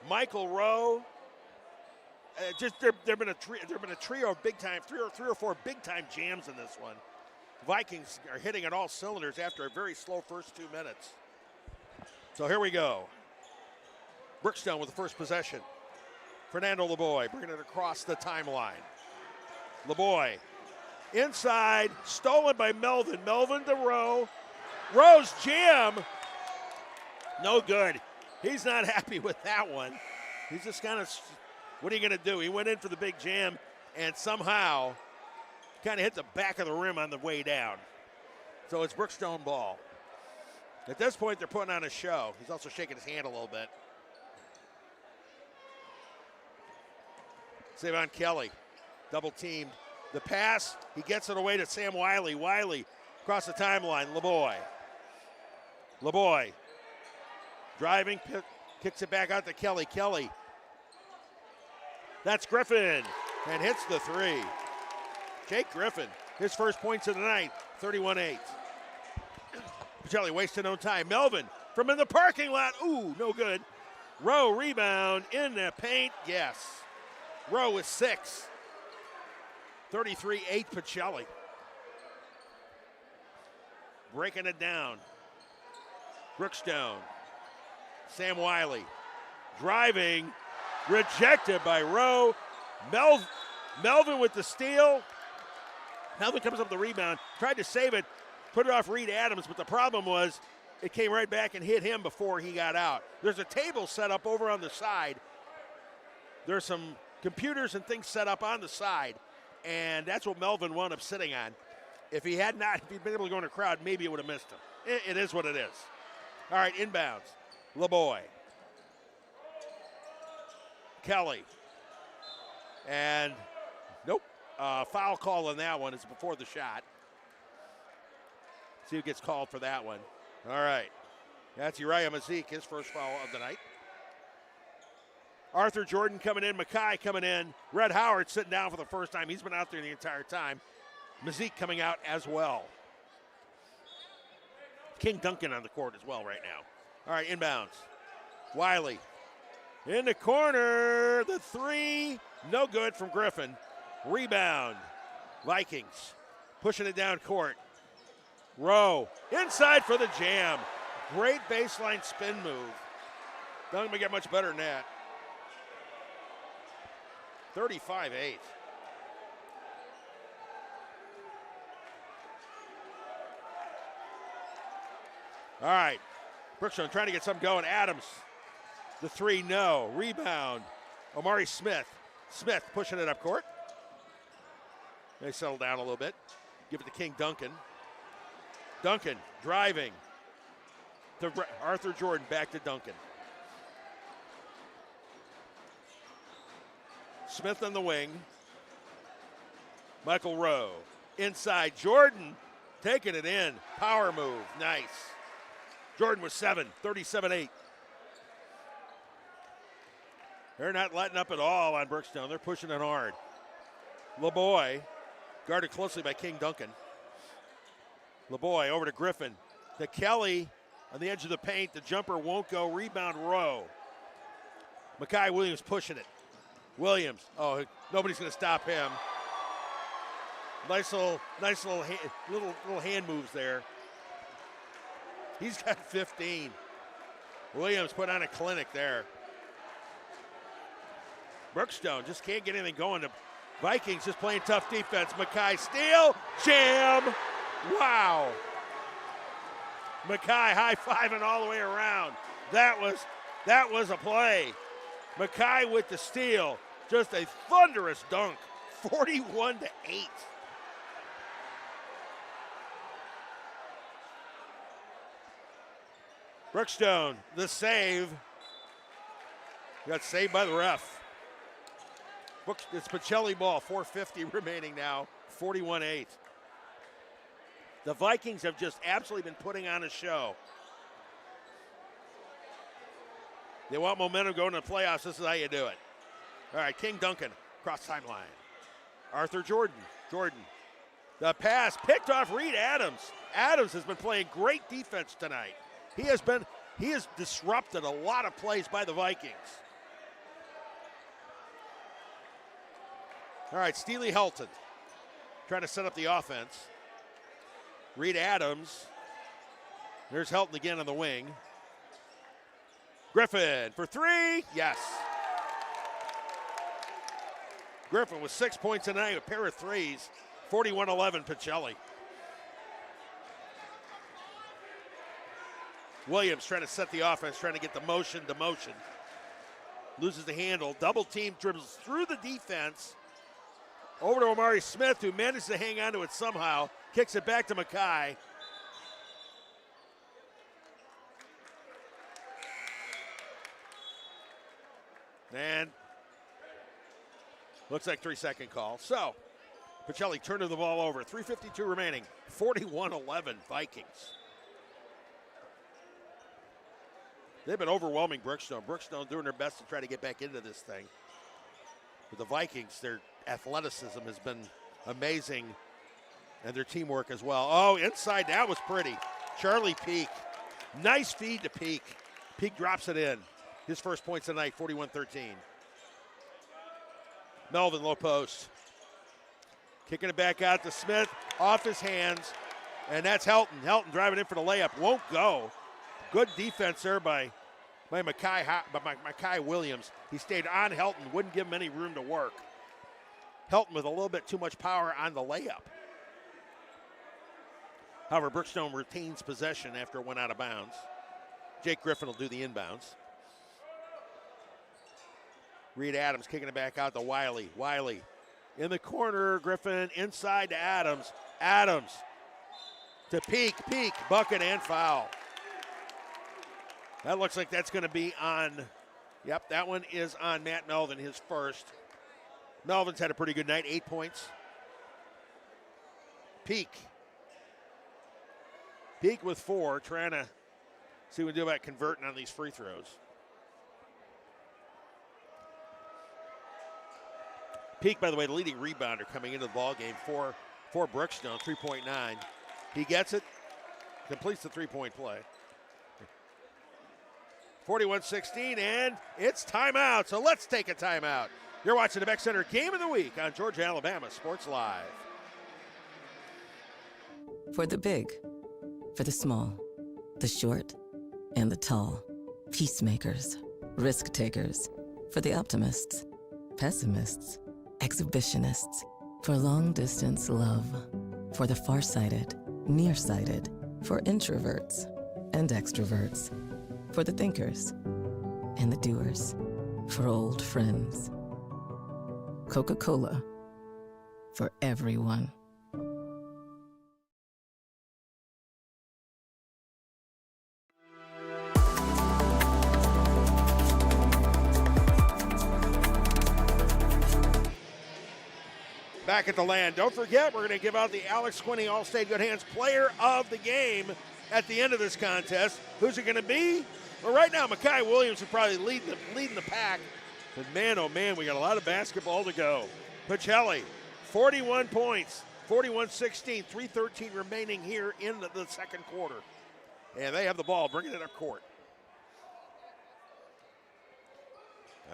Michael Rowe. There've been a trio of big time, three or four big time jams in this one. Vikings are hitting on all cylinders after a very slow first 2 minutes. So here we go. Brookstone with the first possession. Fernando LeBoy bringing it across the timeline. LeBoy inside, stolen by Melvin. Melvin to Rowe. Rowe's jam. No good. He's not happy with that one. He's just kind of. What are you going to do? He went in for the big jam and somehow kind of hit the back of the rim on the way down. So it's Brookstone ball. At this point, they're putting on a show. He's also shaking his hand a little bit. Savon Kelly, double teamed. The pass, he gets it away to Sam Wiley. Wiley Across the timeline, LeBoy. Driving, kicks it back out to Kelly. Kelly. That's Griffin, and hits the three. Jake Griffin, his first points of the night, 31-8. Pacelli wasting no time. Melvin from in the parking lot. Ooh, no good. Rowe rebound in the paint. Yes. Rowe with 6. 33-8 Pacelli. Breaking it down. Brookstone. Sam Wiley. Driving. Rejected by Rowe. Melvin with the steal. Melvin comes up the rebound. Tried to save it. Put it off Reed Adams, but the problem was it came right back and hit him before he got out. There's a table set up over on the side. There's some computers and things set up on the side, and that's what Melvin wound up sitting on. If he'd been able to go in a crowd, maybe it would have missed him. It is what it is. All right, inbounds. LeBoy. Kelly. And nope. Foul call on that one. It's before the shot. See who gets called for that one. All right. That's Uriah Mazik, his first foul of the night. Arthur Jordan coming in. Mackay coming in. Red Howard sitting down for the first time. He's been out there the entire time. Mazik coming out as well. King Duncan on the court as well right now. All right, inbounds. Wiley. In the corner. The three. No good from Griffin. Rebound. Vikings. Pushing it down court. Rowe. Inside for the jam. Great baseline spin move. Doesn't get much better than that. 35-8. All right. Brookstone trying to get something going. Adams. The three, no. Rebound. Omari Smith. Smith pushing it up court. They settle down a little bit. Give it to King Duncan. Duncan driving. To Arthur Jordan, back to Duncan. Smith on the wing. Michael Rowe. Inside. Jordan taking it in. Power move. Nice. Jordan with 7. 37-8. They're not letting up at all on Brookstone. They're pushing it hard. LeBoy, guarded closely by King Duncan. LeBoy over to Griffin. To Kelly on the edge of the paint. The jumper won't go. Rebound Rowe. Mackay Williams pushing it. Williams. Oh, nobody's going to stop him. Nice little hand moves there. He's got 15. Williams put on a clinic there. Brookstone just can't get anything going. The Vikings just playing tough defense. Mackay steal, jam. Wow. Mackay high-fiving all the way around. That was a play. Mackay with the steal. Just a thunderous dunk. 41-8. Brookstone, the save. Got saved by the ref. It's Pacelli ball, 4:50 remaining now, 41-8. The Vikings have just absolutely been putting on a show. They want momentum going to the playoffs. This is how you do it. All right, King Duncan, cross timeline. Arthur Jordan. The pass picked off Reed Adams. Adams has been playing great defense tonight. He has disrupted a lot of plays by the Vikings. All right, Steely Helton trying to set up the offense. Reed Adams. There's Helton again on the wing. Griffin for three. Yes. Griffin with 6 points tonight, a pair of threes. 41-11 Pacelli. Williams trying to set the offense, trying to get the motion to motion. Loses the handle. Double team, dribbles through the defense. Over to Omari Smith, who managed to hang on to it somehow. Kicks it back to Mackay. And looks like 3-second call. So, Pacelli turning the ball over. 3:52 remaining. 41-11 Vikings. They've been overwhelming Brookstone. Brookstone doing their best to try to get back into this thing. But the Vikings, their athleticism has been amazing, and their teamwork as well. Oh, inside, that was pretty. Charlie Peak. Nice feed to Peak. Peak drops it in. His first points tonight, 41-13. Melvin, low post. Kicking it back out to Smith, off his hands, and that's Helton. Helton driving in for the layup, won't go. Good defense there by Makai Williams. He stayed on Helton, wouldn't give him any room to work. Helton with a little bit too much power on the layup. However, Brookstone retains possession after it went out of bounds. Jake Griffin will do the inbounds. Reed Adams kicking it back out to Wiley. Wiley in the corner, Griffin inside to Adams. Adams to Peak, bucket and foul. That looks like that's going to be on, yep, that one is on Matt Melvin, his first. Melvin's had a pretty good night, 8 points. Peak with 4, trying to see what we do about converting on these free throws. Peak, by the way, the leading rebounder coming into the ball game for Brookstone, 3.9. He gets it, completes the three-point play. 41-16, and it's timeout, so let's take a timeout. You're watching the Beck Center Game of the Week on Georgia, Alabama Sports Live. For the big, for the small, the short, and the tall. Peacemakers, risk takers. For the optimists, pessimists, exhibitionists. For long distance love. For the farsighted, nearsighted. For introverts and extroverts. For the thinkers and the doers. For old friends. Coca-Cola. For everyone. Back at the land. Don't forget, we're going to give out the Alex Quinney All-State Good Hands Player of the Game at the end of this contest. Who's it going to be? Well, right now, Makai Williams is probably leading the pack. But man, oh man, we got a lot of basketball to go. Pacelli, 41 points, 41-16, 3:13 remaining here in the second quarter. And they have the ball, bringing it up court.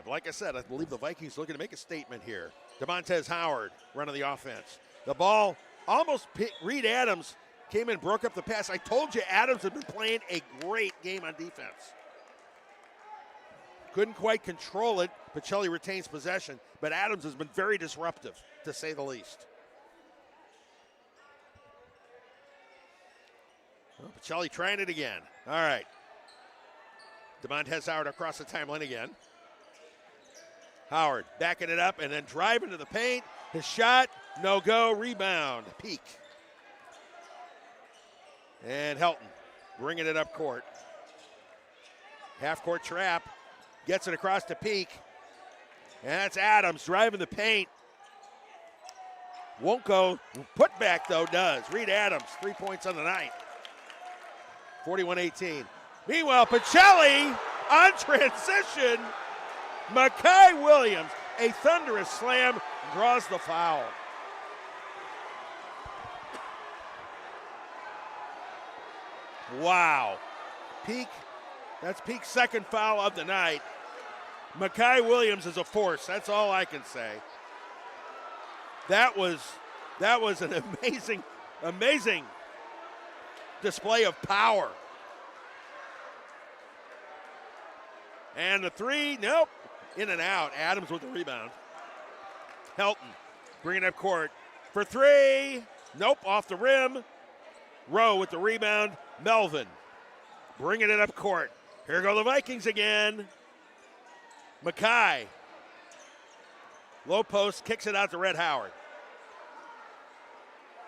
Like I said, I believe the Vikings looking to make a statement here. Demontez Howard running the offense. The ball almost Reed Adams came in, broke up the pass. I told you Adams had been playing a great game on defense. Couldn't quite control it. Pacelli retains possession, but Adams has been very disruptive, to say the least. Well, Pacelli trying it again. All right. Demontez Howard across the timeline again. Howard backing it up and then driving to the paint. His shot, no go, rebound, Peak. And Helton bringing it up court. Half court trap, gets it across to Peak. And that's Adams driving the paint. Won't go, put back though does. Reed Adams, 3 points on the night. 41-18. Meanwhile, Pacelli on transition. Makai Williams, a thunderous slam, draws the foul. Wow. Peak, that's Peak's second foul of the night. Makai Williams is a force, that's all I can say. That was an amazing display of power. And the three, nope. In and out. Adams with the rebound. Helton bringing it up court for three. Nope, off the rim. Rowe with the rebound. Melvin bringing it up court. Here go the Vikings again. Makai. Low post, kicks it out to Red Howard.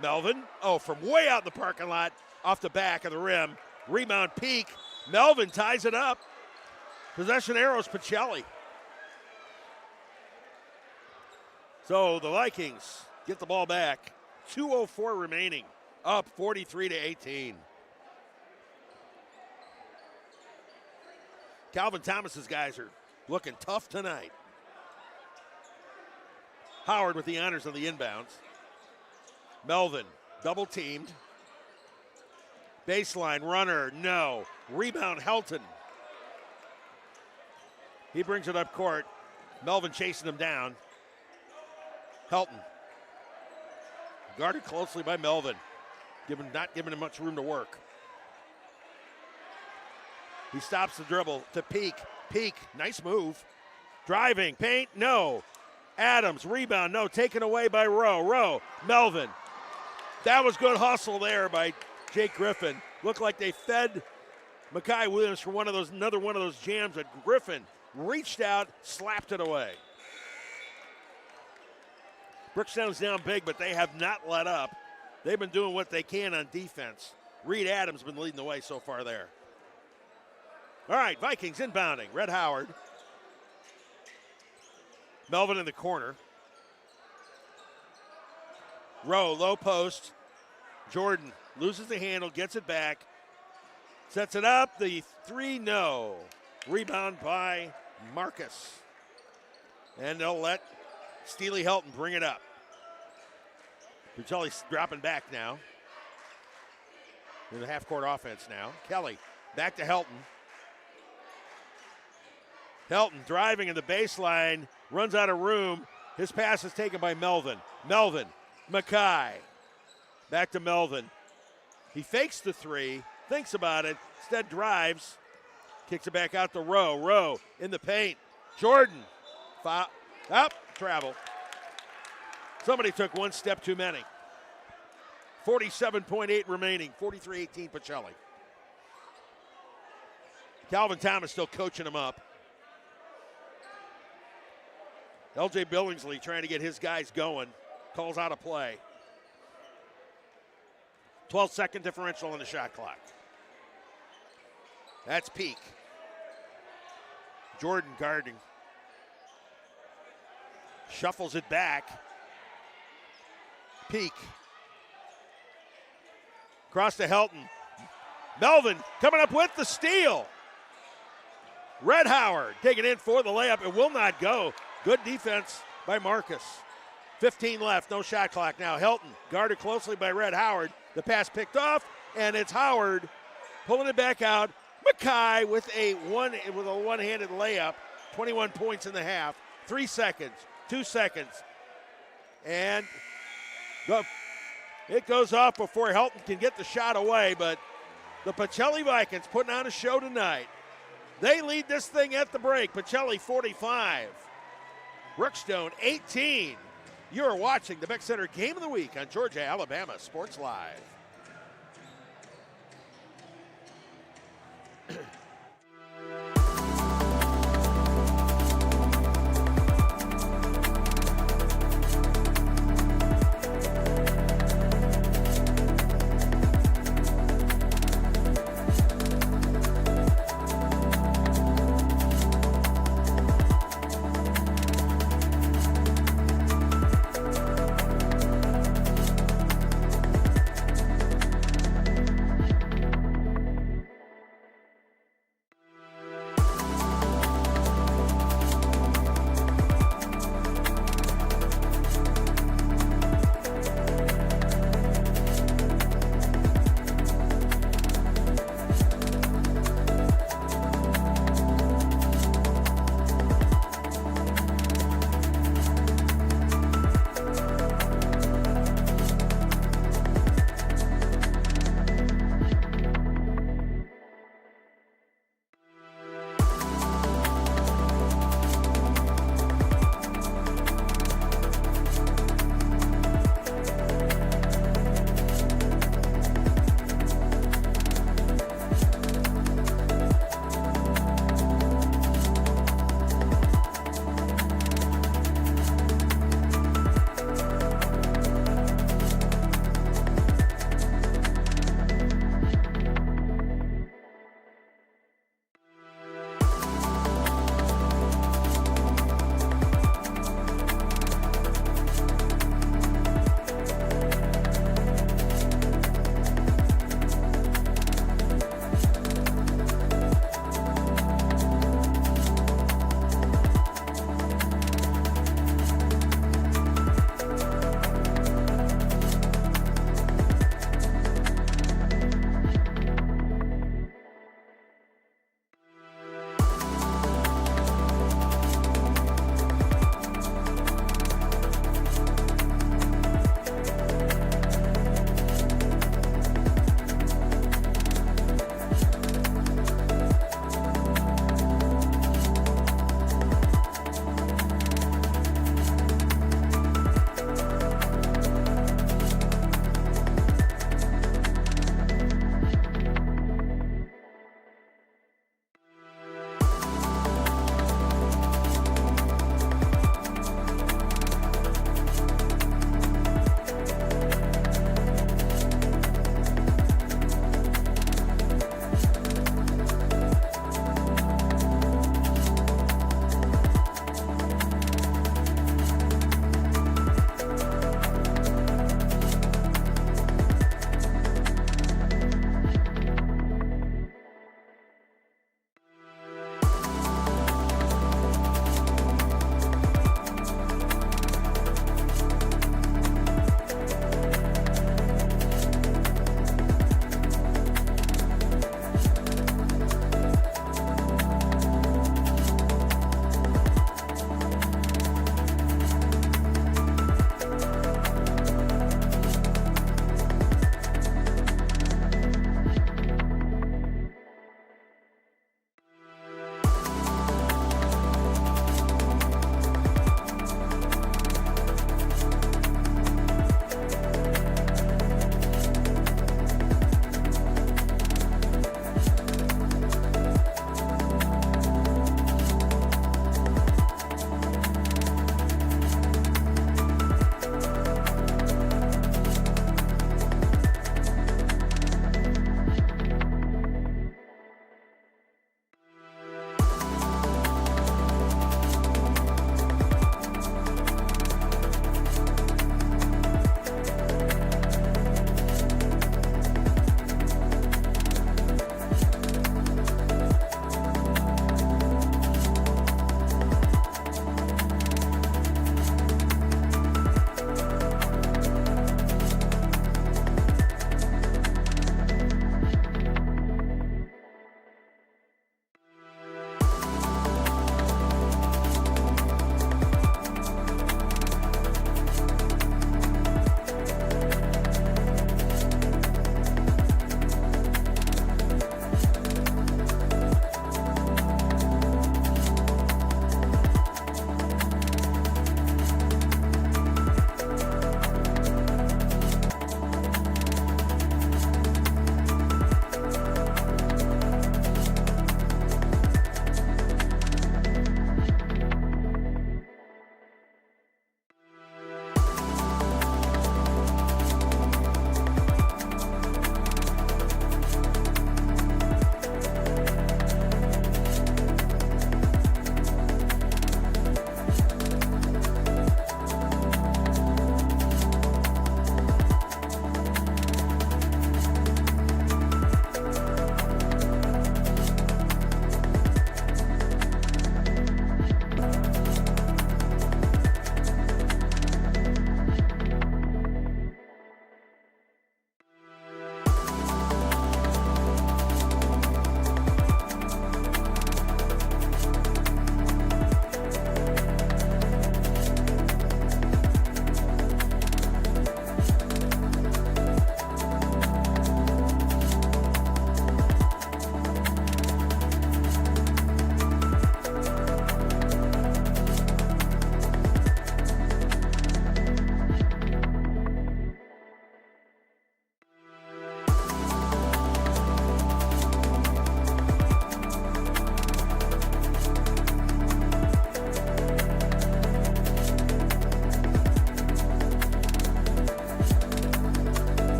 Melvin, from way out in the parking lot, off the back of the rim. Rebound Peak. Melvin ties it up. Possession arrows Pacelli. So the Vikings get the ball back. 2:04 remaining. Up 43-18. Calvin Thomas's guys are looking tough tonight. Howard with the honors on the inbounds. Melvin double teamed. Baseline runner, no. Rebound, Helton. He brings it up court. Melvin chasing him down. Helton. Guarded closely by Melvin. Not giving him much room to work. He stops the dribble to Peak. Peak, nice move. Driving, paint, no. Adams, rebound, no. Taken away by Rowe. Rowe, Melvin. That was good hustle there by Jake Griffin. Looked like they fed Makai Williams for another one of those jams that Griffin reached out, slapped it away. Brookstone's down big, but they have not let up. They've been doing what they can on defense. Reed Adams been leading the way so far there. All right, Vikings inbounding. Red Howard. Melvin in the corner. Rowe, low post. Jordan loses the handle, gets it back. Sets it up. The three, no. Rebound by Marcus. And they'll let Steely Helton bring it up. Pacelli's dropping back now. In the half-court offense now. Kelly back to Helton. Helton driving in the baseline, runs out of room. His pass is taken by Melvin. Melvin, Makai. Back to Melvin. He fakes the three, thinks about it, instead drives. Kicks it back out to Rowe. Rowe in the paint. Jordan. Foul. Up. Travel. Somebody took one step too many. 47.8 remaining. 43-18 Pacelli. Calvin Thomas still coaching him up. LJ Billingsley trying to get his guys going. Calls out a play. 12-second differential on the shot clock. That's Peak. Jordan guarding. Shuffles it back. Peak. Cross to Helton. Melvin coming up with the steal. Red Howard taking in for the layup. It will not go. Good defense by Marcus. 15 left, no shot clock now. Helton guarded closely by Red Howard. The pass picked off, and it's Howard pulling it back out. Makai with a one-handed layup. 21 points in the half. 3 seconds, 2 seconds. And it goes off before Helton can get the shot away, but the Pacelli Vikings putting on a show tonight. They lead this thing at the break. Pacelli 45. Brookstone 18. You're watching the Beck Center Game of the Week on Georgia, Alabama Sports Live.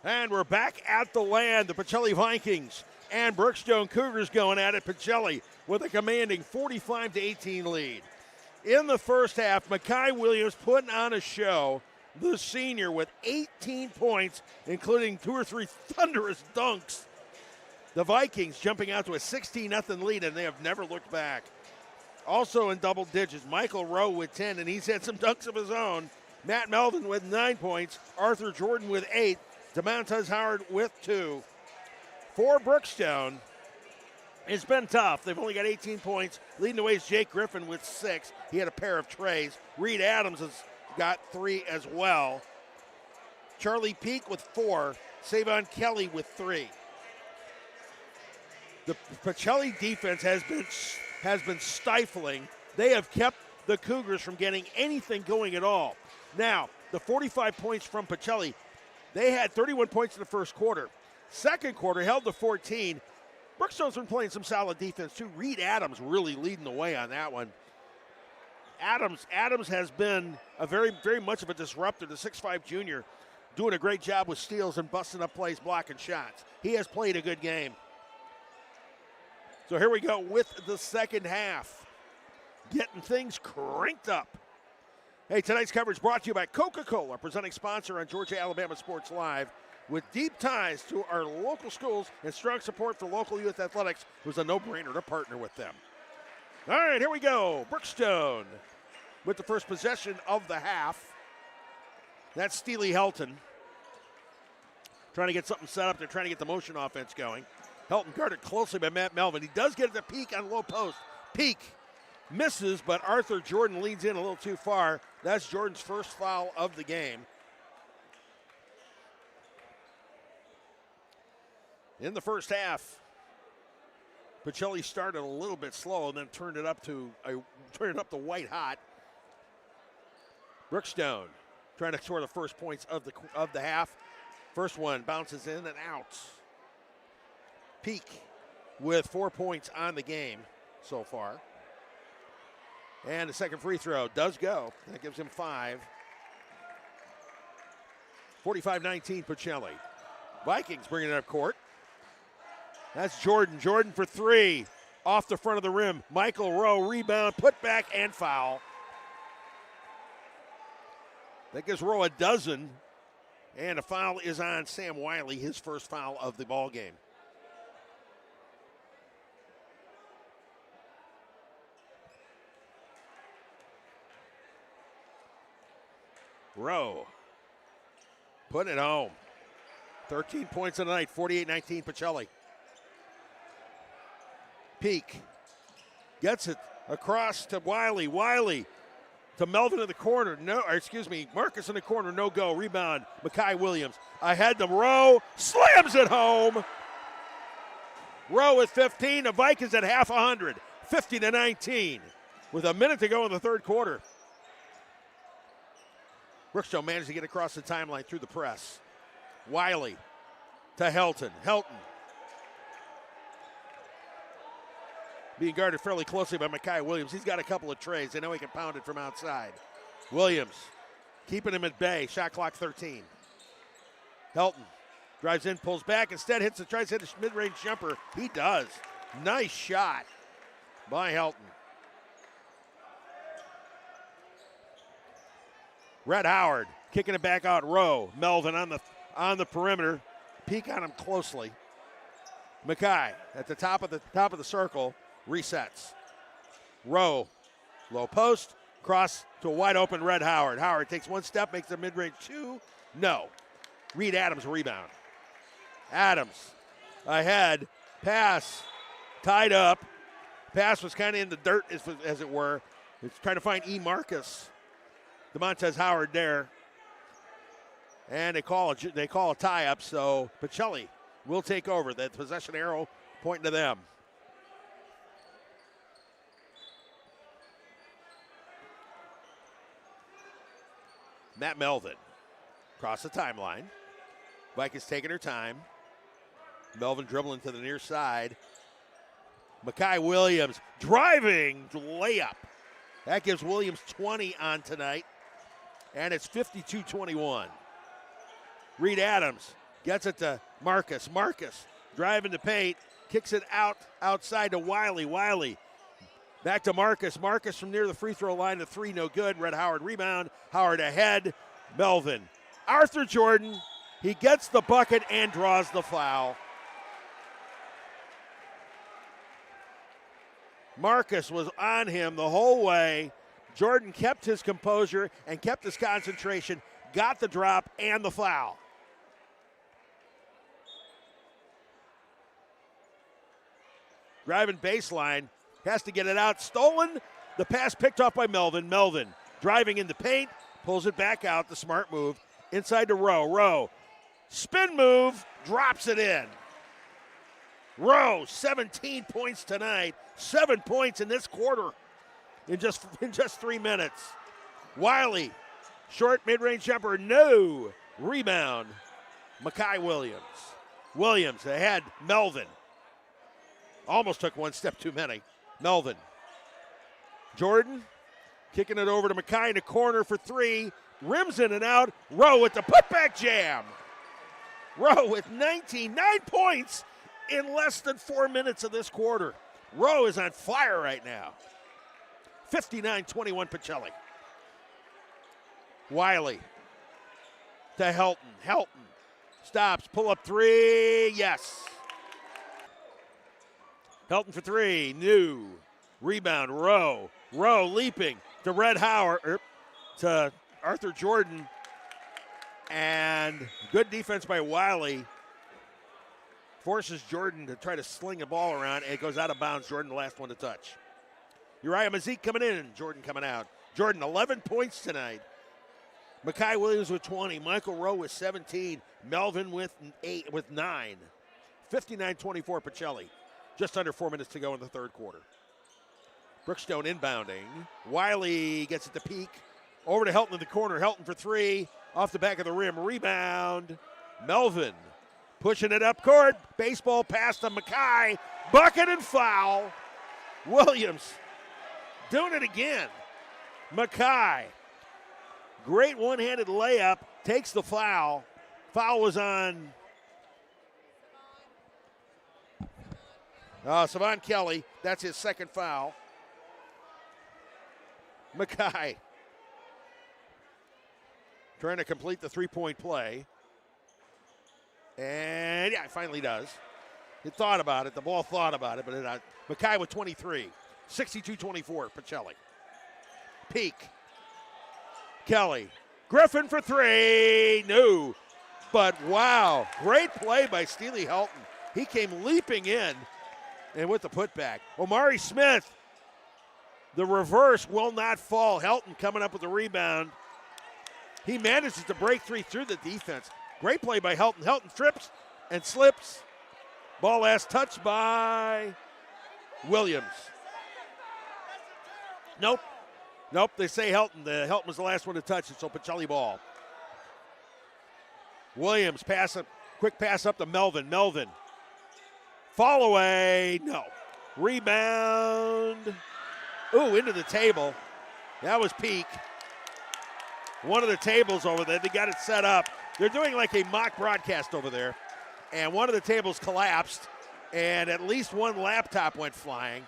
And we're back at the Land. The Pacelli Vikings and Brookstone Cougars going at it. Pacelli with a commanding 45-18 lead. In the first half, Makai Williams putting on a show. The senior with 18 points, including 2 or 3 thunderous dunks. The Vikings jumping out to a 16-0 lead, and they have never looked back. Also in double digits, Michael Rowe with 10, and he's had some dunks of his own. Matt Melvin with 9 points. Arthur Jordan with 8. DeMontez Howard with 2. For Brookstone, it's been tough. They've only got 18 points. Leading the way is Jake Griffin with 6. He had a pair of trays. Reed Adams has got 3 as well. Charlie Peak with 4. Savon Kelly with 3. The Pacelli defense has been stifling. They have kept the Cougars from getting anything going at all. Now, the 45 points from Pacelli, they had 31 points in the first quarter. Second quarter held to 14. Brookstone's been playing some solid defense too. Reed Adams really leading the way on that one. Adams has been a very much of a disruptor. The 6'5 junior doing a great job with steals and busting up plays, blocking shots. He has played a good game. So here we go with the second half. Getting things cranked up. Hey, tonight's coverage brought to you by Coca-Cola, presenting sponsor on Georgia Alabama Sports Live. With deep ties to our local schools and strong support for local youth athletics, it was a no-brainer to partner with them. All right, here we go. Brookstone with the first possession of the half. That's Steely Helton trying to get something set up. They're trying to get the motion offense going. Helton guarded closely by Matt Melvin. He does get it to Peak on low post. Peak misses, but Arthur Jordan leads in a little too far. That's Jordan's first foul of the game. In the first half, Pacelli started a little bit slow and then turned it up to white hot. Brookstone trying to score the first points of the half. First one bounces in and out. Peak with 4 points on the game so far. And the second free throw does go. That gives him 5. 45-19 Pacelli. Vikings bringing it up court. That's Jordan. Jordan for 3. Off the front of the rim. Michael Rowe, rebound, put back, and foul. That gives Rowe a dozen. And a foul is on Sam Wiley, his first foul of the ball game. Rowe putting it home. 13 points in the night, 48-19 Pacelli. Peak gets it across to Wiley. Wiley to Melvin in the corner. Marcus in the corner. No go. Rebound. Makai Williams. Ahead to Rowe. Slams it home. Rowe with 15. The Vikings at half 100. 50-19 with a minute to go in the third quarter. Brookstone managed to get across the timeline through the press. Wiley to Helton. Helton being guarded fairly closely by Makai Williams. He's got a couple of trays. They know he can pound it from outside. Williams keeping him at bay. Shot clock 13. Helton drives in, pulls back. Instead tries to hit a mid-range jumper. He does. Nice shot by Helton. Red Howard kicking it back out. Rowe. Melvin on the perimeter. Peek on him closely. Makai at the top of the circle. Resets. Rowe. Low post. Cross to a wide open Red Howard. Howard takes one step, makes a mid-range 2. No. Reed Adams rebound. Adams ahead. Pass. Tied up. Pass was kind of in the dirt, as it were. It's trying to find E. Marcus. DeMontez Howard there. And they call a tie-up, so Pacelli will take over. That possession arrow pointing to them. Matt Melvin across the timeline. Vikings taking her time. Melvin dribbling to the near side. Makai Williams driving layup. That gives Williams 20 on tonight. And it's 52-21. Reed Adams Gets it to Marcus. Marcus driving the paint. Kicks it outside to Wiley. Wiley back to Marcus. Marcus from near the free throw line. The three no good. Red Howard rebound. Howard ahead. Melvin. Arthur Jordan. He gets the bucket and draws the foul. Marcus was on him the whole way. Jordan kept his composure and kept his concentration. Got the drop and the foul. Driving baseline, has to get it out. Stolen. The pass picked off by Melvin. Melvin driving in the paint, pulls it back out. The smart move. Inside to Rowe. Rowe. Spin move, drops it in. Rowe, 17 points tonight. 7 points in this quarter in just 3 minutes. Wiley, short mid-range jumper, no. Rebound, Makai Williams. Williams ahead, Melvin. Almost took one step too many. Melvin. Jordan kicking it over to Makai in the corner for three. Rims in and out. Rowe with the putback jam. Rowe with 9 points in less than 4 minutes of this quarter. Rowe is on fire right now. 59-21 Pacelli. Wiley to Helton. Helton stops, pull up three, yes. Helton for three, new. Rebound, Rowe. Rowe leaping to Red Howard, to Arthur Jordan. And good defense by Wiley. Forces Jordan to try to sling the ball around, and it goes out of bounds. Jordan, the last one to touch. Uriah Mazik coming in, Jordan coming out. Jordan, 11 points tonight. Makai Williams with 20. Michael Rowe with 17. Melvin with 9. 59-24 Pacelli. Just under 4 minutes to go in the third quarter. Brookstone inbounding. Wiley gets it to Peak. Over to Helton in the corner. Helton for three. Off the back of the rim. Rebound. Melvin pushing it up court. Baseball pass to Makai. Bucket and foul. Williams doing it again. Makai. Great one-handed layup. Takes the foul. Foul was on Savon Kelly. That's his second foul. Makai trying to complete the three-point play. And, yeah, it finally does. It thought about it. The ball thought about it, but Makai with 23. 62-24, Pacelli. Peak. Kelly. Griffin for three. No. But, wow, great play by Steely Helton. He came leaping in and with the putback. Omari Smith. The reverse will not fall. Helton coming up with the rebound. He manages to break three through the defense. Great play by Helton. Helton trips and slips. Ball last touched by Williams. Nope. They say Helton. Helton was the last one to touch it, so Pacelli ball. Williams quick pass up to Melvin. Melvin. Fall away. No. Rebound. Ooh, into the table. That was Peak. One of the tables over there, they got it set up. They're doing like a mock broadcast over there. And one of the tables collapsed, and at least one laptop went flying.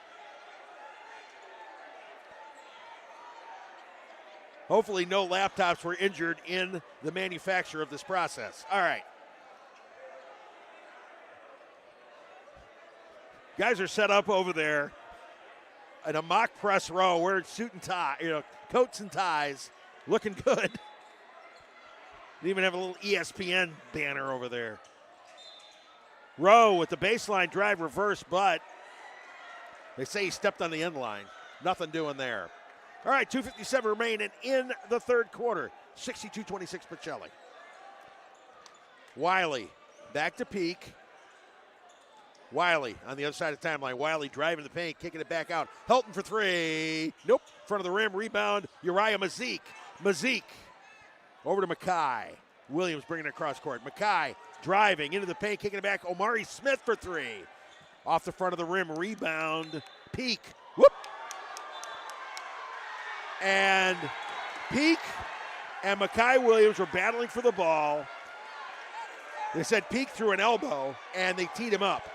Hopefully no laptops were injured in the manufacture of this process. All right. Guys are set up over there in a mock press row wearing suit and tie, coats and ties, looking good. They even have a little ESPN banner over there. Rowe with the baseline drive reverse, but they say he stepped on the end line. Nothing doing there. All right, 2:57 remaining in the third quarter. 62-26 Pacelli. Wiley back to Peak. Wiley on the other side of the timeline. Wiley driving the paint, kicking it back out. Helton for three. Nope. Front of the rim. Rebound. Uriah Mazik. Mazik over to Makai. Williams bringing it across court. Makai driving into the paint, kicking it back. Omari Smith for three. Off the front of the rim. Rebound. Peak. Whoop. And Peak and Makai Williams were battling for the ball. They said Peak threw an elbow, and they teed him up.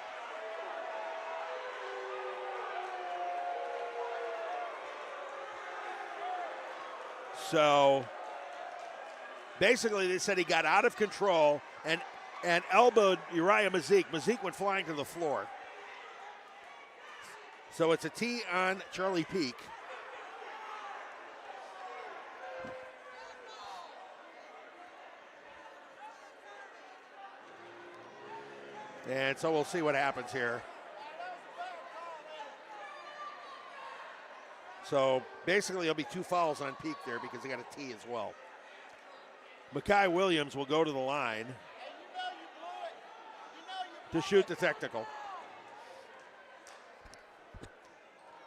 So basically they said he got out of control and elbowed Uriah Mazik. Mazik went flying to the floor. So it's a tee on Charlie Peak. And so we'll see what happens here. So basically there'll be 2 fouls on Peak there because they got a tee as well. Makai Williams will go to the line to shoot the technical.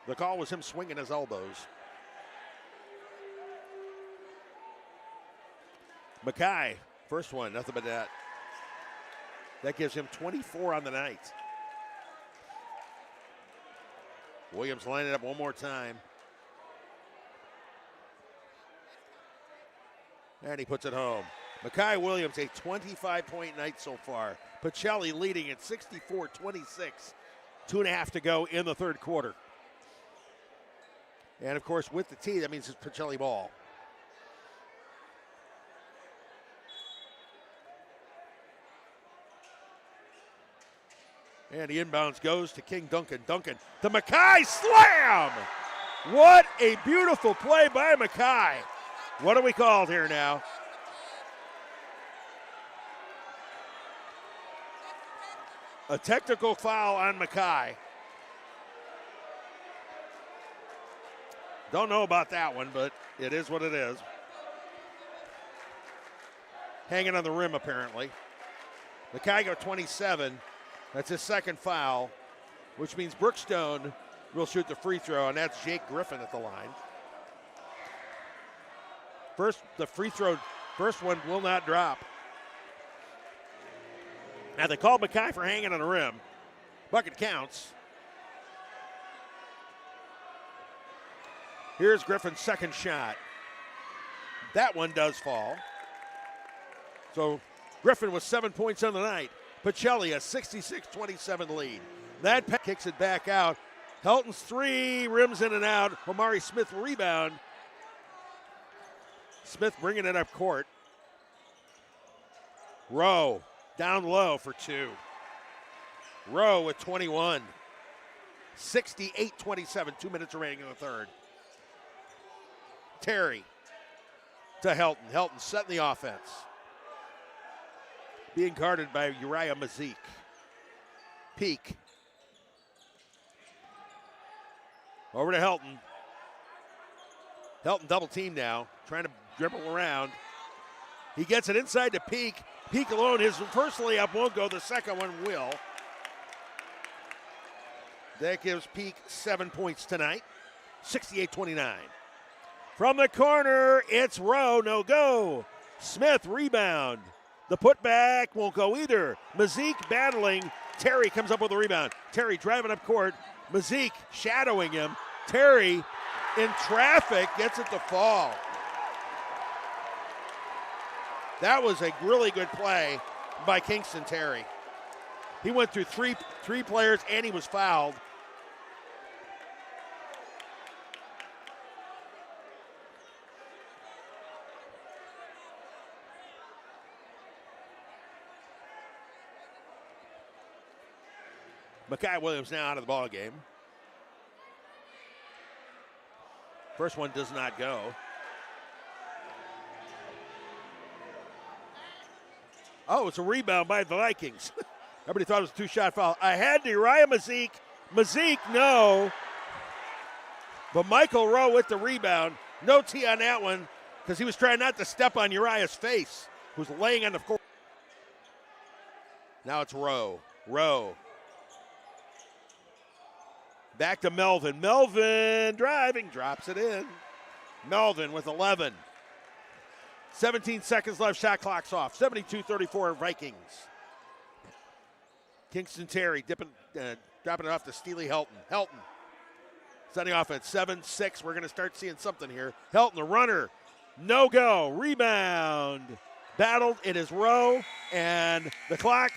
The call was him swinging his elbows. Makai, first one, nothing but that. That gives him 24 on the night. Williams lining it up one more time. And he puts it home. Makai Williams, a 25-point night so far. Pacelli leading at 64-26. 2.5 to go in the third quarter. And, of course, with the tee, that means it's Pacelli ball. And the inbounds goes to King Duncan. Duncan, the Makai slam! What a beautiful play by Makai. What are we called here now? A technical foul on Makai. Don't know about that one, but it is what it is. Hanging on the rim, apparently. Makai got 27. That's his second foul, which means Brookstone will shoot the free throw, and that's Jake Griffin at the line. The first one will not drop. Now they called Makai for hanging on the rim. Bucket counts. Here's Griffin's second shot. That one does fall. So Griffin with 7 points on the night. Pacelli a 66-27 lead. That kicks it back out. Helton's three, rims in and out. Omari Smith rebound. Smith bringing it up court. Rowe down low for 2. Rowe with 21. 68-27, 2 minutes remaining in the third. Terry to Helton. Helton setting the offense. Being guarded by Uriah Mazik. Peak. Over to Helton. Helton double team now, trying to dribble around. He gets it inside to Peak. Peak alone, his first layup won't go, the second one will. That gives Peak 7 points tonight, 68-29. From the corner, it's Rowe, no go. Smith rebound. The putback won't go either. Mazik battling. Terry comes up with a rebound. Terry driving up court. Mazik shadowing him. Terry in traffic gets it to fall. That was a really good play by Kingston Terry. He went through three players and he was fouled. Makai Williams now out of the ball game. First one does not go. Oh, it's a rebound by the Vikings. Everybody thought it was a two-shot foul. Ahead to Uriah Mazik. Mazik, no. But Michael Rowe with the rebound. No T on that one because he was trying not to step on Uriah's face, who's laying on the court. Now it's Rowe. Rowe. Back to Melvin. Melvin driving, drops it in. Melvin with 11. 17 seconds left, shot clock's off. 72-34 Vikings. Kingston Terry dropping it off to Steely Helton. Helton setting offense, 7-6. We're going to start seeing something here. Helton, the runner, no go. Rebound battled. It is Rowe, and the clock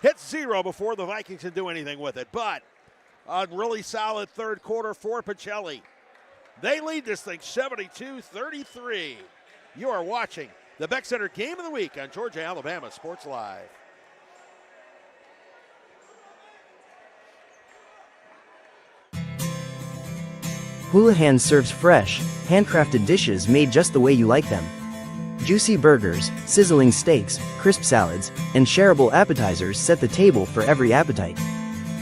hits 0 before the Vikings can do anything with it. But a really solid third quarter for Pacelli. They lead this thing 72-33. You are watching the Beck Center Game of the Week on Georgia Alabama Sports Live. Houlihan serves fresh, handcrafted dishes made just the way you like them. Juicy burgers, sizzling steaks, crisp salads, and shareable appetizers set the table for every appetite.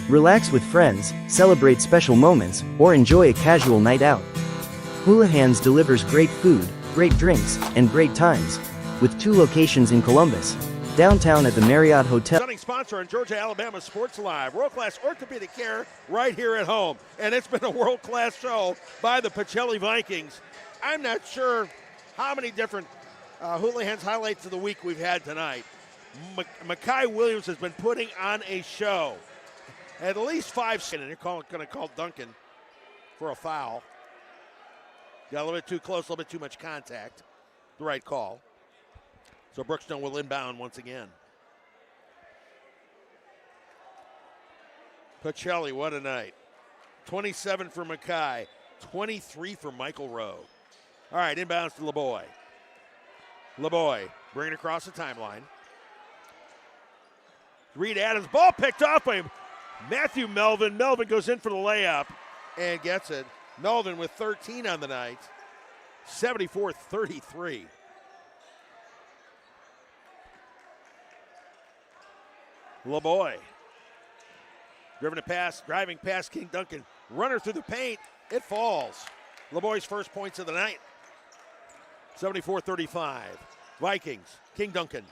Relax with friends, celebrate special moments, or enjoy a casual night out. Houlihan's delivers great food, great drinks, and great times, with 2 locations in Columbus, downtown at the Marriott Hotel. Presenting sponsor on Georgia Alabama Sports Live, world-class orthopedic care right here at home. And it's been a world-class show by the Pacelli Vikings. I'm not sure how many different Houlihan's highlights of the week we've had tonight. Mekhi Williams has been putting on a show. At least 5, and they're going to call Duncan for a foul. Got a little bit too close, a little bit too much contact. The right call. So Brookstone will inbound once again. Pacelli, what a night. 27 for Mekhi, 23 for Michael Rowe. All right, inbounds to LeBoy. LeBoy bringing it across the timeline. Reed Adams, ball picked off by Matthew Melvin. Melvin goes in for the layup and gets it. Melvin with 13 on the night, 74-33. LeBoy. Driving past King Duncan. Runner through the paint. It falls. LeBoy's first points of the night. 74-35. Vikings. King Duncan.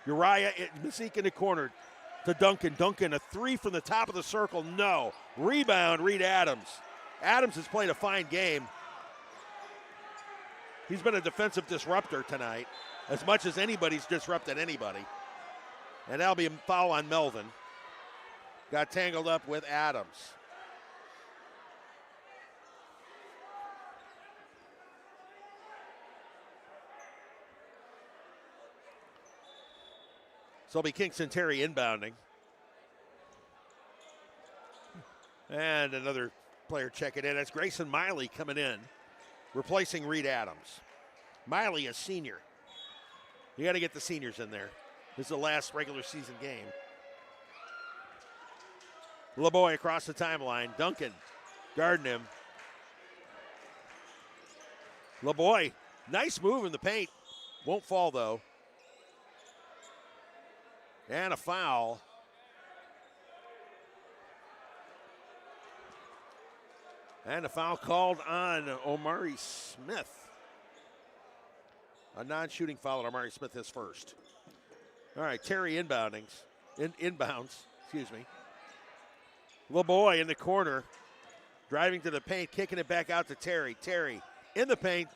Uriah Masik in the corner to Duncan. Duncan, a 3 from the top of the circle. No. Rebound, Reed Adams. Adams has played a fine game. He's been a defensive disruptor tonight, as much as anybody's disrupted anybody. And that'll be a foul on Melvin. Got tangled up with Adams. So it'll be Kingston Terry inbounding. And another player checking in. That's Grayson Miley coming in, replacing Reed Adams. Miley, a senior. You got to get the seniors in there. This is the last regular season game. LeBoy across the timeline. Duncan guarding him. LeBoy, nice move in the paint. Won't fall, though. And a foul. And a foul called on Omari Smith. A non-shooting foul on Omari Smith, his first. All right, Terry inbounds. LeBoy in the corner, driving to the paint, kicking it back out to Terry. Terry in the paint,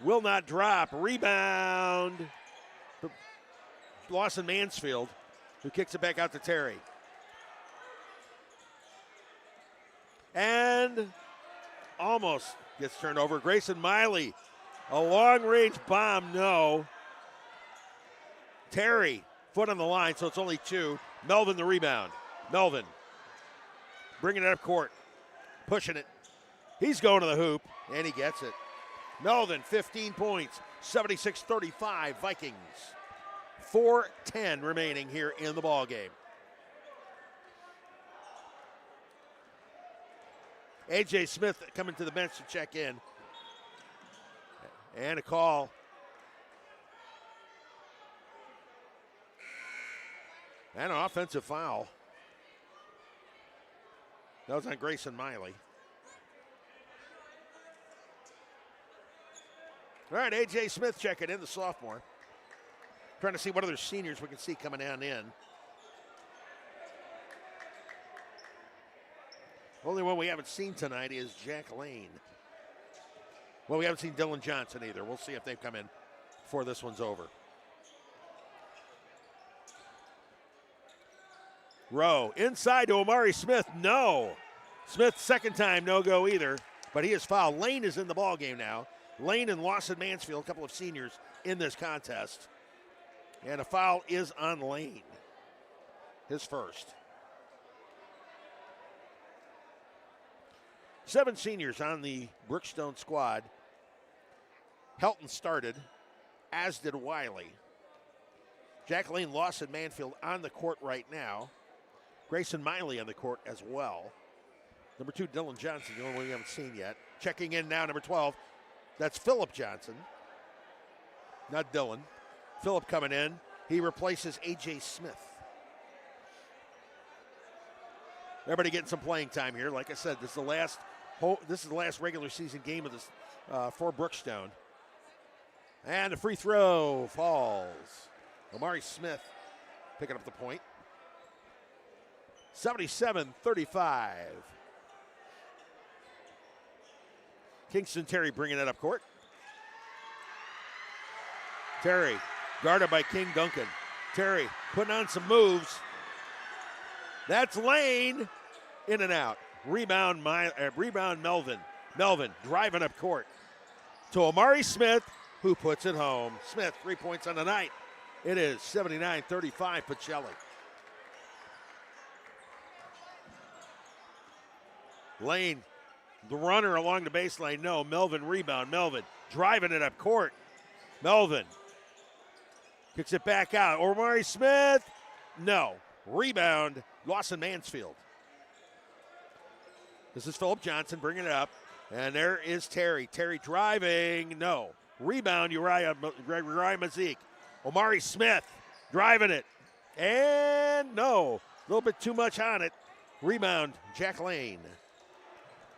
will not drop. Rebound. Lawson Mansfield, who kicks it back out to Terry. And almost gets turned over. Grayson Miley, a long-range bomb, no. Terry, foot on the line, so it's only 2. Melvin the rebound. Melvin bringing it up court, pushing it. He's going to the hoop, and he gets it. Melvin, 15 points, 76-35 Vikings. 4:10 remaining here in the ball game. A.J. Smith coming to the bench to check in. And a call. And an offensive foul. That was on Grayson Miley. All right, A.J. Smith checking in, the sophomore. Trying to see what other seniors we can see coming down in. Only one we haven't seen tonight is Jack Lane. Well, we haven't seen Dylan Johnson either. We'll see if they come in before this one's over. Rowe inside to Omari Smith. No. Smith second time no go either, but he is fouled. Lane is in the ball game now. Lane and Lawson Mansfield, a couple of seniors in this contest. And a foul is on Lane. His first. 7 seniors on the Brookstone squad. Helton started, as did Wiley. Jack Lane, Lawson Mansfield on the court right now. Grayson Miley on the court as well. Number 2, Dylan Johnson, the only one we haven't seen yet. Checking in now, number 12. That's Philip Johnson, not Dylan. Philip coming in. He replaces A.J. Smith. Everybody getting some playing time here. Like I said, this is the last regular season game of this for Brookstone. And the free throw falls. Omari Smith picking up the point. 77-35. Kingston Terry bringing it up court. Terry guarded by King Duncan. Terry putting on some moves. That's Lane. In and out. Rebound Melvin. Melvin driving up court to Omari Smith, who puts it home. Smith, 3 points on the night. It is 79-35 Pacelli. Lane, the runner along the baseline. No, Melvin rebound. Melvin driving it up court. Melvin kicks it back out. Omari Smith, no. Rebound, Lawson Mansfield. This is Philip Johnson bringing it up. And there is Terry. Terry driving, no. Rebound, Uriah Mazik. Omari Smith driving it. And no, a little bit too much on it. Rebound, Jack Lane.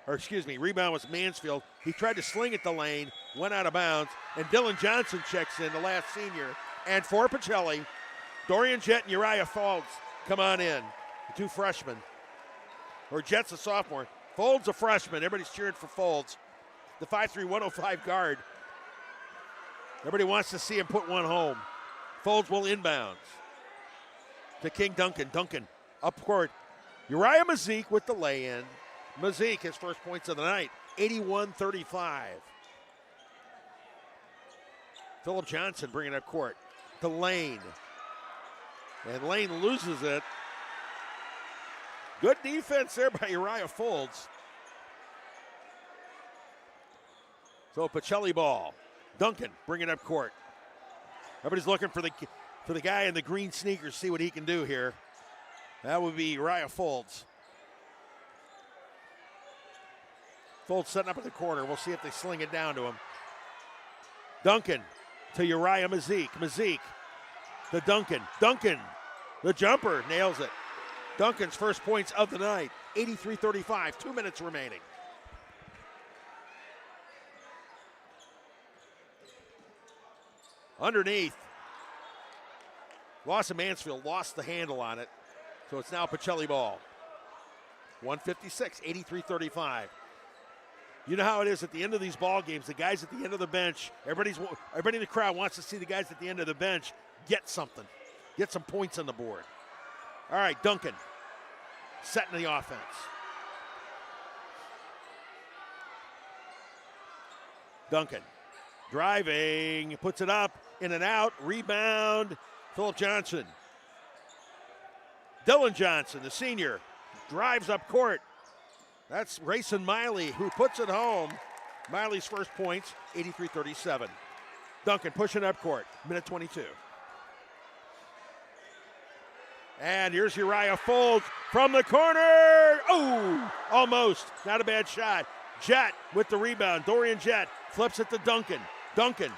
Rebound was Mansfield. He tried to sling it to Lane, went out of bounds, and Dylan Johnson checks in, the last senior. And for Pacelli, Dorian Jett and Uriah Folds come on in, the 2 freshmen. Or Jett's a sophomore. Folds a freshman. Everybody's cheering for Folds. The 5'3", 105 guard. Everybody wants to see him put one home. Folds will inbounds to King Duncan. Duncan up court. Uriah Mazik with the lay-in. Mazik, his first points of the night, 81-35. Philip Johnson bringing up court to Lane. And Lane loses it. Good defense there by Uriah Folds. So Pacelli ball. Duncan bringing up court. Everybody's looking for the guy in the green sneakers, see what he can do here. That would be Uriah Folds. Folds setting up in the corner. We'll see if they sling it down to him. Duncan to Uriah Mazik. Mazik to Duncan. Duncan, the jumper, nails it. Duncan's first points of the night. 83-35, 2 minutes remaining. Underneath. Lawson Mansfield lost the handle on it. So it's now Pacelli ball. 156, 83-35. You know how it is at the end of these ball games. The guys at the end of the bench, everybody in the crowd wants to see the guys at the end of the bench get something, get some points on the board. All right, Duncan setting the offense. Duncan driving, puts it up, in and out, rebound, Philip Johnson. Dylan Johnson, the senior, drives up court. That's Grayson Miley who puts it home. Miley's first points, 83-37. Duncan pushing up court, minute 22. And here's Uriah Folds from the corner. Oh, almost. Not a bad shot. Jett with the rebound. Dorian Jett flips it to Duncan. Duncan.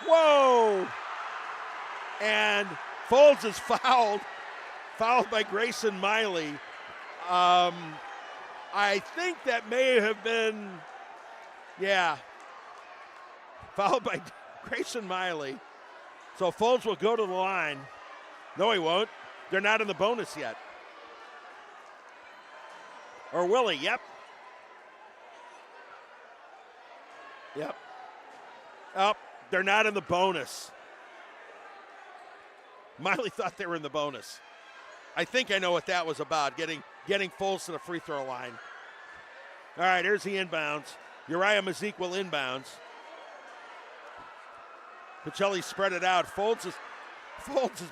Whoa. And Folds is fouled by Grayson Miley. I think that may have been, fouled by Grayson Miley. So Folds will go to the line. No, he won't. They're not in the bonus yet. Or will he? Yep. Oh, they're not in the bonus. Miley thought they were in the bonus. I think I know what that was about, getting Folds to the free throw line. All right, here's the inbounds. Uriah Mazik will inbounds. Pacelli spread it out. Folds is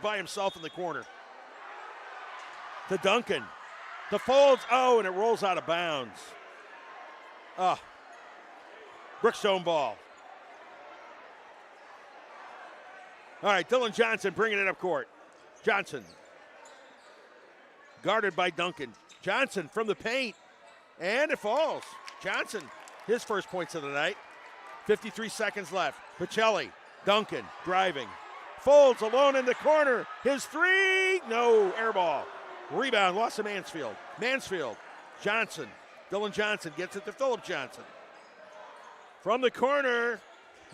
by himself in the corner. To Duncan. To Folds. Oh, and it rolls out of bounds. Brookstone ball. All right, Dylan Johnson bringing it up court. Johnson. Guarded by Duncan. Johnson from the paint. And it falls. Johnson, his first points of the night. 53 seconds left. Pacelli. Duncan driving. Folds alone in the corner. His three. No, air ball. Rebound, lost to Mansfield. Mansfield. Johnson. Dylan Johnson gets it to Philip Johnson. From the corner.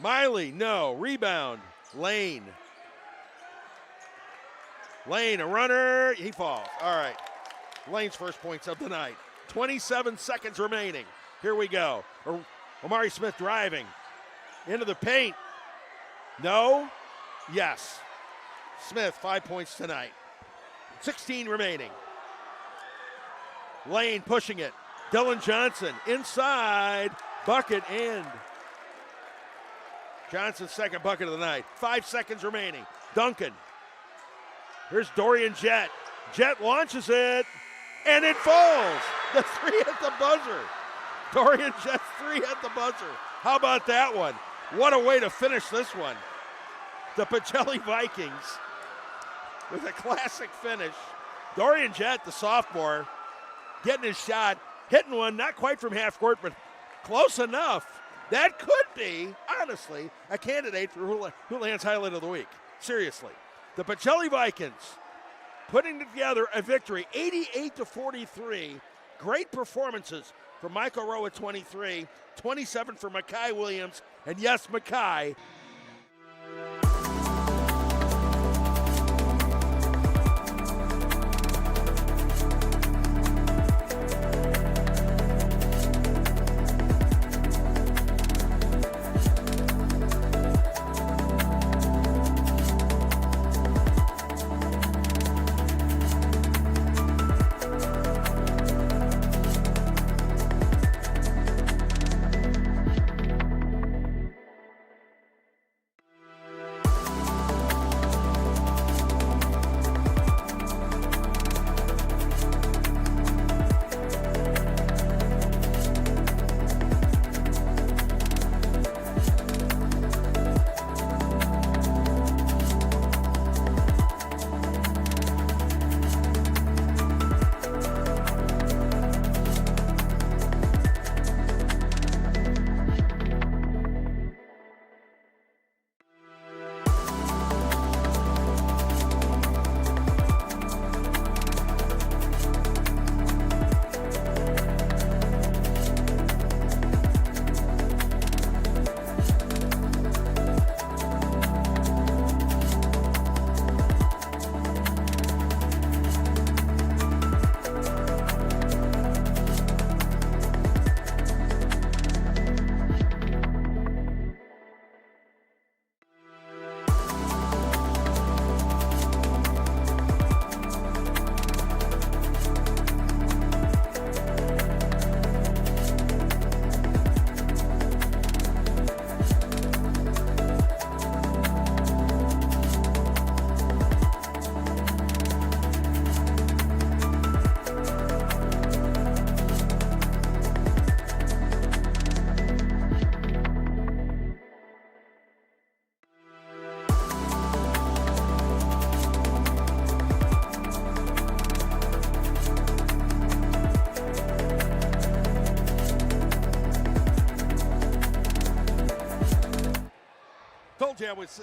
Miley. No. Rebound. Lane. Lane, a runner. He falls. All right. Lane's first points of the night. 27 seconds remaining. Here we go. Omari Smith driving. Into the paint. No. Yes. Smith, 5 points tonight. 16 remaining. Lane pushing it. Dylan Johnson inside. Bucket in. Johnson's second bucket of the night. 5 seconds remaining. Duncan. Here's Dorian Jett. Jett launches it, and it falls. The three at the buzzer. Dorian Jett's three at the buzzer. How about that one? What a way to finish this one. The Pacelli Vikings with a classic finish. Dorian Jett, the sophomore, getting his shot, hitting one, not quite from half court, but close enough. That could be, honestly, a candidate for Houlihan's highlight of the week. Seriously. The Pacelli Vikings putting together a victory, 88-43. Great performances from Michael Rowe at 23, 27 for Makai Williams, and yes, Makai.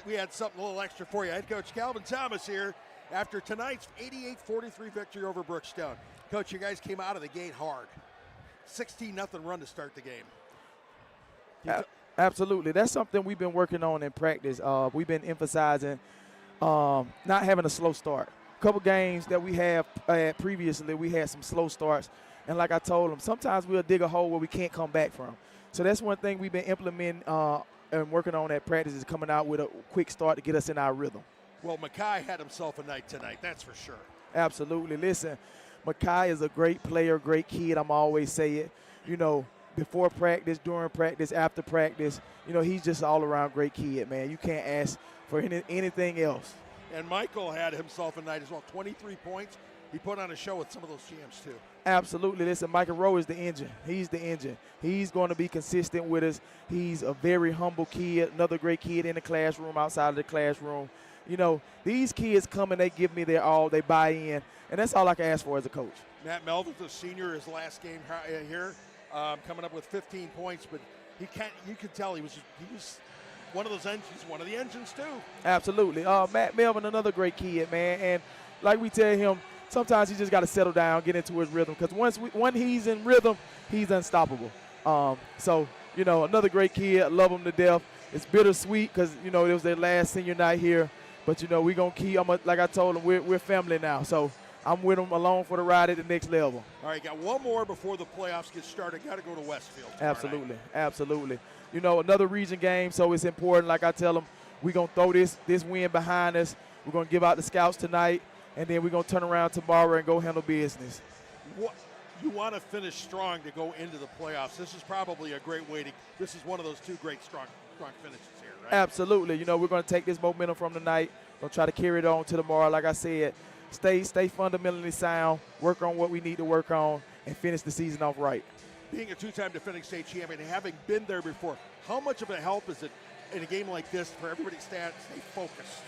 We had something a little extra for you. Head coach Calvin Thomas here after tonight's 88-43 victory over Brookstone. Coach, you guys came out of the gate hard. 16-0 run to start the game. Absolutely. That's something we've been working on in practice. We've been emphasizing not having a slow start. A couple games that we have previously, we had some slow starts. And like I told them, sometimes we'll dig a hole where we can't come back from. So that's one thing we've been implementing and working on at practice is coming out with a quick start to get us in our rhythm. Well, Makai had himself a night tonight, that's for sure. Absolutely. Listen, Makai is a great player, great kid. I'm always say it. You know, before practice, during practice, after practice. You know, he's just an all-around great kid, man. You can't ask for anything else. And Michael had himself a night as well, 23 points. He put on a show with some of those jams, too. Absolutely. Listen, Michael Rowe is the engine. He's the engine. He's going to be consistent with us. He's a very humble kid, another great kid in the classroom, outside of the classroom. You know, these kids come and they give me their all, they buy in, and that's all I can ask for as a coach. Matt Melvin's a senior, his last game here, coming up with 15 points, but you could tell he was one of those engines, one of the engines too. Absolutely. Matt Melvin, another great kid, man, and like we tell him, sometimes he just got to settle down, get into his rhythm, because when he's in rhythm, he's unstoppable. So, you know, another great kid. I love him to death. It's bittersweet because, you know, it was their last senior night here. But, you know, we're going to keep, like I told him, we're family now. So I'm with them along for the ride at the next level. All right, got one more before the playoffs get started. Got to go to Westfield. Absolutely, absolutely. You know, another region game, so it's important. Like I tell them, we're going to throw this win behind us. We're going to give out the scouts tonight, and then we're going to turn around tomorrow and go handle business. You want to finish strong to go into the playoffs. This is probably a great way to – this is one of those two great strong finishes here, right? Absolutely. You know, we're going to take this momentum from tonight. We're going to try to carry it on to tomorrow. Like I said, stay fundamentally sound, work on what we need to work on, and finish the season off right. Being a two-time defending state champion and having been there before, how much of a help is it in a game like this for everybody to stay focused?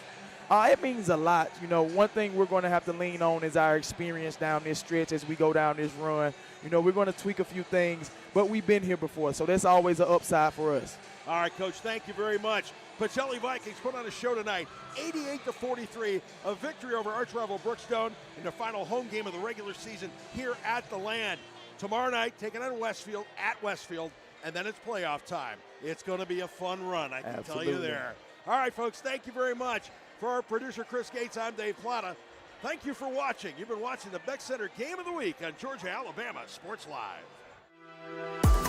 It means a lot. You know, one thing we're going to have to lean on is our experience down this stretch as we go down this run. You know, we're going to tweak a few things, but we've been here before, so that's always an upside for us. All right, Coach, thank you very much. Pacelli Vikings put on a show tonight, 88-43, a victory over arch rival Brookstone in the final home game of the regular season here at the Land. Tomorrow night, taking on Westfield at Westfield, and then it's playoff time. It's going to be a fun run, I can tell you there. All right, folks, thank you very much. For our producer, Chris Gates, I'm Dave Plata. Thank you for watching. You've been watching the Beck Center Game of the Week on Georgia, Alabama Sports Live.